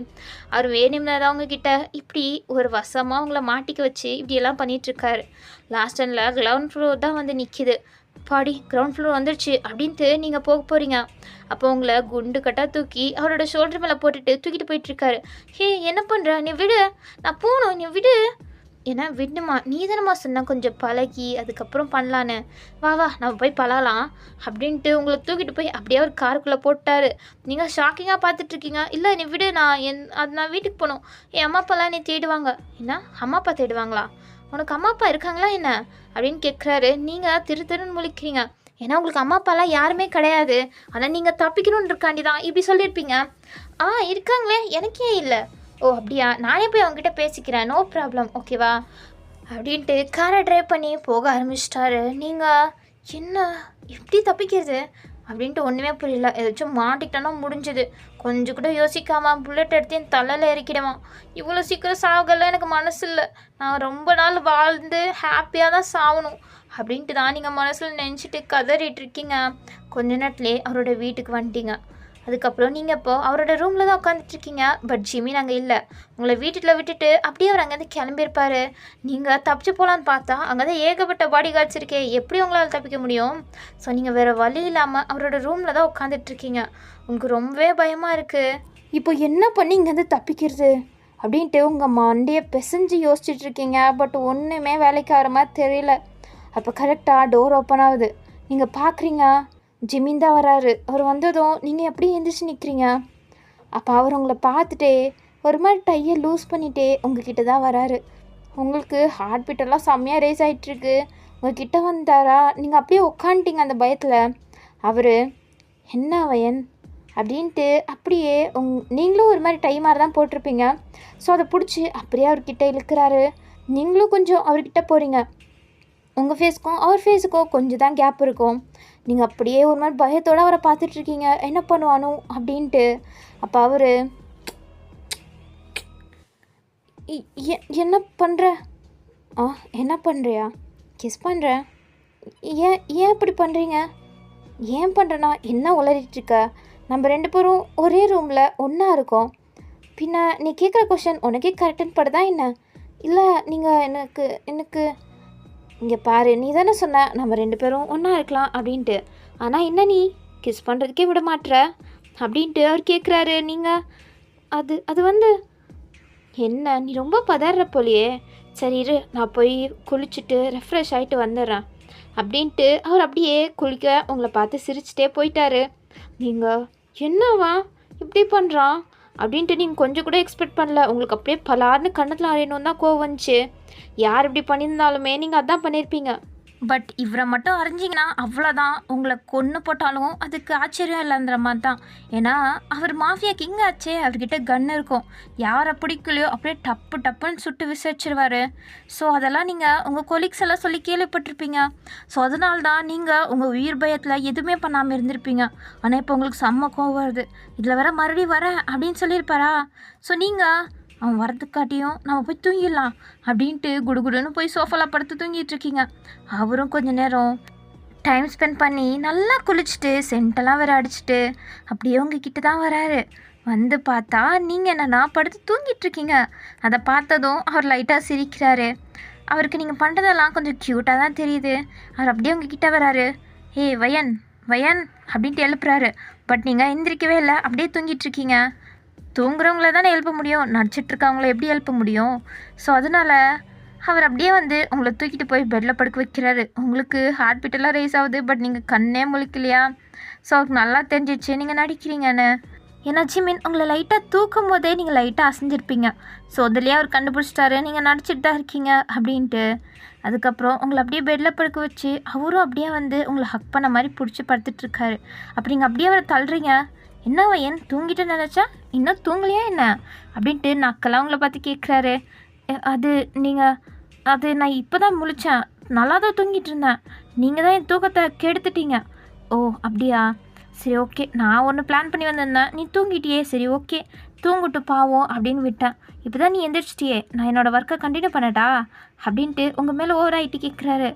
அவர் வேணும்னா தான் அவங்கக்கிட்ட இப்படி ஒரு வசமாக அவங்கள மாட்டிக்க வச்சு இப்படியெல்லாம் பண்ணிகிட்ருக்காரு. லாஸ்ட் அண்டில் கிரவுண்ட் ஃப்ளோர் தான் வந்து நிற்கிது. பாடி கிரவுண்ட் ஃப்ளோர் வந்துடுச்சு அப்படின்ட்டு நீங்கள் போக போகிறீங்க. அப்போ உங்களை குண்டு கட்டாக தூக்கி அவரோட ஷோல்டர் மேலே போட்டுட்டு தூக்கிட்டு போயிட்டுருக்காரு. ஹே என்ன பண்ணுற, நீ விடு, நான் போகணும், நீ விடு. ஏன்னா விடணுமா, நீ தானம்மா சொன்ன கொஞ்சம் பழகி அதுக்கப்புறம் பண்ணலான்னு, வா வா நம்ம போய் பழகலாம் அப்படின்ட்டு உங்களை தூக்கிட்டு போய் அப்படியே ஒரு காருக்குள்ளே போட்டார். நீங்கள் ஷாக்கிங்காக பார்த்துட்ருக்கீங்க. இல்லை நீ விடு, நான் வீட்டுக்கு போகணும், என் அம்மா அப்பாலாம் நீ தேடுவாங்க. என்ன அம்மா அப்பா தேடுவாங்களா? உனக்கு அம்மா அப்பா இருக்காங்களா என்ன அப்படின்னு கேட்குறாரு. நீங்கள் திருன்னு முழிக்கிறீங்க. ஏன்னா உங்களுக்கு அம்மா அப்பாலாம் யாருமே கிடையாது, ஆனால் நீங்கள் தப்பிக்கணுன்றக்காண்டி தான் இப்படி சொல்லியிருப்பீங்க. இருக்காங்களே, எனக்கே இல்லை. ஓ அப்படியா, நானே போய் அவங்ககிட்ட பேசிக்கிறேன், நோ ப்ராப்ளம், ஓகேவா அப்படின்ட்டு காரை ட்ரைவ் பண்ணி போக ஆரம்பிச்சிட்டாரு. நீங்கள் என்ன எப்படி தப்பிக்கிறது அப்படின்ட்டு ஒன்றுமே புரியல. ஏதாச்சும் மாட்டிக்கிட்டோன்னா முடிஞ்சுது. கொஞ்சம் கூட யோசிக்காமல் புல்லட் எடுத்து என் தலையில் இறக்கிடுவான். இவ்வளோ சீக்கிரம் சாகலாம் எனக்கு மனசு இல்லை. நான் ரொம்ப நாள் வாழ்ந்து ஹாப்பியாக தான் சாகணும் அப்படின்ட்டு தான் நீங்கள் மனசில் நினச்சிட்டு கதறிட்டு இருக்கீங்க. கொஞ்ச நேரத்துலேயே அவரோட வீட்டுக்கு வந்துட்டீங்க. அதுக்கப்புறம் நீங்கள் இப்போ அவரோட ரூமில் தான் உட்காந்துட்ருக்கீங்க. பட் ஜிமின் அங்கே இல்லை. உங்களை வீட்டில் விட்டுட்டு அப்படியே அவர் அங்கேருந்து கிளம்பியிருப்பார். நீங்கள் தப்பிச்சு போகலான்னு பார்த்தா அங்கே தான் ஏகப்பட்ட பாடி கார்ட்ஸ் இருக்கே, எப்படி உங்களால் தப்பிக்க முடியும்? ஸோ நீங்கள் வேறு வழி இல்லாமல் அவரோட ரூமில் தான் உட்காந்துட்ருக்கீங்க. உங்களுக்கு ரொம்பவே பயமாக இருக்குது. இப்போ என்ன பண்ணி இங்கேருந்து தப்பிக்கிறது அப்படின்ட்டு உங்கள் மண்டையை பிசைஞ்சு யோசிச்சுட்ருக்கீங்க. பட் ஒன்றுமே வேலைக்கு ஆகிற மாதிரி தெரியல. அப்போ கரெக்டாக டோர் ஓப்பன் ஆகுது. நீங்கள் பார்க்குறீங்க, ஜிமின் தான் வராரு. அவர் வந்ததும் நீங்கள் எப்படி எழுந்திரிச்சு நிற்கிறீங்க. அப்போ அவர் உங்களை பார்த்துட்டே ஒரு மாதிரி டையை லூஸ் பண்ணிகிட்டே உங்ககிட்ட தான் வராரு. உங்களுக்கு ஹார்ட் பீட்டெல்லாம் செம்மையாக ரேஸ் ஆகிட்டுருக்கு. உங்ககிட்ட வந்தாரா, நீங்கள் அப்படியே உட்காந்துட்டீங்க அந்த பயத்தில். அவர் என்ன வயன் அப்படின்ட்டு அப்படியே நீங்களும் ஒரு மாதிரி டை மாதிரி தான் போட்டிருப்பீங்க. ஸோ அதை பிடிச்சி அப்படியே அவர்கிட்ட இழுக்கிறாரு. நீங்களும் கொஞ்சம் அவர்கிட்ட போகிறீங்க. உங்கள் ஃபேஸுக்கும் அவர் ஃபேஸுக்கும் கொஞ்சம் தான் கேப் இருக்கும். நீங்கள் அப்படியே ஒரு மாதிரி பயத்தோடு அவரை பார்த்துட்ருக்கீங்க, என்ன பண்ணுவானோ அப்படின்ட்டு. அப்போ அவர் என்ன பண்ணுற, என்ன பண்ணுறியா, கிஸ் பண்ணுறேன், ஏன் இப்படி பண்ணுறீங்க, ஏன் பண்ணுறேன்னா என்ன உளறிட்டுருக்க, நம்ம 2 பேரும் ஒரே ரூமில் ஒன்றா இருக்கோம், பின்ன நீ கேட்குற கொஷன் உனக்கே கரெக்டுன்னு படுதா என்ன? இல்லை நீங்கள் எனக்கு இங்கே பாரு, நீ தானே சொன்ன நம்ம 2 பேரும் ஒன்றா இருக்கலாம் அப்படின்ட்டு, ஆனால் என்ன நீ கிஸ் பண்ணுறதுக்கே விட மாட்டுற அப்படின்ட்டு அவர் கேட்குறாரு. நீங்கள் அது வந்து என்ன, நீ ரொம்ப பதற போலையே, சரி இரு நான் போய் குளிச்சுட்டு ரெஃப்ரெஷ் ஆகிட்டு வந்துடுறேன் அப்படின்ட்டு அவர் அப்படியே குளிக்க உங்களை பார்த்து சிரிச்சிட்டே போயிட்டாரு. நீங்கள் என்னவா இப்படி பண்ணுறான் அப்படின்ட்டு நீங்கள் கொஞ்சம் கூட எக்ஸ்பெக்ட் பண்ணல. உங்களுக்கு அப்படியே பலார்னு கண்ணத்தில் அறையணும் தான் கோவம் வந்துச்சு. யார் இப்படி பண்ணியிருந்தாலுமே நீங்கள் அதான் பண்ணியிருப்பீங்க. பட் இவரை மட்டும் அறிஞ்சிங்கன்னா அவ்வளோதான், உங்களை கொன்று போட்டாலும் அதுக்கு ஆச்சரியம் இல்லைன்ற மாதிரி தான். ஏன்னா அவர் மாஃபியா கிங் ஆச்சே, அவர்கிட்ட கன் இருக்கும். யாரை பிடிக்கலையோ அப்படியே டப்புன்னு சுட்டு விசாரிச்சிருவார். ஸோ அதெல்லாம் நீங்கள் உங்கள் கொலீக்ஸ் எல்லாம் சொல்லி கேள்விப்பட்டிருப்பீங்க. ஸோ அதனால தான் நீங்கள் உங்கள் உயிர் பயத்தில் எதுவுமே பண்ணாமல் இருந்திருப்பீங்க. ஆனால் இப்போ உங்களுக்கு செம்ம கோவம் வருது. இதில் வேற மறுபடியும் வரேன் அப்படின்னு சொல்லியிருப்பாரா? ஸோ நீங்கள் அவன் வரதுக்காட்டியும் நம்ம போய் தூங்கிடலாம் அப்படின்ட்டு குடுகுடுன்னு போய் சோஃபாவில் படுத்து தூங்கிட்டு இருக்கீங்க. அவரும் கொஞ்ச நேரம் டைம் ஸ்பெண்ட் பண்ணி நல்லா குளிச்சுட்டு சென்ட்டெல்லாம் வேறு அடிச்சுட்டு அப்படியே உங்ககிட்ட தான் வராரு. வந்து பார்த்தா நீங்கள் என்னென்னா படுத்து தூங்கிட்டுருக்கீங்க. அதை பார்த்ததும் அவர் லைட்டாக சிரிக்கிறாரு. அவருக்கு நீங்கள் பண்ணுறதெல்லாம் கொஞ்சம் க்யூட்டாக தான் தெரியுது. அவர் அப்படியே உங்ககிட்ட வராரு. ஏய் வயன் அப்படின்ட்டு எழுப்புறாரு. பட் நீங்கள் எந்திரிக்கவே இல்லை, அப்படியே தூங்கிட்டுருக்கீங்க. தூங்குறவங்கள தானே எழுப்ப முடியும், நடிச்சிட்ருக்கவங்கள எப்படி எழுப்ப முடியும்? ஸோ அதனால் அவர் அப்படியே வந்து உங்களை தூக்கிட்டு போய் பெட்டில் படுக்க வைக்கிறாரு. உங்களுக்கு ஹார்ட் பீட்டெல்லாம் ரேஸ் ஆகுது, பட் நீங்கள் கண்ணே முழிக்கலையா? ஸோ அவருக்கு நல்லா தெரிஞ்சிச்சு நீங்கள் நடிக்கிறீங்கன்னு. ஏன்னா ஜிமின் உங்களை லைட்டாக தூக்கும் போதே நீங்கள் லைட்டாக அசைஞ்சிருப்பீங்க. ஸோ அதுலேயே அவர் கண்டுபிடிச்சிட்டாரு நீங்கள் நடிச்சிட்டு தான் இருக்கீங்க அப்படின்ட்டு. அதுக்கப்புறம் உங்களை அப்படியே பெட்டில் படுக்க வச்சு அவரும் அப்படியே வந்து உங்களை ஹக் பண்ண மாதிரி பிடிச்சி படுத்துட்ருக்காரு. அப்படி நீங்கள் அப்படியே அவரை தள்ளுறீங்க. என்ன வயன் தூங்கிட்டு நினச்சா இன்னும் தூங்கலையா என்ன அப்படின்ட்டு நக்கெல்லாம் உங்களை பார்த்து கேட்குறாரு. அது நீங்கள் அது நான் இப்போ தான் முழித்தேன், நல்லா தான் தூங்கிட்டு இருந்தேன், நீங்கள் தான் என் தூக்கத்தை கெடுத்துட்டீங்க. ஓ அப்படியா, சரி ஓகே, நான் ஒன்று பிளான் பண்ணி வந்திருந்தேன், நீ தூங்கிட்டியே, சரி ஓகே தூங்கிட்டு பாவம் அப்படின்னு விட்டேன். இப்போ தான் நீ எந்திரிச்சிட்டியே, நான் என்னோடய ஒர்க்கை கண்டினியூ பண்ணட்டா அப்படின்ட்டு உங்கள் மேலே ஓவர் ஆகிட்டு கேட்குறாரு.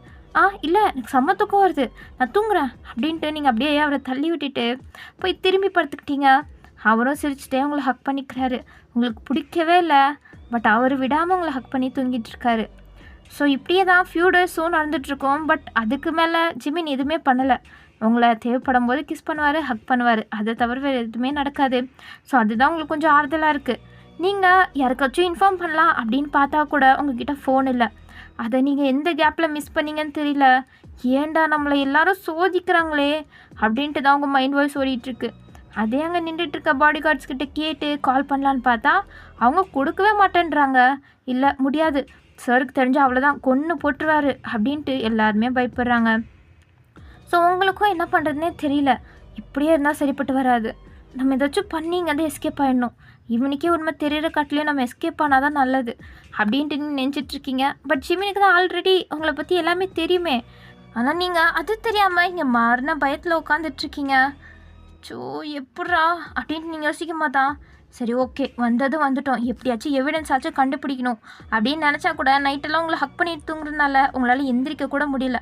இல்லை எனக்கு செம்ம தூக்கம் வருது, நான் தூங்குறேன் அப்படின்ட்டு நீங்கள் அப்படியே அவரை தள்ளி விட்டுட்டு போய் திரும்பி படுத்துக்கிட்டீங்க. அவரும் சிரிச்சுட்டே உங்களை ஹக் பண்ணிக்கிறாரு. உங்களுக்கு பிடிக்கவே இல்லை, பட் அவர் விடாமல் உங்களை ஹக் பண்ணி தூங்கிட்டு இருக்காரு. ஸோ இப்படியே தான் ஃபியூ டேஸும் நடந்துகிட்ருக்கோம். பட் அதுக்கு மேலே ஜிமின் எதுவுமே பண்ணலை. உங்களை தேவைப்படும் போது கிஸ் பண்ணுவார், ஹக் பண்ணுவார், அதை தவிர வேறு எதுவுமே நடக்காது. ஸோ அதுதான் உங்களுக்கு கொஞ்சம் ஆறுதலாக இருக்குது. நீங்கள் யாருக்காச்சும் இன்ஃபார்ம் பண்ணலாம் அப்படின்னு பார்த்தா கூட உங்ககிட்ட ஃபோன் இல்லை. அதை நீங்கள் எந்த கேப்பில் மிஸ் பண்ணீங்கன்னு தெரியல. ஏன்டா நம்மளை எல்லாரும் சோதிக்கிறாங்களே அப்படின்ட்டு தான் உங்கள் மைண்ட் வாய்ஸ் ஓடிட்டுருக்கு. அதே அங்கே நின்றுட்டுருக்க பாடி கார்ட்ஸ்கிட்ட கேட்டு கால் பண்ணலான்னு பார்த்தா அவங்க கொடுக்கவே மாட்டேன்றாங்க. இல்லை முடியாது, சருக்கு தெரிஞ்சால் அவ்வளோதான் கொன்று போட்டுருவாரு அப்படின்ட்டு எல்லாருமே பயப்படுறாங்க. ஸோ உங்களுக்கும் என்ன பண்ணுறதுனே தெரியல. இப்படியே இருந்தால் சரிப்பட்டு வராது. நம்ம ஏதாச்சும் பண்ணி இங்கே எஸ்கேப் ஆகிடணும். இவனுக்கே உண்மை தெரிகிற காட்டிலையும் நம்ம எஸ்கேப் ஆனால் தான் நல்லது அப்படின்ட்டு நீங்கள் நினச்சிட்ருக்கீங்க. பட் ஜிமினுக்கு தான் ஆல்ரெடி உங்களை பற்றி எல்லாமே தெரியுமே. ஆனால் நீங்கள் அது தெரியாமல் இங்கே மாறின பயத்தில் உட்காந்துட்ருக்கீங்க. ஸோ எப்பட்றா அப்படின்ட்டு நீங்கள் யோசிக்க மாட்டான். சரி ஓகே, வந்துட்டோம், எப்படியாச்சும் எவிடன்ஸ் ஆச்சும் கண்டுபிடிக்கணும் அப்படின்னு நினச்சா கூட நைட்டெல்லாம் உங்களை ஹக் பண்ணிட்டு தூங்குறதுனால உங்களால் எந்திரிக்க கூட முடியல.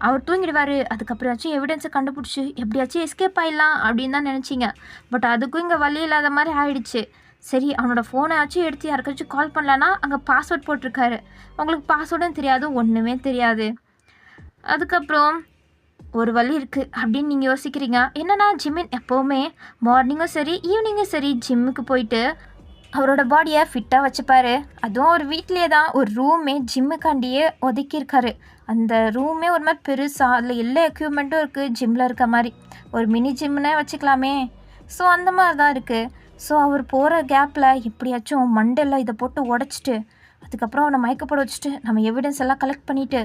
அவர் தூங்கிடுவார், அதுக்கப்புறமாச்சும் எவிடன்ஸை கண்டுபிடிச்சி எப்படியாச்சும் எஸ்கேப் ஆகிடலாம் அப்படின்னு தான் நினச்சிங்க. பட் அதுக்கும் இங்கே வழி இல்லாத மாதிரி ஆயிடுச்சு. சரி அவனோட ஃபோனை ஆச்சும் எடுத்து யாருக்காச்சும் கால் பண்ணலான்னா அங்கே பாஸ்வேர்ட் போட்டிருக்காரு. உங்களுக்கு பாஸ்வேர்டும் தெரியாது, ஒன்றுமே தெரியாது. அதுக்கப்புறம் ஒரு வழி இருக்குது அப்படின்னு நீங்கள் யோசிக்கிறீங்க. என்னன்னா ஜிமின் எப்போவுமே மார்னிங்கும் சரி ஈவினிங்கும் சரி ஜிம்முக்கு போயிட்டு அவரோட பாடியை ஃபிட்டாக வச்சுப்பார். அதுவும் ஒரு வீட்லேயே தான் ஒரு ரூமே ஜிம்முக்காண்டியே ஒதுக்கியிருக்காரு. அந்த ரூமே ஒரு மாதிரி பெருசாக, அதில் எல்லா எக்யூப்மெண்ட்டும் இருக்குது, ஜிம்மில் இருக்க மாதிரி ஒரு மினி ஜிம்னே வச்சுக்கலாமே. ஸோ அந்த மாதிரி தான் இருக்குது. ஸோ அவர் போகிற கேப்பில் எப்படியாச்சும் மண்டெல்லாம் இதை போட்டு உடச்சிட்டு அதுக்கப்புறம் அவனை மயக்கப்பட வச்சுட்டு நம்ம எவிடன்ஸ் எல்லாம் கலெக்ட் பண்ணிவிட்டு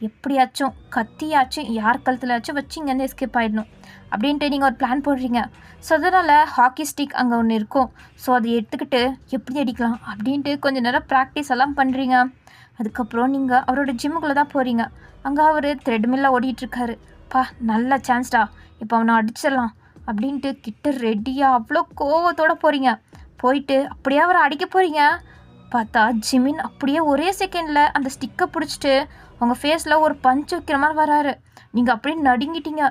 எப்படியாச்சும் கத்தியாச்சும் யார் கழுத்துலாச்சும் வச்சு இங்கேருந்து எஸ்கேப் ஆகிடணும் அப்படின்ட்டு நீங்கள் ஒரு பிளான் போடுறீங்க. ஸோ அதனால் ஹாக்கி ஸ்டிக் அங்கே ஒன்று இருக்கும். ஸோ அதை எடுத்துக்கிட்டு எப்படி அடிக்கலாம் அப்படின்ட்டு கொஞ்சம் நேரம் ப்ராக்டிஸ் எல்லாம் பண்ணுறீங்க. அதுக்கப்புறம் நீங்கள் அவரோட ஜிம்முக்குள்ளே தான் போகிறீங்க. அங்கே அவர் த்ரெட்மில்ல ஓடிட்டுருக்காரு. நல்ல சான்ஸ்டா, இப்போ அவனை அடிச்சிடலாம் அப்படின்ட்டு கிட்ட ரெடியாக அவ்வளோ கோவத்தோடு போகிறீங்க. போயிட்டு அப்படியே அவரை அடிக்க போகிறீங்க. பார்த்தா ஜிமின் அப்படியே ஒரே செகண்டில் அந்த ஸ்டிக்கை பிடிச்சிட்டு உங்கள் ஃபேஸில் ஒரு பஞ்ச் வைக்கிற மாதிரி வராரு. நீங்கள் அப்படியே நடுங்கிட்டீங்க.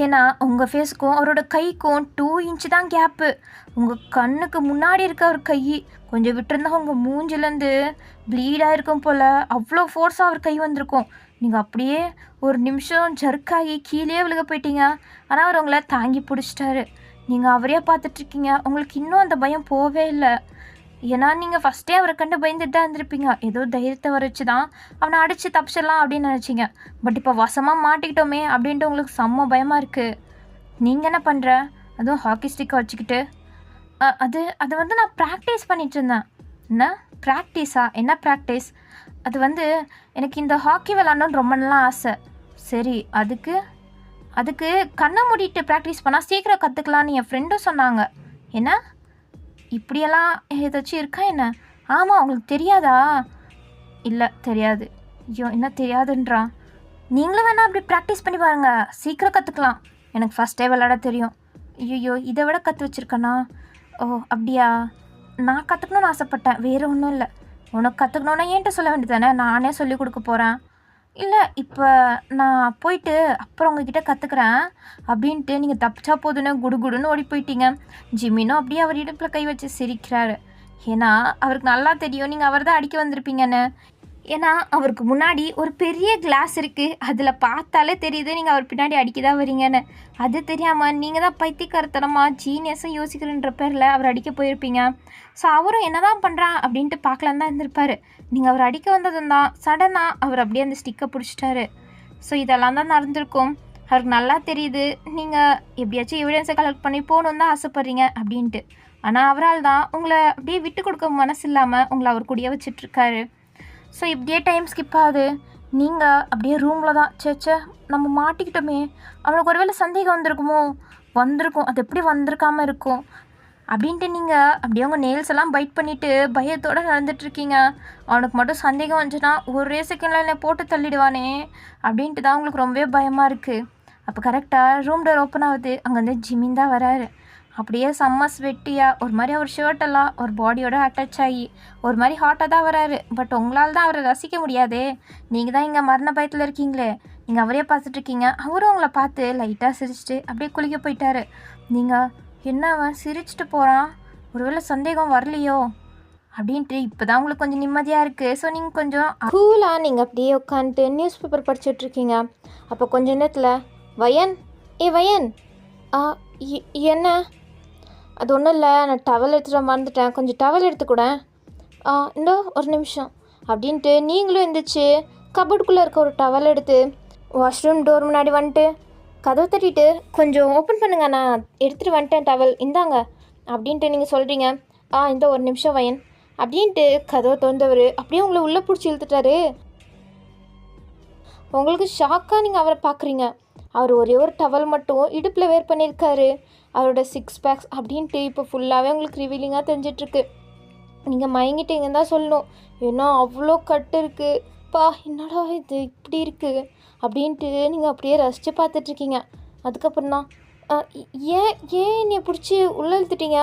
ஏன்னா உங்கள் ஃபேஸுக்கும் அவரோட கைக்கும் 2 இன்ச்சு தான் கேப்பு. உங்கள் கண்ணுக்கு முன்னாடி இருக்க அவர் கை கொஞ்சம் விட்டுருந்தா உங்கள் மூஞ்சிலேருந்து ப்ளீடாக இருக்கும் போல் அவ்வளோ ஃபோர்ஸாக அவர் கை வந்திருக்கும். நீங்கள் அப்படியே ஒரு நிமிஷம் ஜர்க்காகி கீழே விழுக போயிட்டீங்க. ஆனால் அவர் உங்களை தாங்கி பிடிச்சிட்டாரு. நீங்கள் அவரே பார்த்துட்ருக்கீங்க. உங்களுக்கு இன்னும் அந்த பயம் போவே இல்லை. ஏன்னா நீங்கள் ஃபஸ்ட்டே அவரை கண்டு பயந்துட்டு தான் இருந்திருப்பீங்க. ஏதோ தைரியத்தை வர வச்சு தான் அவனை அடித்து தப்பிச்சிடலாம் அப்படின்னு நினச்சிங்க. பட் இப்போ வசமாக மாட்டிக்கிட்டோமே அப்படின்ட்டு உங்களுக்கு செம்ம பயமாக இருக்குது. நீங்கள் என்ன பண்ணுற, அதுவும் ஹாக்கி ஸ்டிக்கை வச்சுக்கிட்டு? அது அது வந்து நான் ப்ராக்டிஸ் பண்ணிகிட்டு இருந்தேன். என்ன ப்ராக்டிஸா? என்ன ப்ராக்டிஸ்? அது வந்து எனக்கு இந்த ஹாக்கி விளாடணுன்னு ரொம்ப நல்லா ஆசை. சரி அதுக்கு கண்ணை மூடிட்டு ப்ராக்டிஸ் பண்ணால் சீக்கிரம் கற்றுக்கலான்னு என் ஃப்ரெண்டும் சொன்னாங்க. என்ன இப்படியெல்லாம் ஏதாச்சும் இருக்கா என்ன? ஆமாம், உங்களுக்கு தெரியாதா? இல்லை தெரியாது. ஐயோ என்ன தெரியாதுன்றான். நீங்களும் வேணால் அப்படி ப்ராக்டிஸ் பண்ணி பாருங்கள், சீக்கிரம் கற்றுக்கலாம். எனக்கு ஃபஸ்ட்டே விளையாட தெரியும். ஐயோ இதை விட கற்று வச்சுருக்கேனா? ஓ அப்படியா? நான் கற்றுக்கணுன்னு ஆசைப்பட்டேன், வேறு ஒன்றும் இல்லை. உனக்கு கற்றுக்கணுன்னா என்கிட்ட சொல்ல வேண்டியது தானே, நானே சொல்லி கொடுக்க போகிறேன். இல்லை இப்போ நான் போயிட்டு அப்புறம் உங்ககிட்ட கற்றுக்குறேன் அப்படின்ட்டு நீங்கள் தப்பிச்சா போதுன்னு குடுகுடுன்னு ஓடி போயிட்டீங்க. ஜிமினும் அப்படியே அவர் இடுப்பில் கை வச்சு சிரிக்கிறாரு. ஏன்னா அவருக்கு நல்லா தெரியும் நீங்கள் அவர் தான் அடிக்க வந்திருப்பீங்கன்னு. ஏன்னா அவருக்கு முன்னாடி ஒரு பெரிய கிளாஸ் இருக்குது, அதில் பார்த்தாலே தெரியுது நீங்கள் அவர் பின்னாடி அடிக்க தான் வரீங்கன்னு. அது தெரியாமல் நீங்கள் தான் பைத்தியக்காரத்தனமாக ஜீனியஸும் யோசிக்கிறன்ற பேரில் அவர் அடிக்க போயிருப்பீங்க. ஸோ அவரும் என்ன தான் பண்ணுறான் அப்படின்ட்டு பார்க்கலான்னு தான் இருந்திருப்பார். நீங்கள் அவர் அடிக்க வந்ததும் தான் சடனாக அவர் அப்படியே அந்த ஸ்டிக்கை பிடிச்சிட்டாரு. ஸோ இதெல்லாம் தான் நடந்திருக்கும். அவருக்கு நல்லா தெரியுது நீங்கள் எப்படியாச்சும் எவிடன்ஸை கலெக்ட் பண்ணி போகணுன்னு தான் ஆசைப்பட்றீங்க அப்படின்ட்டு. ஆனால் அவரால் தான் உங்களை அப்படியே விட்டு கொடுக்க மனசு இல்லாமல் உங்களை அவர் கூடயே வச்சிட்ருக்காரு. ஸோ இப்படியே டைம் ஸ்கிப் ஆகுது. நீங்கள் அப்படியே ரூமில் தான் சேச்சே நம்ம மாட்டிக்கிட்டோமே, அவனுக்கு ஒருவேளை சந்தேகம் வந்திருக்குமோ, வந்திருக்கும், அது எப்படி வந்திருக்காமல் இருக்கும் அப்படின்ட்டு நீங்கள் அப்படியே உங்கள் நெயில்ஸ் எல்லாம் பைட் பண்ணிவிட்டு பயத்தோடு நடந்துட்டுருக்கீங்க. அவனுக்கு மட்டும் சந்தேகம் வந்துச்சுன்னா ஒரே செகண்டில் என்னை போட்டு தள்ளிடுவானே அப்படின்ட்டு தான் உங்களுக்கு ரொம்பவே பயமாக இருக்குது. அப்போ கரெக்டாக ரூம் டோர் ஓப்பன் ஆகுது. அங்கேருந்து ஜிமின் தான் வராரு. அப்படியே செம்ம ஸ்வெட்டியாக ஒரு மாதிரி அவர் ஷர்ட்டெல்லாம் ஒரு பாடியோட அட்டாச் ஆகி ஒரு மாதிரி ஹாட்டாக தான் வராரு. பட் உங்களால் தான் அவரை ரசிக்க முடியாதே, நீங்கள் தான் இங்கே மரண பயத்தில் இருக்கீங்களே, நீங்கள் அவரே பார்த்துட்ருக்கீங்க. அவரும் உங்களை பார்த்து லைட்டாக சிரிச்சிட்டு அப்படியே குளிக்க போயிட்டாரு. நீங்கள் என்ன அவன் சிரிச்சிட்டு போகிறான், ஒருவேளை சந்தேகம் வரலையோ அப்படின்ட்டு இப்போ தான் உங்களுக்கு கொஞ்சம் நிம்மதியாக இருக்குது. ஸோ நீங்கள் கொஞ்சம் கூலாக நீங்கள் அப்படியே உட்காந்துட்டு நியூஸ் பேப்பர் படிச்சுட்ருக்கீங்க. அப்போ கொஞ்ச நேரத்தில் வயன், வயன், என்ன? அது ஒன்றும் இல்லை, நான் டவல் எடுத்துகிட்டு மறந்துட்டேன், கொஞ்சம் டவல் எடுத்துக்கூடேன். இந்த ஒரு நிமிஷம் அப்படின்ட்டு நீங்களும் எழுந்திரிச்சு கபோர்டுக்குள்ளே இருக்க ஒரு டவல் எடுத்து வாஷ்ரூம் டோர் முன்னாடி வந்துட்டு கதவை தட்டிட்டு கொஞ்சம் ஓப்பன் பண்ணுங்க, நான் எடுத்துகிட்டு வந்துட்டேன் டவல், இந்தாங்க அப்படின்ட்டு நீங்கள் சொல்கிறீங்க. இந்த ஒரு நிமிஷம் வயன் அப்படின்ட்டு கதவை திறந்தவர் அப்படியே உங்களை உள்ளே பிடிச்சி இழுத்துட்டாரு. உங்களுக்கு ஷாக்காக நீங்கள் அவரை பார்க்குறீங்க. அவர் ஒரே ஒரு டவல் மட்டும் இடுப்பில் வேர் பண்ணியிருக்காரு. அவரோட 6 பேக்ஸ் அப்படின்ட்டு இப்போ ஃபுல்லாகவே உங்களுக்கு ரிவீலிங்காக தெரிஞ்சிட்ருக்கு. நீங்கள் மயங்கிட்டீங்கன்னு தான் சொல்லணும். ஏன்னா அவ்வளோ கட்டு இருக்குது, என்னடா இது இப்படி இருக்குது அப்படின்ட்டு நீங்கள் அப்படியே ரசித்து பார்த்துட்ருக்கீங்க. அதுக்கப்புறம் தான் ஏன் என்னை பிடிச்சி உள்ளே இழுத்துட்டீங்க,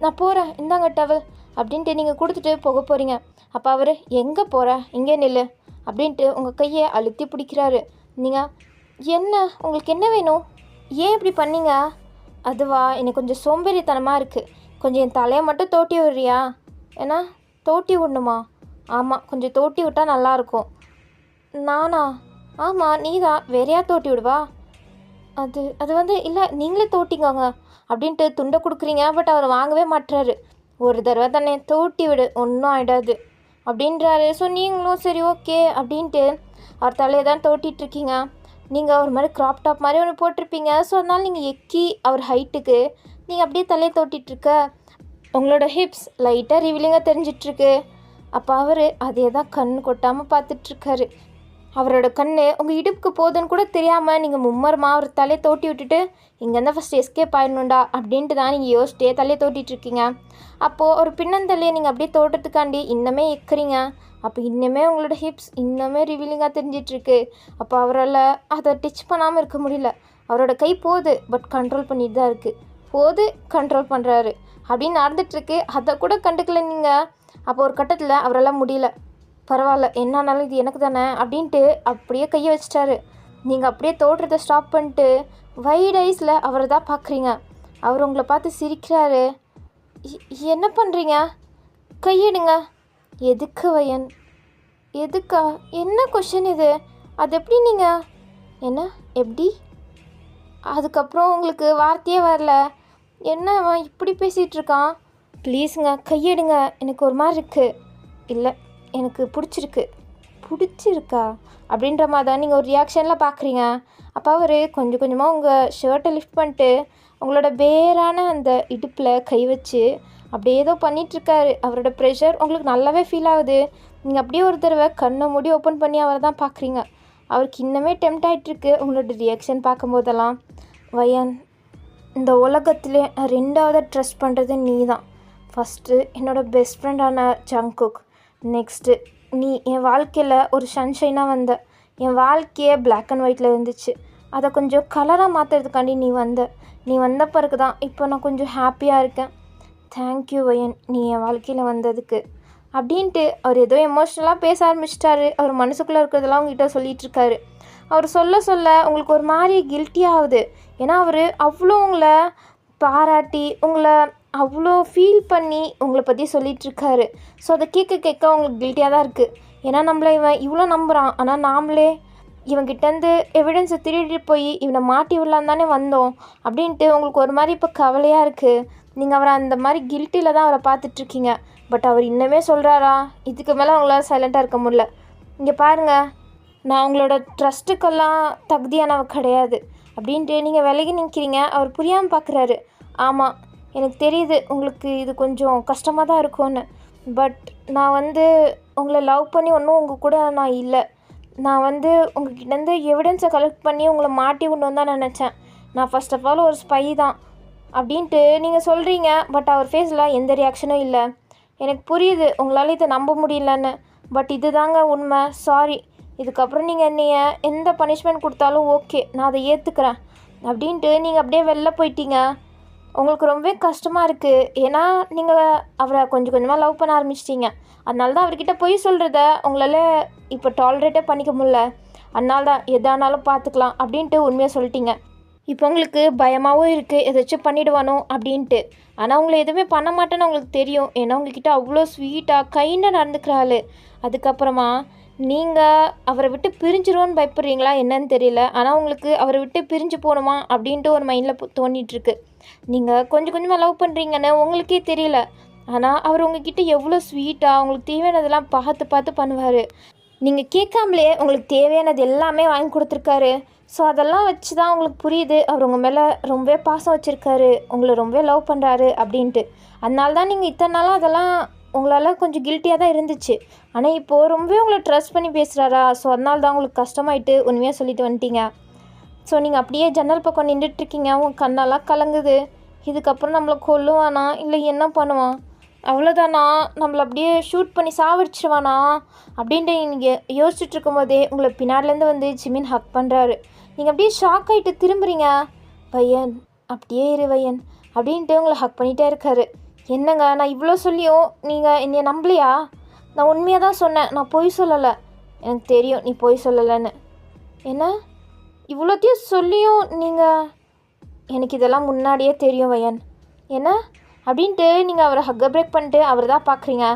நான் போகிறேன், இந்தாங்க டவல் அப்படின்ட்டு நீங்கள் கொடுத்துட்டு போக போகிறீங்க. அப்போ அவர் எங்கே போகிற, இங்கே நில்லு அப்படின்ட்டு உங்கள் கையை அழுத்தி பிடிக்கிறாரு. நீங்கள் என்ன, உங்களுக்கு என்ன வேணும், ஏன் இப்படி பண்ணீங்க? அதுவா, எனக்கு கொஞ்சம் சோம்பேறித்தனமாக இருக்குது, கொஞ்சம் என் தலையை மட்டும் தோட்டி விடுறியா? ஏன்னா தோட்டி விடணுமா? ஆமாம், கொஞ்சம் தோட்டி விட்டால் நல்லாயிருக்கும். நானா? ஆமாம் நீ தான், வேறையா தோட்டி விடுவா? அது வந்து இல்லை, நீங்களே தோட்டிக்கோங்க அப்படின்ட்டு துண்டை கொடுக்குறீங்க. பட் அவர் வாங்கவே மாட்டுறாரு. ஒரு தடவை தானே, தோட்டி விடு, ஒன்றும் ஆகிடாது அப்படின்றாரு. ஸோ நீங்களும் சரி ஓகே அப்படின்ட்டு அவர் தலையை தான் தோட்டிகிட்ருக்கீங்க. நீங்கள் ஒரு மாதிரி க்ராப் டாப் மாதிரி ஒன்று போட்டிருப்பீங்க. ஸோ அதனால் நீங்கள் எக்கி அவர் ஹைட்டுக்கு நீங்கள் அப்படியே தலையை தோட்டிகிட்ருக்க உங்களோட ஹிப்ஸ் லைட்டாக ரிவீலிங்காக தெரிஞ்சிட்ருக்கு. அப்போ அவர் அதே தான் கண் கொட்டாமல் பார்த்துட்ருக்காரு. அவரோட கண் உங்கள் இடுப்புக்கு போதுன்னு கூட தெரியாமல் நீங்கள் மும்மரமாக அவர் தலையை தோட்டி விட்டுட்டு இங்கேருந்து ஃபஸ்ட் எஸ்கேப் ஆயிடணுண்டா அப்படின்ட்டு தான் நீங்கள் யோசிச்சிட்டே தலையை தோட்டிகிட்ருக்கீங்க. அப்போது ஒரு பின்னந்தலையை நீங்கள் அப்படியே தோட்டத்துக்காண்டி இன்னமே எக்கிறீங்க. அப்போ இன்னுமே உங்களோட ஹிப்ஸ் இன்னுமே ரிவீலிங்காக தெரிஞ்சிட்ருக்கு. அப்போ அவரால் அதை டச் பண்ணாமல் இருக்க முடியல. அவரோட கை போகுது, பட் கண்ட்ரோல் பண்ணிட்டு தான் இருக்குது. போது கண்ட்ரோல் பண்ணுறாரு அப்படின்னு நடந்துகிட்ருக்கு. அதை கூட கண்டுக்கல நீங்கள். அப்போ ஒரு கட்டத்தில் அவரால் முடியல. பரவாயில்ல, என்னானாலும் இது எனக்கு தானே அப்படின்ட்டு அப்படியே கையை வச்சிட்டாரு. நீங்கள் அப்படியே தோற்றத்தை ஸ்டாப் பண்ணிட்டு வைட் ஐஸில் அவரை தான் பார்க்குறீங்க. அவர் உங்களை பார்த்து சிரிக்கிறாரு. என்ன பண்ணுறீங்க? கையெடுங்க. எதுக்கு வயன், எதுக்கா? என்ன கொஷின் இது? அது எப்படி நீங்கள் என்ன எப்படி? அதுக்கப்புறம் உங்களுக்கு வார்த்தையே வரல. என்ன அவன் இப்படி பேசிகிட்ருக்கான்? ப்ளீஸுங்க கையெடுங்க, எனக்கு ஒரு மாதிரி இருக்குது. இல்லை, எனக்கு பிடிச்சிருக்கா அப்படின்ற மாதிரி தான் நீங்கள் ஒரு ரியாக்ஷனில் பார்க்குறீங்க. அப்போ அவர் கொஞ்சம் கொஞ்சமாக உங்கள் ஷர்ட்டை லிஃப்ட் பண்ணிட்டு உங்களோட பேரான அந்த இடுப்பில் கை வச்சு அப்படியே ஏதோ பண்ணிகிட்ருக்காரு. அவரோட ப்ரெஷர் உங்களுக்கு நல்லாவே ஃபீல் ஆகுது. நீங்கள் அப்படியே ஒரு தடவை கண்ணை மூடி ஓப்பன் பண்ணி அவரை தான் பார்க்குறீங்க. அவருக்கு இன்னுமே டெம்ட் ஆகிட்டுருக்கு உங்களோட ரியாக்ஷன் பார்க்கும்போதெல்லாம். வயன், இந்த உலகத்திலே நான் 2வது ட்ரஸ்ட் பண்ணுறது நீ தான். ஃபஸ்ட்டு என்னோடய பெஸ்ட் ஃப்ரெண்டான ஜங்குக், நெக்ஸ்ட்டு நீ என் வாழ்க்கையில் ஒரு சன்ஷைனாக வந்த. என் வாழ்க்கையே பிளாக் அண்ட் ஒயிட்டில் இருந்துச்சு, அதை கொஞ்சம் கலராக மாற்றுறதுக்காண்டி நீ வந்த பிறகு தான் இப்போ நான் கொஞ்சம் ஹாப்பியாக இருக்கேன். தேங்க்யூ வயன், நீ என் வாழ்க்கையில் வந்ததுக்கு அப்படின்ட்டு அவர் ஏதோ எமோஷ்னலாக பேச ஆரம்பிச்சிட்டாரு. அவர் மனசுக்குள்ளே இருக்கிறதெல்லாம் உங்ககிட்ட சொல்லிகிட்ருக்காரு. அவர் சொல்ல உங்களுக்கு ஒரு மாதிரி கில்ட்டி ஆகுது. ஏன்னா அவர் அவ்வளோ உங்களை பாராட்டி உங்களை அவ்வளோ ஃபீல் பண்ணி உங்களை பற்றி சொல்லிகிட்ருக்காரு. ஸோ அதை கேட்க உங்களுக்கு கில்ட்டியாக தான் இருக்குது. ஏன்னா நம்மளை இவன் இவ்வளோ நம்புகிறான், ஆனால் நாமளே இவன்கிட்டேருந்து எவிடன்ஸை திருடிட்டு போய் இவனை மாட்டி விடலான்னு தானே வந்தோம் அப்படின்ட்டு உங்களுக்கு ஒரு மாதிரி இப்போ கவலையாக இருக்குது. நீங்கள் அவரை அந்த மாதிரி கில்ட்டியில் தான் அவரை பார்த்துட்ருக்கீங்க. பட் அவர் இன்னமே சொல்கிறாரா? இதுக்கு மேலே அவங்களால சைலண்ட்டாக இருக்க முடியல. இங்கே பாருங்கள், நான் உங்களோட ட்ரஸ்ட்டுக்கெல்லாம் தகுதியானவ கிடையாது அப்படின்ட்டு நீங்கள் விலகி நிற்கிறீங்க. அவர் புரியாமல் பார்க்குறாரு. ஆமாம், எனக்கு தெரியுது உங்களுக்கு இது கொஞ்சம் கஷ்டமாக தான் இருக்கும்னு. பட் நான் வந்து உங்களை லவ் பண்ணி ஒன்றும் உங்கள் கூட நான் இல்லை. நான் வந்து உங்ககிட்டேருந்து எவிடன்ஸை கலெக்ட் பண்ணி உங்களை மாட்டி விடணுன்னு தான் நினச்சேன். நான் ஃபர்ஸ்ட் ஆஃப் ஆல் ஒரு ஸ்பை தான் அப்படின்ட்டு நீங்கள் சொல்கிறீங்க. பட் அவர் ஃபேஸில் எந்த ரியாக்ஷனும் இல்லை. எனக்கு புரியுது உங்களால் இதை நம்ப முடியலன்னு. பட் இது தாங்க உண்மை. சாரி. இதுக்கப்புறம் நீங்கள் என்னைய எந்த பனிஷ்மெண்ட் கொடுத்தாலும் ஓகே, நான் அதை ஏற்றுக்கிறேன் அப்படின்ட்டு நீங்கள் அப்படியே வெளில போயிட்டீங்க. உங்களுக்கு ரொம்பவே கஷ்டமாக இருக்குது. ஏன்னா நீங்கள் அவரை கொஞ்சம் கொஞ்சமாக லவ் பண்ண ஆரம்பிச்சிட்டிங்க. அதனால தான் அவர்கிட்ட பொய் சொல்கிறத உங்களால் இப்போ டாலரேட்டே பண்ணிக்க முடியல. அதனால தான் எதானாலும் பார்த்துக்கலாம் அப்படின்ட்டு உண்மையாக சொல்லிட்டீங்க. இப்போ உங்களுக்கு பயமாகவும் இருக்குது எதாச்சும் பண்ணிவிடுவானோ அப்படின்ட்டு. ஆனால் உங்களை எதுவுமே பண்ண மாட்டேன்னு உங்களுக்கு தெரியும். ஏன்னா உங்ககிட்ட அவ்வளோ ஸ்வீட்டாக கைண்டாக நடந்துக்கிறாள். அதுக்கப்புறமா நீங்கள் அவரை விட்டு பிரிஞ்சிருவோன்னு பயப்படுறீங்களா என்னன்னு தெரியல. ஆனால் உங்களுக்கு அவரை விட்டு பிரிஞ்சு போகணுமா அப்படின்ட்டு ஒரு மைண்டில் தோண்டிகிட்ருக்கு. நீங்கள் கொஞ்சம் கொஞ்சமாக லவ் பண்ணுறீங்கன்னு உங்களுக்கே தெரியல. ஆனால் அவர் உங்ககிட்ட எவ்வளோ ஸ்வீட்டாக உங்களுக்கு தேவையானதெல்லாம் பார்த்து பார்த்து பண்ணுவார். நீங்கள் கேட்காமலே உங்களுக்கு தேவையானது எல்லாமே வாங்கி கொடுத்துருக்காரு. ஸோ அதெல்லாம் வச்சு தான் உங்களுக்கு புரியுது அவர் உங்கள் மேலே ரொம்பவே பாசம் வச்சுருக்காரு, உங்களை ரொம்பவே லவ் பண்ணுறாரு அப்படின்ட்டு. அதனால தான் நீங்கள் இத்தனை நாளாக அதெல்லாம் உங்களால் கொஞ்சம் கில்ட்டியாக தான் இருந்துச்சு. ஆனால் இப்போது ரொம்பவே உங்களை ட்ரஸ்ட் பண்ணி பேசுகிறாரா. ஸோ அதனால தான் உங்களுக்கு கஷ்டமாயிட்டு உண்மையாக சொல்லிட்டு வந்துட்டீங்க. ஸோ நீங்கள் அப்படியே ஜன்னல் பக்கம் நின்றுட்டுருக்கீங்க. உங்கள் கண்ணெல்லாம் கலங்குது. இதுக்கப்புறம் நம்மளை கொல்லுவானா இல்லை என்ன பண்ணுவான், அவ்வளோதானா, நம்மளை அப்படியே ஷூட் பண்ணி சாவடிச்சிருவானா அப்படின்ட்டு நீங்கள் யோசிச்சுட்டு இருக்கும்போதே உங்களை பின்னாடிலேருந்து வந்து ஜிமின் ஹக் பண்ணுறாரு. நீங்கள் அப்படியே ஷாக் ஆகிட்டு திரும்புறீங்க. வையன் அப்படியே இரு வையன் அப்படின்ட்டு உங்களை ஹக் பண்ணிகிட்டே இருக்காரு. என்னங்க நான் இவ்வளோ சொல்லியும் நீங்கள் என்னைய நம்பலையா? நான் உண்மையாக தான் சொன்னேன், நான் பொய் சொல்லலை. எனக்கு தெரியும் நீ பொய் சொல்லலைன்னு. என்ன இவ்வளோத்தையும் சொல்லியும் நீங்கள், எனக்கு இதெல்லாம் முன்னாடியே தெரியும் வையன். என்ன அப்படின்ட்டு நீங்கள் அவரை ஹக்கை பிரேக் பண்ணிட்டு அவர் தான் பார்க்குறீங்க.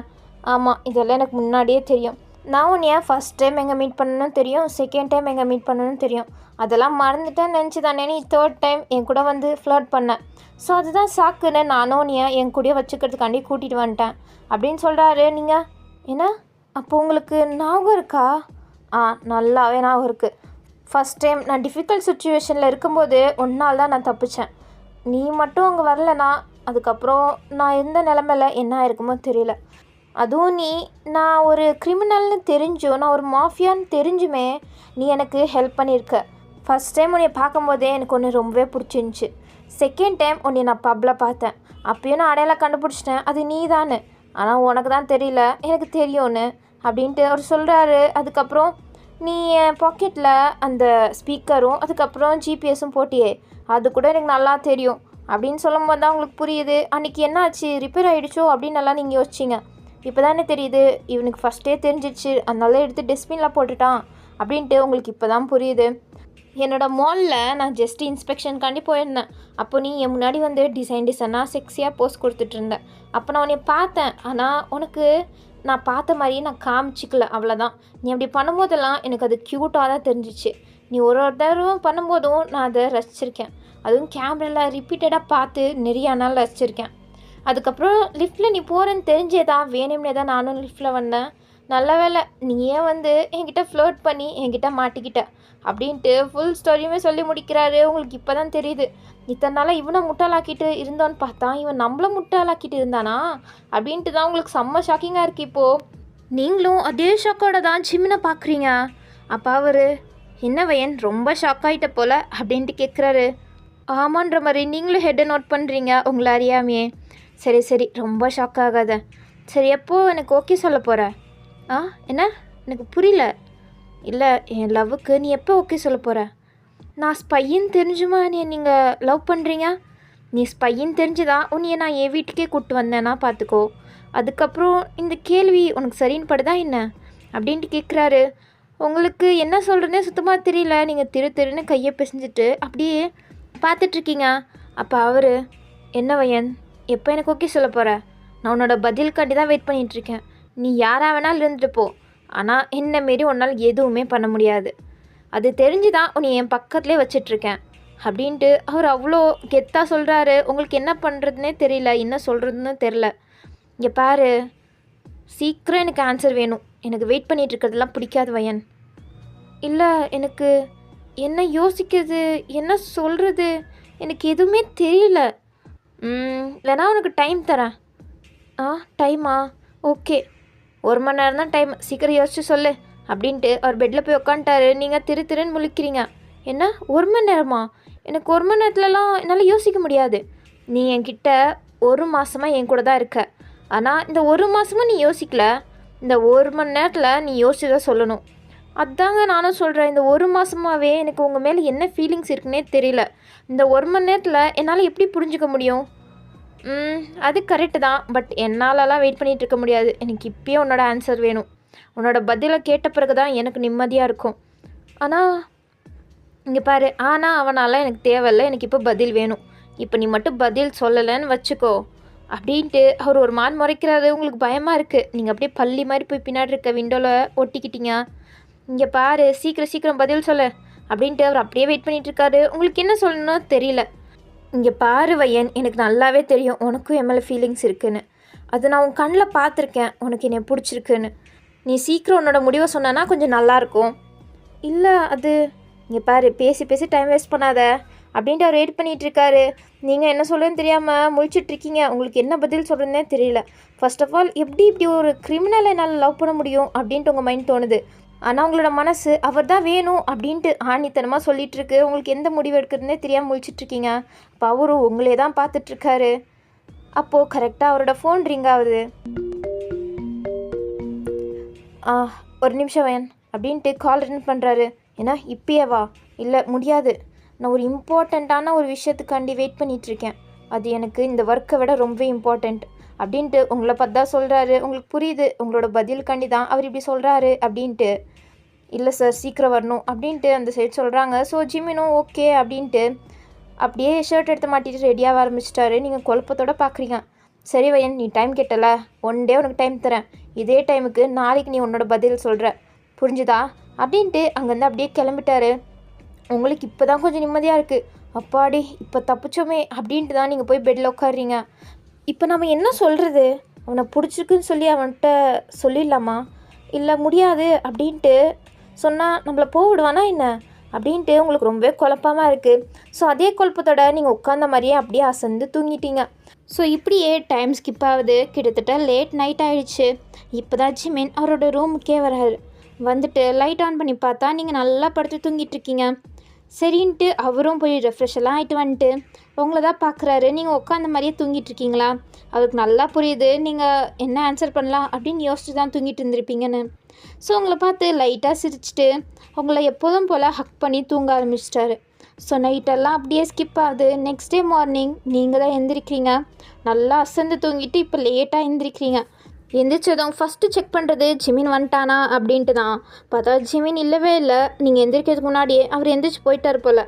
ஆமாம், இதெல்லாம் எனக்கு முன்னாடியே தெரியும். நான் உன்னை ஏன் ஃபஸ்ட் டைம் எங்கே மீட் பண்ணணும்னு தெரியும், செகண்ட் டைம் எங்கே மீட் பண்ணணும்னு தெரியும். அதெல்லாம் மறந்துட்டேன்னு நினச்சி தானே நீ தேர்ட் டைம் என் கூட வந்து ஃப்ளர்ட் பண்ணேன். ஸோ அதுதான் சாக்குன்னு நானும் நீ என் கூடயே வச்சுக்கிறதுக்காண்டி கூட்டிகிட்டு வந்துட்டேன் அப்படின்னு சொல்கிறாரு. நீங்கள் என்ன அப்போ உங்களுக்கு ஞாபகம் இருக்கா? நல்லாவே ஞாபகம் இருக்குது. ஃபஸ்ட் டைம் நான் டிஃபிகல்ட் சுச்சுவேஷனில் இருக்கும்போது ஒன்றால் தான் நான் தப்பிச்சேன். நீ மட்டும் அங்கே வரலனா அதுக்கப்புறம் நான் எந்த நிலமையில் என்ன ஆயிருக்குமோ தெரியல. அதுவும் நான் ஒரு கிரிமினல்னு தெரிஞ்சும், நான் ஒரு மாஃபியான்னு தெரிஞ்சுமே நீ எனக்கு ஹெல்ப் பண்ணியிருக்க. ஃபஸ்ட் டைம் உன்னை பார்க்கும்போதே எனக்கு ஒன்று ரொம்பவே பிடிச்சிருந்துச்சி. செகண்ட் டைம் உன்னை நான் பப்பில் பார்த்தேன். அப்பயும் நான் அடையாளம் கண்டுபிடிச்சிட்டேன் அது நீ தானே. ஆனால் உனக்கு தான் தெரியல, எனக்கு தெரியும்னு அப்படின்ட்டு அவர் சொல்கிறாரு. அதுக்கப்புறம் நீ என் பாக்கெட்டில் அந்த ஸ்பீக்கரும் அதுக்கப்புறம் ஜிபிஎஸும் போட்டியே, அது கூட எனக்கு நல்லா தெரியும் அப்படின்னு சொல்லும் போது தான் உங்களுக்கு புரியுது அன்றைக்கி என்ன ஆச்சு, ரிப்பேர் ஆகிடுச்சோ அப்படின்னு நல்லா நீங்கள் யோசிச்சிங்க. இப்போ தானே தெரியுது இவனுக்கு ஃபஸ்ட்டே தெரிஞ்சிடுச்சு, அதனால எடுத்து டஸ்ட்பினில் போட்டுட்டான் அப்படின்ட்டு உங்களுக்கு இப்போ தான் புரியுது. என்னோடய மாலில் நான் ஜஸ்ட் இன்ஸ்பெக்ஷனுக்காண்டி போயிருந்தேன். அப்போ நீ என் முன்னாடி வந்து டிசைனாக செக்ஸியாக போஸ்ட் கொடுத்துட்ருந்தேன். அப்போ நான் உன்னை பார்த்தேன். ஆனால் உனக்கு நான் பார்த்த மாதிரி நான் காமிச்சிக்கல, அவ்வளோதான். நீ அப்படி பண்ணும்போதெல்லாம் எனக்கு அது க்யூட்டாக தான் தெரிஞ்சிச்சு. நீ ஒரு தடவை பண்ணும்போதும் நான் அதை ரசிச்சிருக்கேன். அதுவும் கேமராவில் ரிப்பீட்டடாக பார்த்து நிறைய நாள் ரசிச்சிருக்கேன். அதுக்கப்புறம் லிஃப்ட்டில் நீ போகிறேன்னு தெரிஞ்சே தான் வேணும்னே தான் நானும் லிஃப்ட்டில் வந்தேன். நல்ல வேலை நீ ஏன் வந்து என்கிட்ட ஃப்ளர்ட் பண்ணி என்கிட்ட மாட்டிக்கிட்ட அப்படின்ட்டு ஃபுல் ஸ்டோரியுமே சொல்லி முடிக்கிறாரு. உங்களுக்கு இப்போ தான் தெரியுது இத்தனை நாளாக இவனை முட்டாளாக்கிட்டு இருந்தோன்னு பார்த்தா இவன் நம்மளை முட்டாளாக்கிட்டு இருந்தானா அப்படின்ட்டு தான் உங்களுக்கு செம்ம ஷாக்கிங்காக இருக்குது. இப்போது நீங்களும் அதே ஷாக்கோட தான் ஜிம்மினை பார்க்குறீங்க. அப்போ அவர் என்ன வையன் ரொம்ப ஷாக் ஆகிட்ட போல் அப்படின்ட்டு கேட்குறாரு. ஆமான்ற மாதிரி நீங்களும் ஹெட்டை நோட் பண்ணுறீங்க உங்களை அறியாமையே. சரி சரி ரொம்ப ஷாக் ஆகாத. சரி எப்போது எனக்கு ஓகே சொல்ல போகிற? என்ன எனக்கு புரியல. இல்லை என் லவ்வுக்கு நீ எப்போ ஓகே சொல்ல போகிற? நான் ஸ்பையின்னு தெரிஞ்சுமா நீங்கள் லவ் பண்ணுறீங்க? நீ ஸ்பையின்னு தெரிஞ்சுதான் உன்னைய நான் என் வீட்டுக்கே கூப்பிட்டு வந்தேன்னா பார்த்துக்கோ. அதுக்கப்புறம் இந்த கேள்வி உனக்கு சரின்னு படுதா என்ன அப்படின்ட்டு கேட்குறாரு. உங்களுக்கு என்ன சொல்கிறேன்னே சுத்தமாக தெரியல. நீங்கள் திருன்னு கையை பிசைஞ்சிட்டு அப்படியே பார்த்துட்ருக்கீங்க. அப்போ அவர் என்ன வையன் எப்போ எனக்கு ஓகே சொல்ல போகிற? நான் உன்னோட பதிலுக்காண்டி தான் வெயிட் பண்ணிகிட்ருக்கேன். நீ யாராக வேணாலும் இருந்துட்டு போ, ஆனால் என்ன மாரி உன்னால் எதுவுமே பண்ண முடியாது. அது தெரிஞ்சு தான் உன்னை என் பக்கத்துலேயே வச்சிட்ருக்கேன் அப்படின்ட்டு அவர் அவ்வளோ கெத்தாக சொல்கிறாரு. உங்களுக்கு என்ன பண்ணுறதுனே தெரியல, என்ன சொல்கிறதுன்னு தெரில. இங்கே பாரு, சீக்கிரம் எனக்கு ஆன்சர் வேணும். எனக்கு வெயிட் பண்ணிகிட்டு இருக்கிறதெல்லாம் பிடிக்காது வையன். இல்லை எனக்கு என்ன யோசிக்கிறது என்ன சொல்கிறது எனக்கு எதுவுமே தெரியல. வேணா உனக்கு டைம் தரேன். டைமா? ஓகே, 1 மணி நேரம் தான் டைம், சீக்கிரம் யோசிச்சு சொல்லு அப்படின்ட்டு அவர் பெட்டில் போய் உக்காந்துட்டாரு. நீங்கள் திருன்னு முழிக்கிறீங்க. என்ன 1 மணி நேரமா? எனக்கு 1 மணி நேரத்துலலாம் என்னால் யோசிக்க முடியாது. நீ என்கிட்ட 1 மாதமாக என் கூட தான் இருக்க. ஆனால் இந்த 1 மாதமும் நீ யோசிக்கல. இந்த 1 மணி நேரத்தில் நீ யோசிச்சு தான் சொல்லணும். அதாங்க நானும் சொல்கிறேன். இந்த 1 மாதமாகவே எனக்கு உங்கள் மேலே என்ன ஃபீலிங்ஸ் இருக்குன்னே தெரியல. இந்த 1 மணி நேரத்தில் என்னால் எப்படி புரிஞ்சுக்க முடியும்? அது கரெக்டு தான். பட் என்னாலலாம் வெயிட் பண்ணிகிட்டு இருக்க முடியாது. எனக்கு இப்போயே உன்னோட ஆன்சர் வேணும். உன்னோட பதிலை கேட்ட பிறகு தான் எனக்கு நிம்மதியாக இருக்கும். ஆனால் இங்கே பாரு, ஆனால் அவனால் எனக்கு தேவையில்லை. எனக்கு இப்போ பதில் வேணும். இப்போ நீ மட்டும் பதில் சொல்லலைன்னு வச்சுக்கோ அப்படின்ட்டு அவர் ஒரு மான் முறைக்கிறாரு. உங்களுக்கு பயமாக இருக்குது. நீங்கள் அப்படியே பள்ளி மாதிரி போய் பின்னாடி இருக்க விண்டோவில் ஒட்டிக்கிட்டீங்க. இங்கே பாரு, சீக்கிரம் பதில் சொல்லு அப்படின்ட்டு அவர் அப்படியே வெயிட் பண்ணிகிட்ருக்காரு. உங்களுக்கு என்ன சொல்லணும்னு தெரியல. இங்கே பாரு வையன், எனக்கு நல்லாவே தெரியும் உனக்கும் என் மேலே ஃபீலிங்ஸ் இருக்குன்னு. அது நான் உன் கண்ணில் பார்த்துருக்கேன் உனக்கு என்னை பிடிச்சிருக்குன்னு. நீ சீக்கிரம் உன்னோட முடிவை சொன்னான்னா கொஞ்சம் நல்லாயிருக்கும். இல்லை அது இங்கே பாரு, பேசி டைம் வேஸ்ட் பண்ணாத அப்படின்ட்டு அவர் வெயிட் பண்ணிகிட்ருக்காரு. நீங்கள் என்ன சொல்லுன்னு தெரியாமல் முழிச்சிட்ருக்கீங்க. உங்களுக்கு என்ன பதில் சொல்கிறதுனே தெரியல. ஃபர்ஸ்ட் ஆஃப் ஆல் எப்படி இப்படி ஒரு கிரிமினலை என்னால் லவ் பண்ண முடியும் அப்படின்ட்டு உங்கள் மைண்ட் தோணுது. ஆனால் உங்களோட மனசு அவர் தான் வேணும் அப்படின்ட்டு ஆணித்தனமாக சொல்லிகிட்ருக்கு. உங்களுக்கு எந்த முடிவு எடுக்கிறதுனே தெரியாமல் முழிச்சிட்ருக்கீங்க. அப்போ அவரும் உங்களே தான் பார்த்துட்ருக்காரு. அப்போது கரெக்டாக அவரோட ஃபோன் ரிங் ஆகுது. ஒரு நிமிஷம் வேன் அப்படின்ட்டு கால் அட்டெண்ட் பண்ணுறாரு. ஏன்னா இப்பயே வா? இல்லை முடியாது, நான் ஒரு இம்பார்ட்டண்ட்டான ஒரு விஷயத்துக்காண்டி வெயிட் பண்ணிகிட்ருக்கேன். அது எனக்கு இந்த ஒர்க்கை விட ரொம்ப இம்பார்ட்டண்ட் அப்படின்ட்டு உங்களை பார்த்தா சொல்கிறாரு. உங்களுக்கு புரியுது உங்களோட பதிலுக்காண்டி தான் அவர் இப்படி சொல்கிறாரு அப்படின்ட்டு. இல்லை சார், சீக்கிரம் வரணும் அப்படின்ட்டு அந்த சைட் சொல்கிறாங்க. ஸோ ஜிமினும் ஓகே அப்படின்ட்டு அப்படியே ஷர்ட் எடுத்து மாட்டிட்டு ரெடியாக ஆரம்பிச்சிட்டாரு. நீங்கள் குழப்பத்தோடு பார்க்குறீங்க. சரி வையன், நீ டைம் கேட்டல, 1 டே உனக்கு டைம் தரேன். இதே டைமுக்கு நாளைக்கு நீ உன்னோட பதில் சொல்கிற, புரிஞ்சுதா அப்படின்ட்டு அங்கேருந்து அப்படியே கிளம்பிட்டாரு. உங்களுக்கு இப்போ தான் கொஞ்சம் நிம்மதியாக இருக்குது. அப்பாடி இப்போ தப்பிச்சோமே அப்படின்ட்டு தான் நீங்கள் போய் பெட்டில் உட்காடுறீங்க. இப்போ நம்ம என்ன சொல்கிறது? அவனை பிடிச்சிருக்குன்னு சொல்லி அவன்கிட்ட சொல்லிடலாமா? இல்லை முடியாது அப்படின்ட்டு சொன்னால் நம்மளை விடுவானா என்ன அப்படின்ட்டு உங்களுக்கு ரொம்பவே குழப்பமாக இருக்குது. ஸோ அதே குழப்பத்தோட நீங்கள் உட்காந்த மாதிரியே அப்படியே அசந்து தூங்கிட்டீங்க. ஸோ இப்படியே டைம் ஸ்கிப் ஆகுது. கிட்டத்தட்ட லேட் நைட் ஆகிடுச்சு. இப்போ தான் ஜிமின் அவரோட ரூமுக்கே வராரு. வந்துட்டு லைட் ஆன் பண்ணி பார்த்தா நீங்கள் நல்லா படுத்து தூங்கிட்டுருக்கீங்க. சரின்ட்டு அவரும் போய் ரெஃப்ரெஷ்ஷெல்லாம் ஆகிட்டு வந்துட்டு உங்களை தான் பார்க்குறாரு. நீங்கள் உட்காந்த மாதிரியே தூங்கிட்டுருக்கீங்களா? அவருக்கு நல்லா புரியுது நீங்கள் என்ன ஆன்சர் பண்ணலாம் அப்படின்னு யோசிச்சு தான் தூங்கிட்டு இருந்திருப்பீங்கன்னு. ஸோ உங்களை பார்த்து லைட்டாக சிரிச்சிட்டு உங்களை எப்போதும் போல் ஹக் பண்ணி தூங்க ஆரம்பிச்சிட்டாரு. ஸோ நைட்டெல்லாம் அப்படியே ஸ்கிப் ஆகுது. நெக்ஸ்ட் டே மார்னிங் நீங்கள் தான் எந்திரிக்கிறீங்க. நல்லா அசந்து தூங்கிட்டு இப்போ லேட்டாக எந்திரிக்கிறீங்க. எந்திரிச்சதும் ஃபஸ்ட்டு செக் பண்ணுறது ஜிமின் வந்துட்டானா அப்படின்ட்டு தான். பார்த்தா ஜிமின் இல்லவே இல்லை. நீங்கள் எந்திரிக்கிறதுக்கு முன்னாடியே அவர் எந்திரிச்சு போயிட்டார் போல்.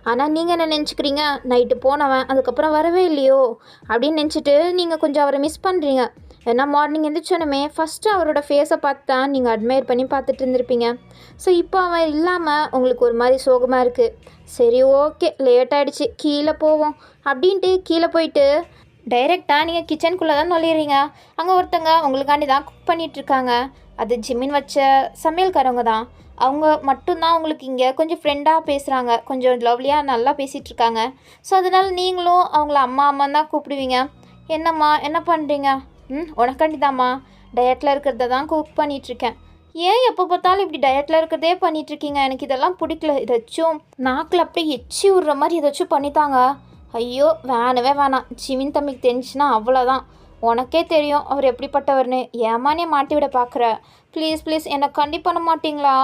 ஆனால் நீங்கள் என்ன நினச்சிக்கிறீங்க, நைட்டு போனவன் அதுக்கப்புறம் வரவே இல்லையோ அப்படின்னு நினச்சிட்டு நீங்கள் கொஞ்சம் அவரை மிஸ் பண்ணுறீங்க. ஏன்னா மார்னிங் எந்திரிச்சோன்னே ஃபஸ்ட்டு அவரோட ஃபேஸை பார்த்து தான் நீங்கள் அட்மையர் பண்ணி பார்த்துட்டு இருந்திருப்பீங்க. ஸோ இப்போ அவன் இல்லாமல் உங்களுக்கு ஒரு மாதிரி சோகமாக இருக்குது. சரி ஓகே, லேட் ஆகிடுச்சு, கீழே போவோம் அப்படின்ட்டு கீழே போயிட்டு டைரெக்டாக நீங்கள் கிச்சனுக்குள்ளே தான் நுழையிறீங்க. அங்கே ஒருத்தங்க உங்களுக்காண்டி தான் குக் பண்ணிகிட்ருக்காங்க. அது ஜிமின் வச்ச சமையல்காரவங்க தான். அவங்க மட்டும்தான் உங்களுக்கு இங்கே கொஞ்சம் ஃப்ரெண்டாக பேசுகிறாங்க, கொஞ்சம் லவ்லியாக நல்லா பேசிகிட்ருக்காங்க. ஸோ அதனால் நீங்களும் அவங்கள அம்மா அம்மான்னு தான் கூப்பிடுவீங்க. என்னம்மா என்ன பண்ணுறீங்க? உனக்காண்டி தாம்மா, டயட்டில் இருக்கிறத தான் குக் பண்ணிகிட்ருக்கேன். ஏன் எப்போ பார்த்தாலும் இப்படி டயட்டில் இருக்கிறதே பண்ணிகிட்ருக்கீங்க? எனக்கு இதெல்லாம் பிடிக்கல. ஏதாச்சும் நாக்கில் அப்படியே எச்சி விடுற மாதிரி ஏதாச்சும் பண்ணித்தாங்க. ஐயோ வேணவே வேணாம், ஜிமின் தம்பிக்கு தெரிஞ்சுன்னா அவ்வளோதான். உனக்கே தெரியும் அவர் எப்படிப்பட்டவர்னு. ஏமானே மாட்டி விட பார்க்குற. ப்ளீஸ் என்னை கண்டி பண்ண மாட்டிங்களா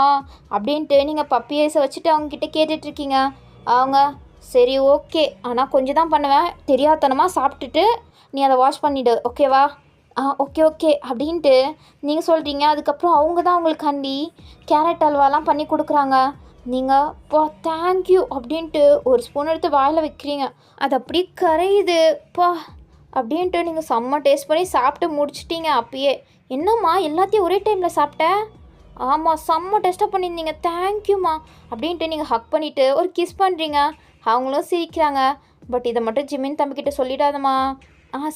அப்படின்ட்டு நீங்கள் பப்பி ஐஸை வச்சுட்டு அவங்கக்கிட்ட கேட்டுட்ருக்கீங்க. அவங்க சரி ஓகே, ஆனால் கொஞ்சம் தான் பண்ணுவேன், தெரியாதனமாக சாப்பிட்டுட்டு நீ அதை வாஷ் பண்ணிவிடு, ஓகேவா? ஓகே அப்படின்ட்டு நீங்கள் சொல்கிறீங்க. அதுக்கப்புறம் அவங்க தான் உங்களுக்காண்டி கேரட் அல்வாலாம் பண்ணி கொடுக்குறாங்க. நீங்கள் பா தேங்க்யூ அப்படின்ட்டு ஒரு ஸ்பூன் எடுத்து வாயில் வைக்கிறீங்க. அது அப்படி கரையுது பா அப்படின்ட்டு நீங்கள் செம்ம டேஸ்ட் பண்ணி சாப்பிட்டு முடிச்சிட்டீங்க. அப்பயே என்னம்மா எல்லாத்தையும் ஒரே டைமில் சாப்பிட்டேன்? ஆமாம், செம்ம டேஸ்ட்டாக பண்ணியிருந்தீங்க, தேங்க்யூம்மா அப்படின்ட்டு நீங்கள் ஹக் பண்ணிவிட்டு ஒரு கிஸ் பண்ணுறீங்க. அவங்களும் சிரிக்கிறாங்க. பட் இதை மட்டும் ஜிமின் தம்பிக்கிட்ட சொல்லிடாதம்மா.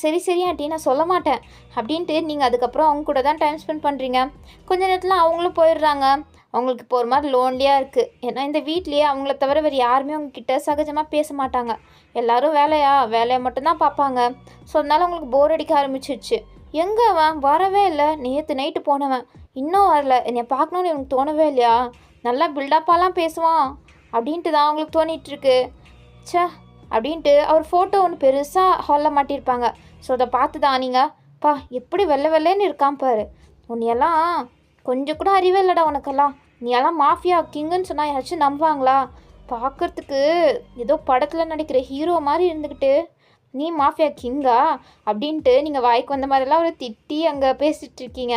சரி ஆண்டி, நான் சொல்ல மாட்டேன் அப்படின்ட்டு நீங்கள் அதுக்கப்புறம் அவங்க கூட தான் டைம் ஸ்பெண்ட் பண்ணுறீங்க. கொஞ்ச நேரத்தில் அவங்களும் போயிடுறாங்க. அவங்களுக்கு இப்போ ஒரு மாதிரி லோன்லியாக இருக்குது. ஏன்னா இந்த வீட்லேயே அவங்கள தவிர வேறு யாருமே அவங்கக்கிட்ட சகஜமாக பேச மாட்டாங்க. எல்லோரும் வேலையை மட்டும்தான் பார்ப்பாங்க. ஸோ அதனால் அவங்களுக்கு போர் அடிக்க ஆரம்பிச்சிருச்சு. எங்கே அவன் வரவே இல்லை, நேற்று நைட்டு போனவன் இன்னும் வரல, என்னை பார்க்கணுன்னு எனக்கு தோணவே இல்லையா, நல்லா பில்டப்பாலாம் பேசுவான் அப்படின்ட்டு தான் அவங்களுக்கு தோணிகிட்ருக்கு. ச்சே அப்படின்ட்டு அவர் ஃபோட்டோ ஒன்று பெருசாக ஹாலில் மாட்டியிருப்பாங்க. ஸோ அதை பார்த்து தான் நீங்கள் எப்படி வெள்ளைன்னு இருக்கான் பாரு, உன்னையெல்லாம் கொஞ்சம் கூட அறிவே இல்லைடா உனக்கெல்லாம், நீ எல்லாம் மாஃபியா கிங்குன்னு சொன்னால் யாராச்சும் நம்புவாங்களா? பார்க்குறதுக்கு ஏதோ படத்தில் நடிக்கிற ஹீரோ மாதிரி இருந்துக்கிட்டு நீ மாஃபியா கிங்கா அப்படின்ட்டு நீங்கள் வாய்க்கு வந்த மாதிரிலாம் அவரை திட்டி அங்கே பேசிகிட்ருக்கீங்க.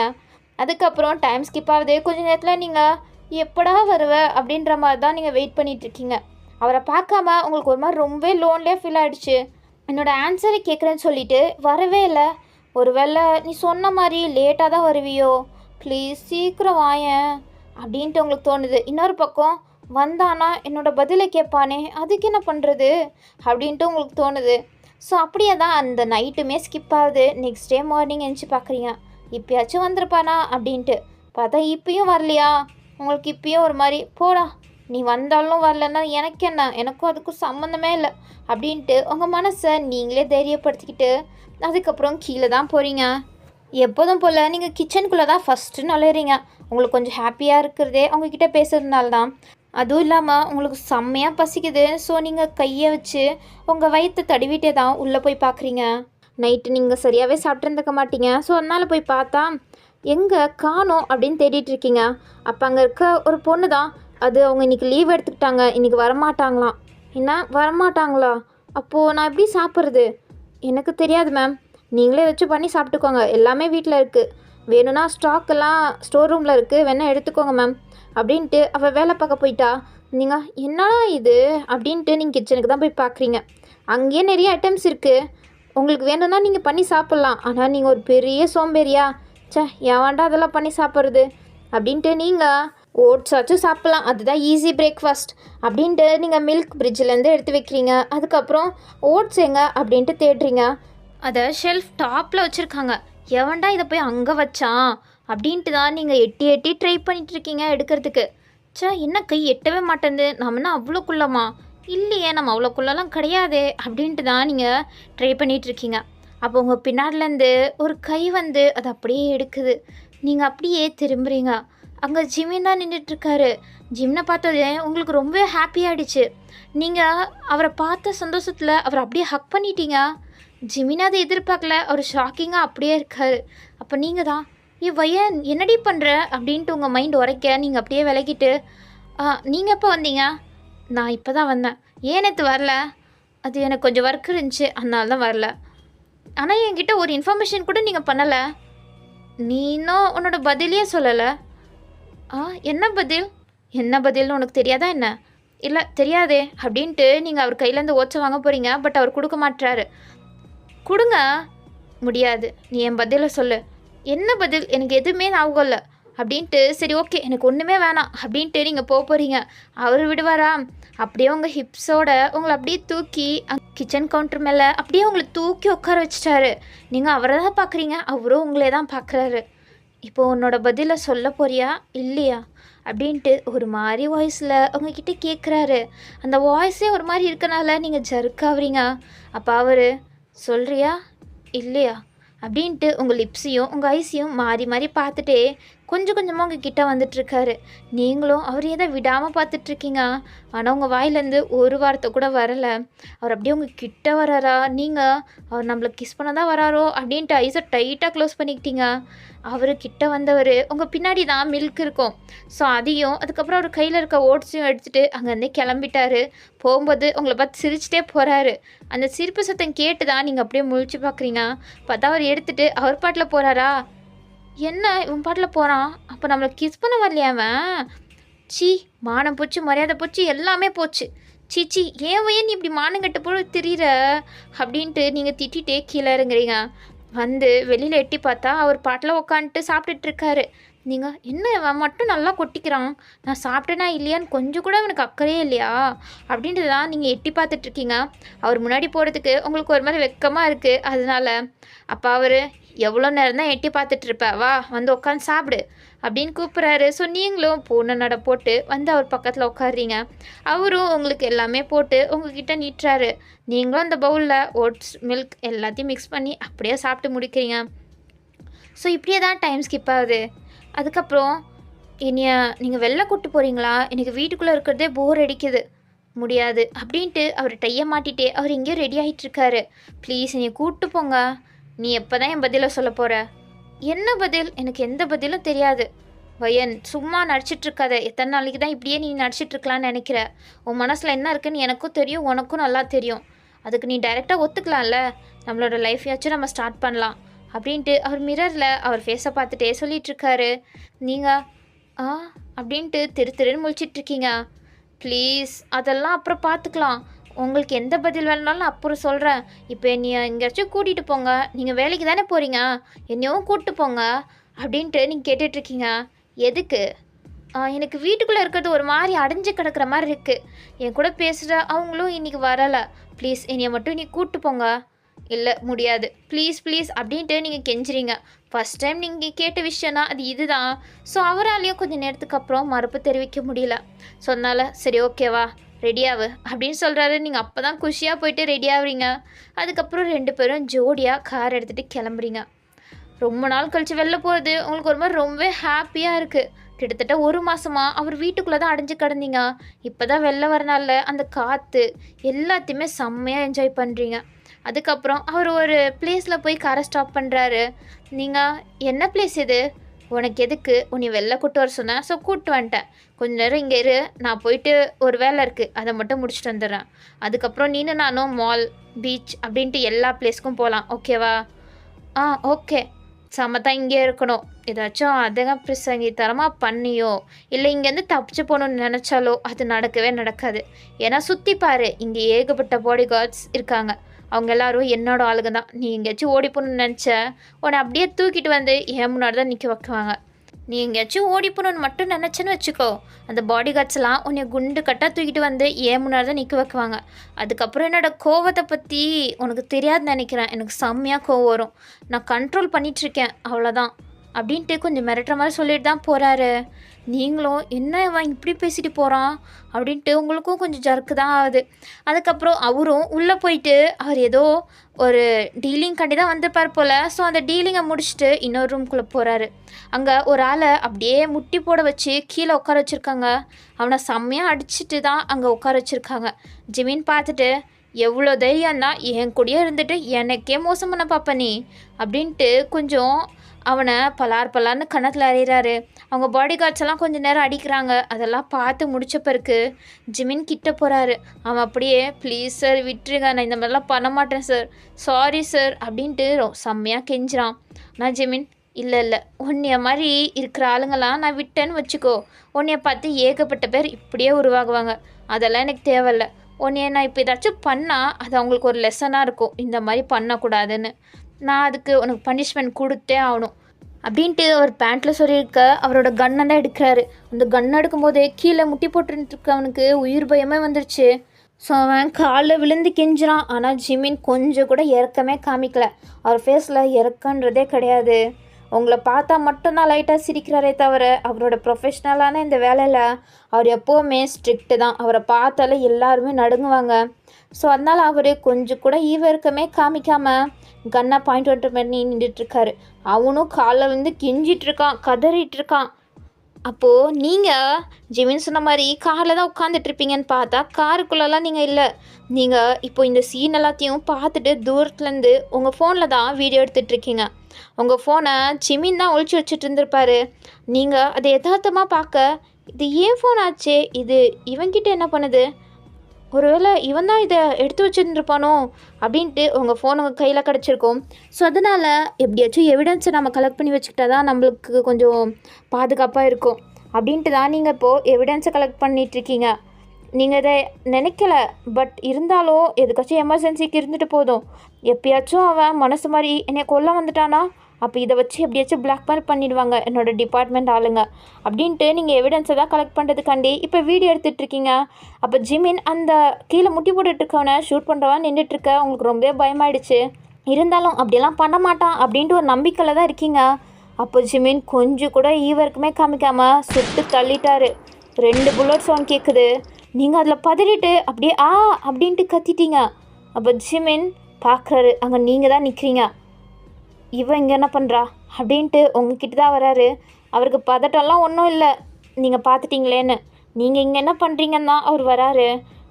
அதுக்கப்புறம் டைம் ஸ்கிப் ஆகுது. கொஞ்சம் நேரத்தில் நீங்கள் எப்படா வருவ அப்படின்ற மாதிரி தான் நீங்கள் வெயிட் பண்ணிகிட்ருக்கீங்க. அவரை பார்க்காம உங்களுக்கு ஒரு மாதிரி ரொம்ப லோன்லியாக ஃபீல் ஆகிடுச்சு. என்னோடய ஆன்சரை கேட்குறேன்னு சொல்லிவிட்டு வரவே இல்லை. ஒரு வேளை நீ சொன்ன மாதிரி லேட்டாக தான் வருவியோ, ப்ளீஸ் சீக்கிரம் வாயேன் அப்படின்ட்டு உங்களுக்கு தோணுது. இன்னொரு பக்கம் வந்தானா என்னோடய பதிலை கேட்பானே, அதுக்கு என்ன பண்ணுறது அப்படின்ட்டு உங்களுக்கு தோணுது. ஸோ அப்படியே தான் அந்த நைட்டுமே ஸ்கிப் ஆகுது. நெக்ஸ்ட் டே மார்னிங் எழுந்துச்சி பார்க்குறீங்க, இப்போயாச்சும் வந்திருப்பானா அப்படின்ட்டு. பார்த்தா இப்பயும் வரலையா? உங்களுக்கு இப்பயும் ஒரு மாதிரி போடா, நீ வந்தாலும் வரலன்னா எனக்கு என்ன, எனக்கும் அதுக்கும் சம்மந்தமே இல்லை அப்படின்ட்டு உங்கள் மனசை நீங்களே தைரியப்படுத்திக்கிட்டு அதுக்கப்புறம் கீழே தான் போகிறீங்க. எப்போதும் போல் நீங்கள் கிச்சனுக்குள்ளே தான் ஃபஸ்ட்டு நுழையிறீங்க. உங்களுக்கு கொஞ்சம் ஹாப்பியாக இருக்கிறதே அவங்கக்கிட்ட பேசுறதுனால தான். அதுவும் இல்லாமல் உங்களுக்கு செம்மையாக பசிக்குது. ஸோ நீங்கள் கையை வச்சு உங்கள் வயிற்றை தடவிட்டே தான் உள்ளே போய் பார்க்குறீங்க. நைட்டு நீங்கள் சரியாகவே சாப்பிட்ருந்துக்க மாட்டீங்க. ஸோ அதனால் போய் பார்த்தா எங்கே காணோம் அப்படின்னு தேடிட்டுருக்கீங்க. அப்போ அங்கே இருக்க ஒரு பொண்ணு தான், அது அவங்க இன்றைக்கி லீவ் எடுத்துக்கிட்டாங்க, இன்றைக்கி வரமாட்டாங்களாம். என்ன வரமாட்டாங்களா? அப்போது நான் எப்படி சாப்பிட்றது? எனக்கு தெரியாது மேம், நீங்களே வச்சு பண்ணி சாப்பிட்டுக்கோங்க, எல்லாமே வீட்டில் இருக்குது, வேணும்னா ஸ்டாக்கெல்லாம் ஸ்டோர் ரூமில் இருக்குது, வேணால் எடுத்துக்கோங்க மேம் அப்படின்ட்டு அவள் வேலை பார்க்க போயிட்டா. நீங்கள் என்னடா இது அப்படின்ட்டு நீங்கள் கிச்சனுக்கு தான் போய் பார்க்குறீங்க. அங்கேயே நிறைய ஐட்டம்ஸ் இருக்குது, உங்களுக்கு வேணும்னா நீங்கள் பண்ணி சாப்பிட்லாம். ஆனால் நீங்கள் ஒரு பெரிய சோம்பேறியா, ஏன்டா அதெல்லாம் பண்ணி சாப்பிட்றது அப்படின்ட்டு நீங்கள் ஓட்ஸ் ஆச்சும் சாப்பிட்லாம், அதுதான் ஈஸி பிரேக்ஃபாஸ்ட் அப்படின்ட்டு நீங்கள் மில்க் பிரிட்ஜிலேருந்து எடுத்து வைக்கிறீங்க. அதுக்கப்புறம் ஓட்ஸ் எங்க அப்படின்ட்டு தேடுறீங்க. அதை ஷெல்ஃப் டாப்பில் வச்சுருக்காங்க. எவன்டா இதை போய் அங்கே வச்சான் அப்படின்ட்டு தான் நீங்கள் எட்டி ட்ரை பண்ணிகிட்ருக்கீங்க எடுக்கிறதுக்கு. என்ன கை எட்டவே மாட்டேங்குது, நம்மனா அவ்வளோக்குள்ளமா இல்லையே, நம்ம அவ்வளோக்குள்ளலாம் கிடையாதே அப்படின்ட்டு தான் நீங்கள் ட்ரை பண்ணிகிட்ருக்கீங்க. அப்போ உங்கள் பின்னாடிலேருந்து ஒரு கை வந்து அதை அப்படியே எடுக்குது. நீங்கள் அப்படியே திரும்புகிறீங்க. அங்கே ஜிமின் தான் நின்றுட்டுருக்காரு. ஜிம்னை பார்த்ததே உங்களுக்கு ரொம்ப ஹாப்பியாகிடுச்சு. நீங்கள் அவரை பார்த்த சந்தோஷத்தில் அவரை அப்படியே ஹக் பண்ணிட்டீங்க. ஜிமின் அதை எதிர்பார்க்கல, அவர் ஷாக்கிங்காக அப்படியே இருக்கார். அப்போ நீங்கள் தான் வயன் என்னடி பண்ணுற அப்படின்ட்டு உங்கள் மைண்ட் உரைக்க நீங்கள் அப்படியே விலகிட்டு, நீங்கள் எப்போ வந்தீங்க? நான் இப்போ தான் வந்தேன். ஏன் நேற்று வரல? அது எனக்கு கொஞ்சம் ஒர்க் இருந்துச்சு, அதனால தான் வரல. ஆனால் என்கிட்ட ஒரு இன்ஃபர்மேஷன் கூட நீங்கள் பண்ணலை. நீ இன்னும் உன்னோட பதிலே சொல்லலை. என்ன பதில்? என்ன பதில்னு உனக்கு தெரியாதா என்ன? இல்லை தெரியாதே அப்படின்ட்டு நீங்கள் அவர் கையிலேருந்து ஓச்சை வாங்க போகிறீங்க. பட் அவர் கொடுக்க மாட்டுறாரு. கொடுங்க. முடியாது, நீ என் பதிலை சொல்லு. என்ன பதில்? எனக்கு எதுவுமே ஞாபகம் இல்லை அப்படின்ட்டு. சரி ஓகே, எனக்கு ஒன்றுமே வேணாம் அப்படின்ட்டு நீங்கள் போகிறீங்க. அவர் விடுவாரா? அப்படியே உங்கள் ஹிப்ஸோட உங்களை அப்படியே தூக்கி கிச்சன் கவுண்டர் மேலே அப்படியே உங்களை தூக்கி உட்கார வச்சிட்டாரு. நீங்கள் அவரை தான் பார்க்குறீங்க, அவரும் உங்களே தான் பார்க்குறாரு. இப்போது உன்னோட பதிலை சொல்ல போறியா இல்லையா அப்படின்ட்டு ஒரு மாதிரி வாய்ஸில் உங்ககிட்ட கேட்குறாரு. அந்த வாய்ஸே ஒரு மாதிரி இருக்கனால நீங்கள் ஜர்க்காகிறீங்க. அப்போ அவர் சொல்கிறியா இல்லையா அப்படின்ட்டு உங்கள் லிப்ஸையும் உங்கள் ஐஸையும் மாறி மாறி பார்த்துட்டே கொஞ்சம் கொஞ்சமாக உங்கள் கிட்டே வந்துட்டுருக்காரு. நீங்களும் அவர் எதை விடாமல் பார்த்துட்ருக்கீங்க. ஆனால் உங்கள் வாயிலேருந்து ஒரு வார்த்தை கூட வரலை. அவர் அப்படியே உங்கள் கிட்ட வராரா, நீங்கள் அவர் நம்மளை கிஸ் பண்ண தான் வராரோ அப்படின்ட்டு ஐஸை டைட்டாக க்ளோஸ் பண்ணிக்கிட்டீங்க. அவர் கிட்ட வந்தவர் உங்கள் பின்னாடி தான் மில்க் இருக்கும். ஸோ அதையும் அதுக்கப்புறம் அவர் கையில் இருக்க ஓட்ஸையும் எடுத்துகிட்டு அங்கேருந்தே கிளம்பிட்டாரு. போகும்போது உங்களை பார்த்து சிரிச்சிட்டே போகிறாரு. அந்த சிரிப்பு சத்தம் கேட்டு தான் நீங்கள் அப்படியே முழிச்சு பார்க்குறீங்க. பார்த்தா அவர் எடுத்துகிட்டு அவர் பாட்டில் போகிறாரா? என்ன இவன் பாட்டில் போகிறான்? அப்போ நம்மளை கிஸ் பண்ண வரலையாவன்? சீ, மானம் போச்சு, மரியாதை போச்சு, எல்லாமே போச்சு. சீச்சி, ஏன் நீ இப்படி மானங்கட்ட போல திரியிற அப்படின்ட்டு நீங்கள் திட்டிகிட்டே கீழே இறங்குறீங்க. வந்து வெளியில் எட்டி பார்த்தா அவர் பாட்டில் உட்காந்துட்டு சாப்பிட்டுட்ருக்காரு. நீங்கள் என்ன இவன் மட்டும் நல்லா கொட்டிக்கிறான், நான் சாப்பிட்டேனா இல்லையான்னு கொஞ்சம் கூட அவனுக்கு அக்கறையே இல்லையா அப்படின்ட்டு தான் நீங்கள் எட்டி பார்த்துட்ருக்கீங்க. அவர் முன்னாடி போகிறதுக்கு உங்களுக்கு ஒரு மாதிரி வெக்கமாக இருக்குது. அதனால அப்போ அவர் எவ்வளோ நேரம் தான் எட்டி பார்த்துட்ருப்ப, வா வந்து உட்காந்து சாப்பிடு அப்படின்னு கூப்பிட்றாரு. ஸோ நீங்களும் பூனை நட போட்டு வந்து அவர் பக்கத்தில் உட்காடுறீங்க. அவரும் உங்களுக்கு எல்லாமே போட்டு உங்ககிட்ட நீட்டுறாரு. நீங்களும் அந்த பவுலில் ஓட்ஸ் மில்க் எல்லாத்தையும் மிக்ஸ் பண்ணி அப்படியே சாப்பிட்டு முடிக்கிறீங்க. ஸோ இப்படியே தான் டைம் ஸ்கிப் ஆகுது. அதுக்கப்புறம் என்னைய நீங்கள் வெளில கூப்பிட்டு போகிறீங்களா, எனக்கு வீட்டுக்குள்ளே இருக்கிறதே போர் அடிக்குது, முடியாது அப்படின்ட்டு அவர் டையை மாட்டிகிட்டே அவர் எங்கேயோ ரெடி ஆகிட்டுருக்காரு. ப்ளீஸ் என்னை கூப்பிட்டு போங்க, நீ எப்போ தான் என் பதிலை சொல்ல போகிற? என்ன பதில்? எனக்கு எந்த பதிலும் தெரியாது. வயன் சும்மா நடிச்சிட்ருக்காத. எத்தனை நாளைக்கு தான் இப்படியே நீ நடிச்சிட்ருக்கலான்னு நினைக்கிற? உன் மனசில் என்ன இருக்குன்னு எனக்கும் தெரியும், உனக்கும் நல்லா தெரியும். அதுக்கு நீ டைரெக்டாக ஒத்துக்கலாம்ல, நம்மளோட லைஃப்பையாச்சும் நம்ம ஸ்டார்ட் பண்ணலாம் அப்படின்ட்டு அவர் மிரரில் அவர் ஃபேஸை பார்த்துட்டே சொல்லிகிட்ருக்காரு. நீங்கள் அப்படின்ட்டு திருன்னு முழிச்சிட்ருக்கீங்க. ப்ளீஸ் அதெல்லாம் அப்புறம் பார்த்துக்கலாம், உங்களுக்கு எந்த பதில் வேணுனாலும் அப்புறம் சொல்கிறேன். இப்போ என்னைய எங்கேயாச்சும் கூட்டிகிட்டு போங்க, நீங்கள் வேலைக்கு தானே போகிறீங்க, என்னையும் கூப்பிட்டு போங்க அப்படின்ட்டு நீங்கள் கேட்டுட்ருக்கீங்க. எதுக்கு? எனக்கு வீட்டுக்குள்ளே இருக்கிறது ஒரு மாதிரி அடைஞ்சு கிடக்கிற மாதிரி இருக்குது. என் கூட பேசுகிற அவங்களும் இன்றைக்கி வரலை. ப்ளீஸ் என்னைய மட்டும் நீ கூப்பிட்டு போங்க. இல்லை முடியாது, ப்ளீஸ் ப்ளீஸ் அப்படின்ட்டு நீங்கள் கெஞ்சுறீங்க. ஃபஸ்ட் டைம் நீங்கள் கேட்ட விஷயம்னா அது இதுதான். ஸோ அவராலையும் கொஞ்சம் நேரத்துக்கு அப்புறம் மறுப்பு தெரிவிக்க முடியல. ஸோ அதனால் சரி ஓகேவா, ரெடியாகு அப்படின்னு சொல்கிறாரு. நீங்கள் அப்போ தான் குஷியாக போயிட்டு ரெடி ஆகுறீங்க. அதுக்கப்புறம் 2 பேரும் ஜோடியாக கார் எடுத்துகிட்டு கிளம்புறீங்க. ரொம்ப நாள் கழித்து வெளில போகிறது உங்களுக்கு ஒரு மாதிரி ரொம்பவே ஹாப்பியாக இருக்குது. கிட்டத்தட்ட 1 மாதமாக அவர் வீட்டுக்குள்ளே தான் அடைஞ்சு கிடந்தீங்க. இப்போ தான் வெளில வரனால அந்த காற்று எல்லாத்தையுமே செம்மையாக என்ஜாய் பண்ணுறீங்க. அதுக்கப்புறம் அவர் ஒரு பிளேஸில் போய் காரை ஸ்டாப் பண்ணுறாரு. நீங்கள் என்ன பிளேஸ் இது? உனக்கு எதுக்கு? உன்னை வெளில கூப்பிட்டு வர சொன்னேன், ஸோ கூப்பிட்டு வந்துட்டேன். கொஞ்ச நேரம் இங்கே இரு, நான் போயிட்டு ஒரு வேலை இருக்குது அதை மட்டும் முடிச்சுட்டு வந்துடுறேன். அதுக்கப்புறம் நானும் மால், பீச் அப்படின்ட்டு எல்லா பிளேஸ்க்கும் போகலாம், ஓகேவா? ஓகே. சமத்தான் இங்கே இருக்கணும். ஏதாச்சும் அதங்க பிரசங்கி தரமாக பண்ணியோ இல்லை இங்கேருந்து தப்பிச்சு போகணுன்னு நினச்சாலோ அது நடக்கவே நடக்காது. ஏன்னா சுற்றி பாரு, இங்கே ஏகப்பட்ட பாடி கார்ட்ஸ் இருக்காங்க. அவங்க எல்லாரும் என்னோட ஆளுங்க தான். நீ எங்கேயாச்சும் ஓடி போகணுன்னு நினச்ச உன்னை அப்படியே தூக்கிட்டு வந்து என் முன்னாடி தான் நிற்க வைக்குவாங்க. நீ எங்கேயாச்சும் ஓடி போகணுன்னு மட்டும் நினச்சேன்னு வச்சுக்கோ, அந்த பாடி கார்ட்ஸ்லாம் உன்னை குண்டு கட்டாக தூக்கிட்டு வந்து என் முன்னாடி தான் நிற்க வைக்குவாங்க. அதுக்கப்புறம் என்னோடய கோவத்தை பற்றி உனக்கு தெரியாதுன்னு நினைக்கிறேன். எனக்கு செம்மையாக கோவம் வரும், நான் கண்ட்ரோல் பண்ணிகிட்ருக்கேன், அவ்வளோதான் அப்படின்ட்டு கொஞ்சம் மிரட்டுற மாதிரி சொல்லிட்டு தான் போகிறாரு. நீங்களும் என்ன இவன் இப்படி பேசிட்டு போகிறான் அப்படின்ட்டு உங்களுக்கும் கொஞ்சம் ஜர்க்கு தான் ஆகுது. அதுக்கப்புறம் அவரும் உள்ளே போயிட்டு அவர் ஏதோ ஒரு டீலிங் கண்டி தான் வந்திருப்பார் போல். ஸோ அந்த டீலிங்கை முடிச்சுட்டு இன்னொரு ரூம்குள்ளே போகிறாரு. அங்கே ஒரு ஆளை அப்படியே முட்டி போட வச்சு கீழே உட்கார வச்சுருக்காங்க. அவனை செம்மையாக அடிச்சுட்டு தான் அங்கே உட்கார வச்சுருக்காங்க. ஜிமின் பார்த்துட்டு, எவ்வளோ தைரியம் தான் என் கூடயே இருந்துட்டு எனக்கே மோசம் பண்ண பார்ப்ப நீ அப்படின்ட்டு கொஞ்சம் அவனை பலார்னு கன்னத்தில் அறிகிறாரு. அவங்க பாடி கார்ட்ஸ் எல்லாம் கொஞ்சம் நேரம் அடிக்கிறாங்க. அதெல்லாம் பார்த்து முடித்த பிறகு ஜிமின் கிட்ட போகிறாரு. அவன் அப்படியே, ப்ளீஸ் சார் விட்டுருங்க, நான் இந்த மாதிரிலாம் பண்ண மாட்டேன் சார், சாரி சார் அப்படின்ட்டு செம்மையாக கெஞ்சுறான். நான் ஜிமின், இல்லை உன்னைய மாதிரி இருக்கிற ஆளுங்கள்லாம் நான் விட்டேன்னு வச்சுக்கோ, உன்னைய பார்த்து ஏகப்பட்ட பேர் இப்படியே உருவாகுவாங்க. அதெல்லாம் எனக்கு தேவையில்லை. உன்னைய நான் இப்போ ஏதாச்சும் பண்ணால் அது அவங்களுக்கு ஒரு லெசனாக இருக்கும், இந்த மாதிரி பண்ணக்கூடாதுன்னு. நான் அதுக்கு உனக்கு பனிஷ்மெண்ட் கொடுத்தே ஆகணும் அப்படின்ட்டு அவர் பேண்ட்டில் சொல்லியிருக்க அவரோட கன்னை தான் எடுக்கிறாரு. அந்த கன் எடுக்கும்போதே கீழே முட்டி போட்டுருக்கவனுக்கு உயிர் பயமே வந்துருச்சு. ஸோ அவன் காலில் விழுந்து கெஞ்சுறான். ஆனால் ஜிமின் கொஞ்சம் கூட இறக்கமே காமிக்கல. அவர் ஃபேஸில் இறக்கன்றதே கிடையாது. உங்களை பார்த்தா மட்டும்தான் லைட்டாக சிரிக்கிறாரே தவிர அவரோட ப்ரொஃபஷ்னலான இந்த வேலையில் அவர் எப்போவுமே ஸ்ட்ரிக்ட்டு தான். அவரை பார்த்தாலே எல்லாருமே நடுங்குவாங்க. ஸோ அதனால் அவர் கொஞ்சம் கூட ஈவருக்கமே காமிக்காமல் கன்னை பாயிண்ட் பண்ணுற மாதிரி நின்றுட்டுருக்காரு. அவனும் காலில் வந்து கெஞ்சிட்ருக்கான், கதறிட்டுருக்கான். அப்போது நீங்கள் ஜிமின் சொன்ன மாதிரி காரில் தான் உட்காந்துட்ருப்பீங்கன்னு பார்த்தா காருக்குள்ளெல்லாம் நீங்கள் இல்லை. நீங்கள் இப்போ இந்த சீன் எல்லாத்தையும் பார்த்துட்டு தூரத்துலேருந்து உங்கள் ஃபோனில் தான் வீடியோ எடுத்துகிட்ருக்கீங்க. உங்கள் ஃபோனை ஜிமின் தான் ஒழிச்சு வச்சுட்டு இருந்திருப்பாரு. நீங்கள் அதை யதார்த்தமாக பார்க்க, இது ஏன் ஃபோன் ஆச்சே, இது இவன்கிட்ட என்ன பண்ணுது, ஒருவேளை இவன் தான் இதை எடுத்து வச்சுருந்துருப்பானோ அப்படின்ட்டு உங்கள் ஃபோன் உங்கள் கையில் கிடச்சிருக்கும். ஸோ அதனால் எப்படியாச்சும் எவிடன்ஸை நம்ம கலெக்ட் பண்ணி வச்சுக்கிட்டா தான் நம்மளுக்கு கொஞ்சம் பாதுகாப்பாக இருக்கும் அப்படின்ட்டு தான் நீங்கள் இப்போது எவிடன்ஸை கலெக்ட் பண்ணிகிட்ருக்கீங்க. நீங்கள் இதை நினைக்கல, பட் இருந்தாலும் எதுக்காச்சும் எமர்ஜென்சிக்கு இருந்துட்டு போதும். எப்பயாச்சும் அவன் மனசு மாதிரி என்னை கொல்ல வந்துட்டானா, அப்போ இதை வச்சு எப்படியாச்சும் பிளாக்மெயில் பண்ணிடுவாங்க என்னோடய டிபார்ட்மெண்ட் ஆளுங்க அப்படின்ட்டு நீங்கள் எவிடன்ஸை தான் கலெக்ட் பண்ணுறதுக்காண்டி இப்போ வீடியோ எடுத்துகிட்ருக்கீங்க. அப்போ ஜிமின் அந்த கீழே முட்டி போட்டுட்ருக்கவனை ஷூட் பண்ணுறவன் நின்றுட்டுருக்க உங்களுக்கு ரொம்பவே பயமாயிடுச்சு. இருந்தாலும் அப்படியெல்லாம் பண்ண மாட்டான் அப்படின்ட்டு ஒரு நம்பிக்கையில் தான் இருக்கீங்க. அப்போ ஜிமின் கொஞ்சம் கூட ஈவருக்குமே காமிக்காமல் சுட்டு தள்ளிட்டாரு. 2 புல்லட் சவுண்ட் கேட்குது. நீங்கள் அதில் பதறிட்டு அப்படியே அப்படின்ட்டு கத்திட்டீங்க. அப்போ ஜிமின் பார்க்குறாரு, அங்கே நீங்கள் தான் நிற்கிறீங்க. இவன் இங்கே என்ன பண்ணுறா அப்படின்ட்டு உங்ககிட்ட தான் வராரு. அவருக்கு பதட்டம்லாம் ஒன்றும் இல்லை, நீங்கள் பார்த்துட்டிங்களேன்னு. நீங்கள் இங்கே என்ன பண்ணுறீங்கன்னு தான் அவர் வராரு.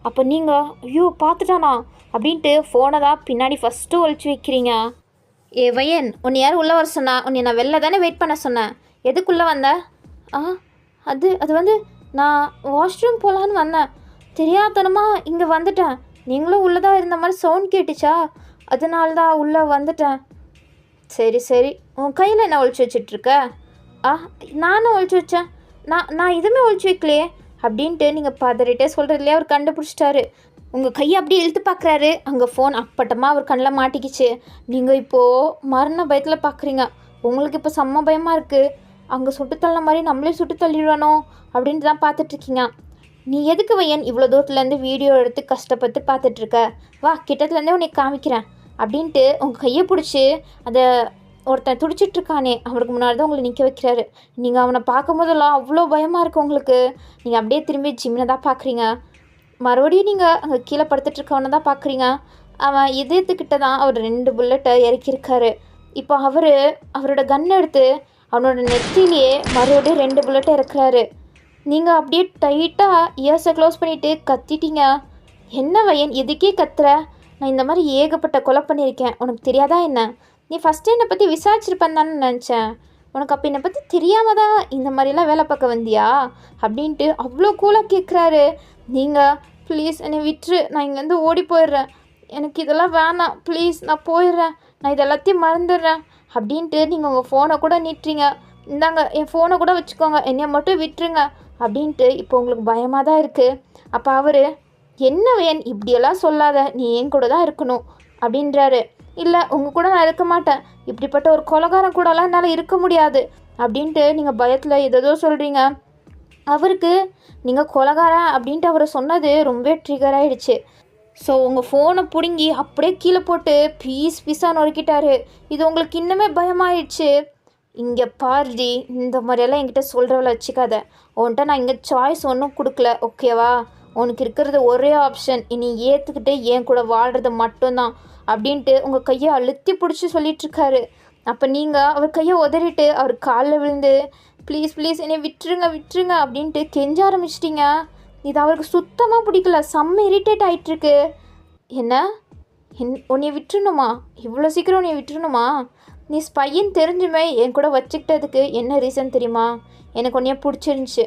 அப்போ நீங்கள் ஐயோ பார்த்துட்டானா அப்படின்ட்டு ஃபோனை தான் பின்னாடி ஃபஸ்ட்டு ஒழிச்சு வைக்கிறீங்க. வயன், உன்னை யார் உள்ளே வர சொன்னா? உன்னை நான் வெளில தானே வெயிட் பண்ண சொன்னேன். எதுக்குள்ளே வந்த? அது வந்து நான் வாஷ்ரூம் போகலான்னு வந்தேன். தெரியாதனமாக இங்கே வந்துட்டேன். நீங்களும் உள்ளே தான் இருந்த மாதிரி சவுண்ட் கேட்டுச்சா, அதனால தான் உள்ளே வந்துட்டேன். சரி, உன் கையில் என்ன ஒழிச்சு வச்சிட்ருக்க? நானும் ஒழிச்சு வச்சேன். நான் எதுவுமே ஒழிச்சு வைக்கலையே அப்படின்ட்டு நீங்கள் பதறிட்டே சொல்கிறதுலையே அவர் கண்டுபிடிச்சிட்டாரு. உங்கள் கையை அப்படியே இழுத்து பார்க்குறாரு. அங்கே ஃபோன் அப்பட்டமாக அவர் கண்ணில் மாட்டிக்கிச்சு. நீங்கள் இப்போது மரண பயத்தில் பார்க்குறீங்க. உங்களுக்கு இப்போ செம்ம பயமாக இருக்குது. அங்கே சுட்டு தள்ளின மாதிரி நம்மளே சுட்டு தள்ளிடுவானோ அப்படின்ட்டு தான் பார்த்துட்ருக்கீங்க. நீ எதுக்கு வயன் இவ்வளோ தூரத்துலேருந்து வீடியோ எடுத்து கஷ்டப்பட்டு பார்த்துட்ருக்க? வா, கிட்டத்துலேருந்தே உன்னை காமிக்கிறேன் அப்படின்ட்டு உங்கள் கையை பிடிச்சி அதை ஒருத்தன் துடிச்சிட்ருக்கானே அவனுக்கு முன்னாடி தான் உங்களை நிற்க வைக்கிறாரு. நீங்கள் அவனை பார்க்கும் போதெல்லாம் அவ்வளோ பயமாக இருக்குது உங்களுக்கு. நீங்கள் அப்படியே திரும்பி ஜிம்மினை தான் பார்க்குறீங்க. மறுபடியும் நீங்கள் அங்கே கீழே படுத்துட்ருக்கவனை தான் பார்க்குறீங்க. அவன் இதயத்துக்கிட்ட தான் அவர் 2 புல்லட்டை இறக்கியிருக்காரு. இப்போ அவரோட கன் எடுத்து அவனோட நெத்திலேயே மறுபடியும் 2 புல்லட்டை இறக்குறாரு. நீங்கள் அப்படியே டைட்டாக இயர்ஸை க்ளோஸ் பண்ணிவிட்டு கத்திட்டீங்க. என்ன வயன் எதுக்கே கத்துற? நான் இந்த மாதிரி ஏகப்பட்ட கொலை பண்ணியிருக்கேன், உனக்கு தெரியாதா என்ன? நீ ஃபஸ்ட்டு என்னை பற்றி விசாரிச்சிருப்பேன்னு தானே நினச்சேன். உனக்கு அப்போ என்னை பற்றி தெரியாமல் தான் இந்த மாதிரிலாம் வேலை பார்க்க வந்தியா அப்படின்ட்டு அவ்வளோ கூலாக கேட்குறாரு. நீங்கள் ப்ளீஸ் என்னை விட்டுரு, நான் இங்கேருந்து ஓடி போயிடுறேன். எனக்கு இதெல்லாம் வேணாம், ப்ளீஸ் நான் போயிடுறேன், நான் இது எல்லாத்தையும் மறந்துடுறேன் அப்படின்ட்டு நீங்கள் உங்கள் ஃபோனை கூட நீட்டுறீங்க. இந்தாங்க என் ஃபோனை கூட வச்சுக்கோங்க, என்னை மட்டும் விட்டுருங்க அப்படின்ட்டு இப்போ உங்களுக்கு பயமாக தான் இருக்குது. அப்போ அவர் என்ன வேன் இப்படியெல்லாம் சொல்லாத, நீ என் கூட தான் இருக்கணும் அப்படின்றாரு. இல்லை, உங்கள் கூட நான் இருக்க மாட்டேன், இப்படிப்பட்ட ஒரு கொலைகாரன் கூடலாம் என்னால் இருக்க முடியாது அப்படின்ட்டு நீங்கள் பயத்தில் ஏதோ சொல்கிறீங்க. அவருக்கு நீங்கள் கொலைகாரன் அப்படின்ட்டு அவரை சொன்னது ரொம்ப ட்ரிகர் ஆகிடுச்சு. ஸோ உங்கள் ஃபோனை பிடுங்கி அப்படியே கீழே போட்டு பீஸாக நொறுக்கிட்டாரு. இது உங்களுக்கு இன்னுமே பயமாயிடுச்சு. இங்கே பாருடி, இந்த மாதிரியெல்லாம் என்கிட்ட சொல்கிறவளை வச்சுக்காத. உன்கிட்ட நான் இங்கே சாய்ஸ் ஒன்றும் கொடுக்கல, ஓகேவா? உனக்கு இருக்கிறது ஒரே ஆப்ஷன், இனி ஏற்றுக்கிட்டு என் கூட வாழ்கிறது மட்டும்தான் அப்படின்ட்டு உங்கள் கையை அழுத்தி பிடிச்சி சொல்லிகிட்ருக்காரு. அப்போ நீங்கள் அவர் கையை உதறிட்டு அவர் காலில் விழுந்து ப்ளீஸ் என்னை விட்டுருங்க அப்படின்ட்டு கெஞ்ச ஆரம்பிச்சிட்டிங்க. இது அவருக்கு சுத்தமாக பிடிக்கல, செம்ம இரிட்டேட் ஆகிட்டுருக்கு. உன்னை விட்டுருணுமா? இவ்வளோ சீக்கிரம் உன்னை விட்டுருணுமா? நீ ஸ்பையின்னு தெரிஞ்சுமே என் கூட வச்சுக்கிட்டதுக்கு என்ன ரீசன் தெரியுமா? எனக்கு உன்னைய பிடிச்சிருந்துச்சி,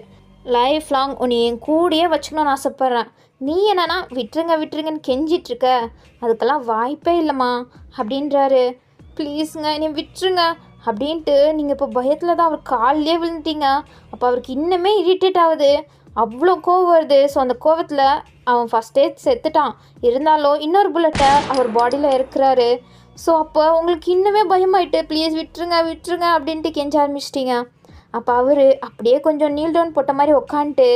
லைஃப் லாங் உன்னை என் கூடயே வச்சுக்கணும்னு ஆசைப்பட்றேன். நீ என்னன்னா விட்டுருங்கன்னு கெஞ்சிட்ருக்க, அதுக்கெல்லாம் வாய்ப்பே இல்லைம்மா அப்படின்றாரு. ப்ளீஸுங்க என்னை விட்டுருங்க அப்படின்ட்டு நீங்கள் இப்போ பயத்தில் தான் அவர் காலிலே விழுந்துட்டீங்க. அப்போ அவருக்கு இன்னுமே இரிட்டேட் ஆகுது, அவ்வளோ கோவம் வருது. ஸோ அந்த கோவத்தில் அவன் ஃபஸ்ட்டே செத்துட்டான், இருந்தாலும் இன்னொரு புல்லட்டை அவர் பாடியில் இருக்கிறாரு. ஸோ அப்போ உங்களுக்கு இன்னுமே பயமாயிட்டு ப்ளீஸ் விட்டுருங்க அப்படின்ட்டு கெஞ்ச ஆரம்பிச்சிட்டிங்க. அப்போ அவர் அப்படியே கொஞ்சம் நீல் டவுன் போட்ட மாதிரி உக்காந்துட்டு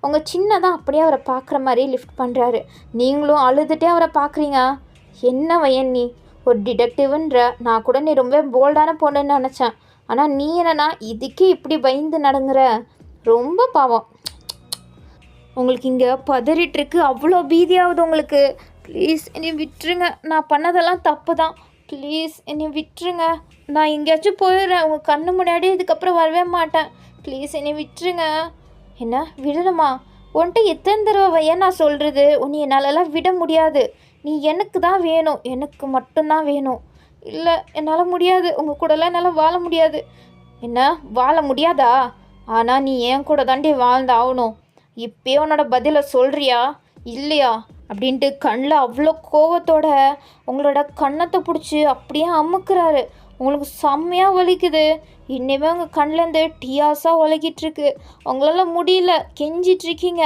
உங்கள் சின்னதாக அப்படியே அவரை பார்க்குற மாதிரி லிஃப்ட் பண்ணுறாரு. நீங்களும் அழுதுகிட்டே அவரை பார்க்குறீங்க. என்ன வயன் நீ ஒரு டிடெக்டிவ்ன்ற, நான் கூட நீ ரொம்ப போல்டான பொண்ணுன்னு நினச்சேன், ஆனால் நீ என்னன்னா இதுக்கே இப்படி பயந்து நடங்குற, ரொம்ப பாவம். உங்களுக்கு இங்கே பதறிட்டுருக்கு, அவ்வளோ பீதியாகுது உங்களுக்கு. ப்ளீஸ் என்னை விட்டுருங்க, நான் பண்ணதெல்லாம் தப்பு தான், ப்ளீஸ் என்னை விட்டுருங்க, நான் எங்கேயாச்சும் போயிடுறேன், உங்கள் கண்ணு முன்னாடி இதுக்கப்புறம் வரவே மாட்டேன், ப்ளீஸ் என்னை விட்டுருங்க. என்ன விடணுமா? உன்கிட்ட எத்தனை தடவை ஏன் நான் சொல்கிறது, உன்னை என்னாலலாம் விட முடியாது, நீ எனக்கு தான் வேணும், எனக்கு மட்டும்தான் வேணும். இல்லை என்னால் முடியாது, உங்கள் கூடலாம் என்னால் வாழ முடியாது. என்ன வாழ முடியாதா? ஆனால் நீ என் கூட தாண்டி வாழ்ந்தாகணும். இப்போயே உன்னோட பதிலை சொல்கிறியா இல்லையா அப்படின்ட்டு கண்ணில் அவ்வளோ கோவத்தோட உங்களோட கன்னத்தை பிடிச்சி அப்படியே அமுக்குறாரு. உங்களுக்கு செம்மையாக வலிக்குது. இன்னுமே உங்கள் கண்ணிலேருந்து டியாஸாக வலிக்கிட்டுருக்கு. உங்களால் முடியல, கெஞ்சிட்ருக்கீங்க.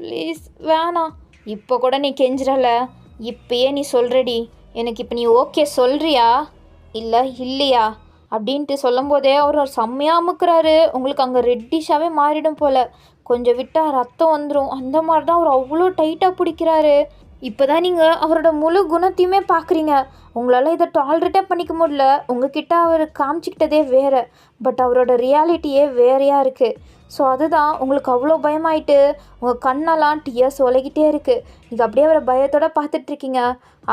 ப்ளீஸ் வேணாம். இப்போ கூட நீ கெஞ்சிடல, இப்போயே நீ சொல்கிறடி, எனக்கு இப்போ நீ ஓகே சொல்கிறியா இல்லை இல்லையா அப்படின்ட்டு சொல்லும் போதே அவர் செம்மையாக அமுக்குறாரு. உங்களுக்கு அங்கே ரெட்டிஷாகவே மாறிடும் போல், கொஞ்சம் விட்டால் ரத்தம் வந்துடும், அந்த மாதிரி தான் அவர் அவ்வளோ டைட்டாக பிடிக்கிறாரு. இப்போ தான் நீங்கள் அவரோட முழு குணத்தையுமே பார்க்குறீங்க. உங்களால் இதை டாலரேட்டே பண்ணிக்க முடியல. உங்ககிட்ட அவர் காமிச்சிக்கிட்டதே வேறு, பட் அவரோட ரியாலிட்டியே வேறையாக இருக்குது. ஸோ அதுதான் உங்களுக்கு அவ்வளோ பயமாயிட்டு உங்கள் கண்ணெல்லாம் டியர்ஸ் ஒலகிட்டே இருக்குது. நீங்கள் அப்படியே அவரை பயத்தோடு பார்த்துட்ருக்கீங்க.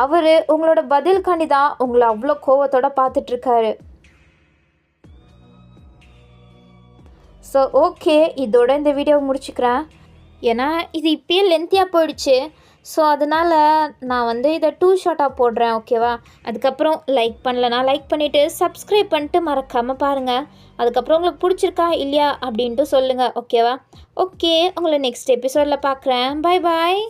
அவர் உங்களோட பதிலுக்காண்டி தான் உங்களை அவ்வளோ கோவத்தோடு பார்த்துட்ருக்காரு. ஸோ ஓகே, இதோட இந்த வீடியோவை முடிச்சுக்கிறேன். ஏன்னா இது இப்பயே லென்த்தியாக போயிடுச்சு. ஸோ அதனால் நான் இதை 2 ஷார்ட்டாக போடுறேன். ஓகேவா? அதுக்கப்புறம் லைக் பண்ணலனா லைக் பண்ணிவிட்டு சப்ஸ்கிரைப் பண்ணிட்டு மறக்காமல் பாருங்கள். அதுக்கப்புறம் உங்களுக்கு பிடிச்சிருக்கா இல்லையா அப்படின்ட்டு சொல்லுங்கள். ஓகேவா? ஓகே, உங்களை நெக்ஸ்ட் எபிசோடில் பார்க்குறேன். பாய் பாய்.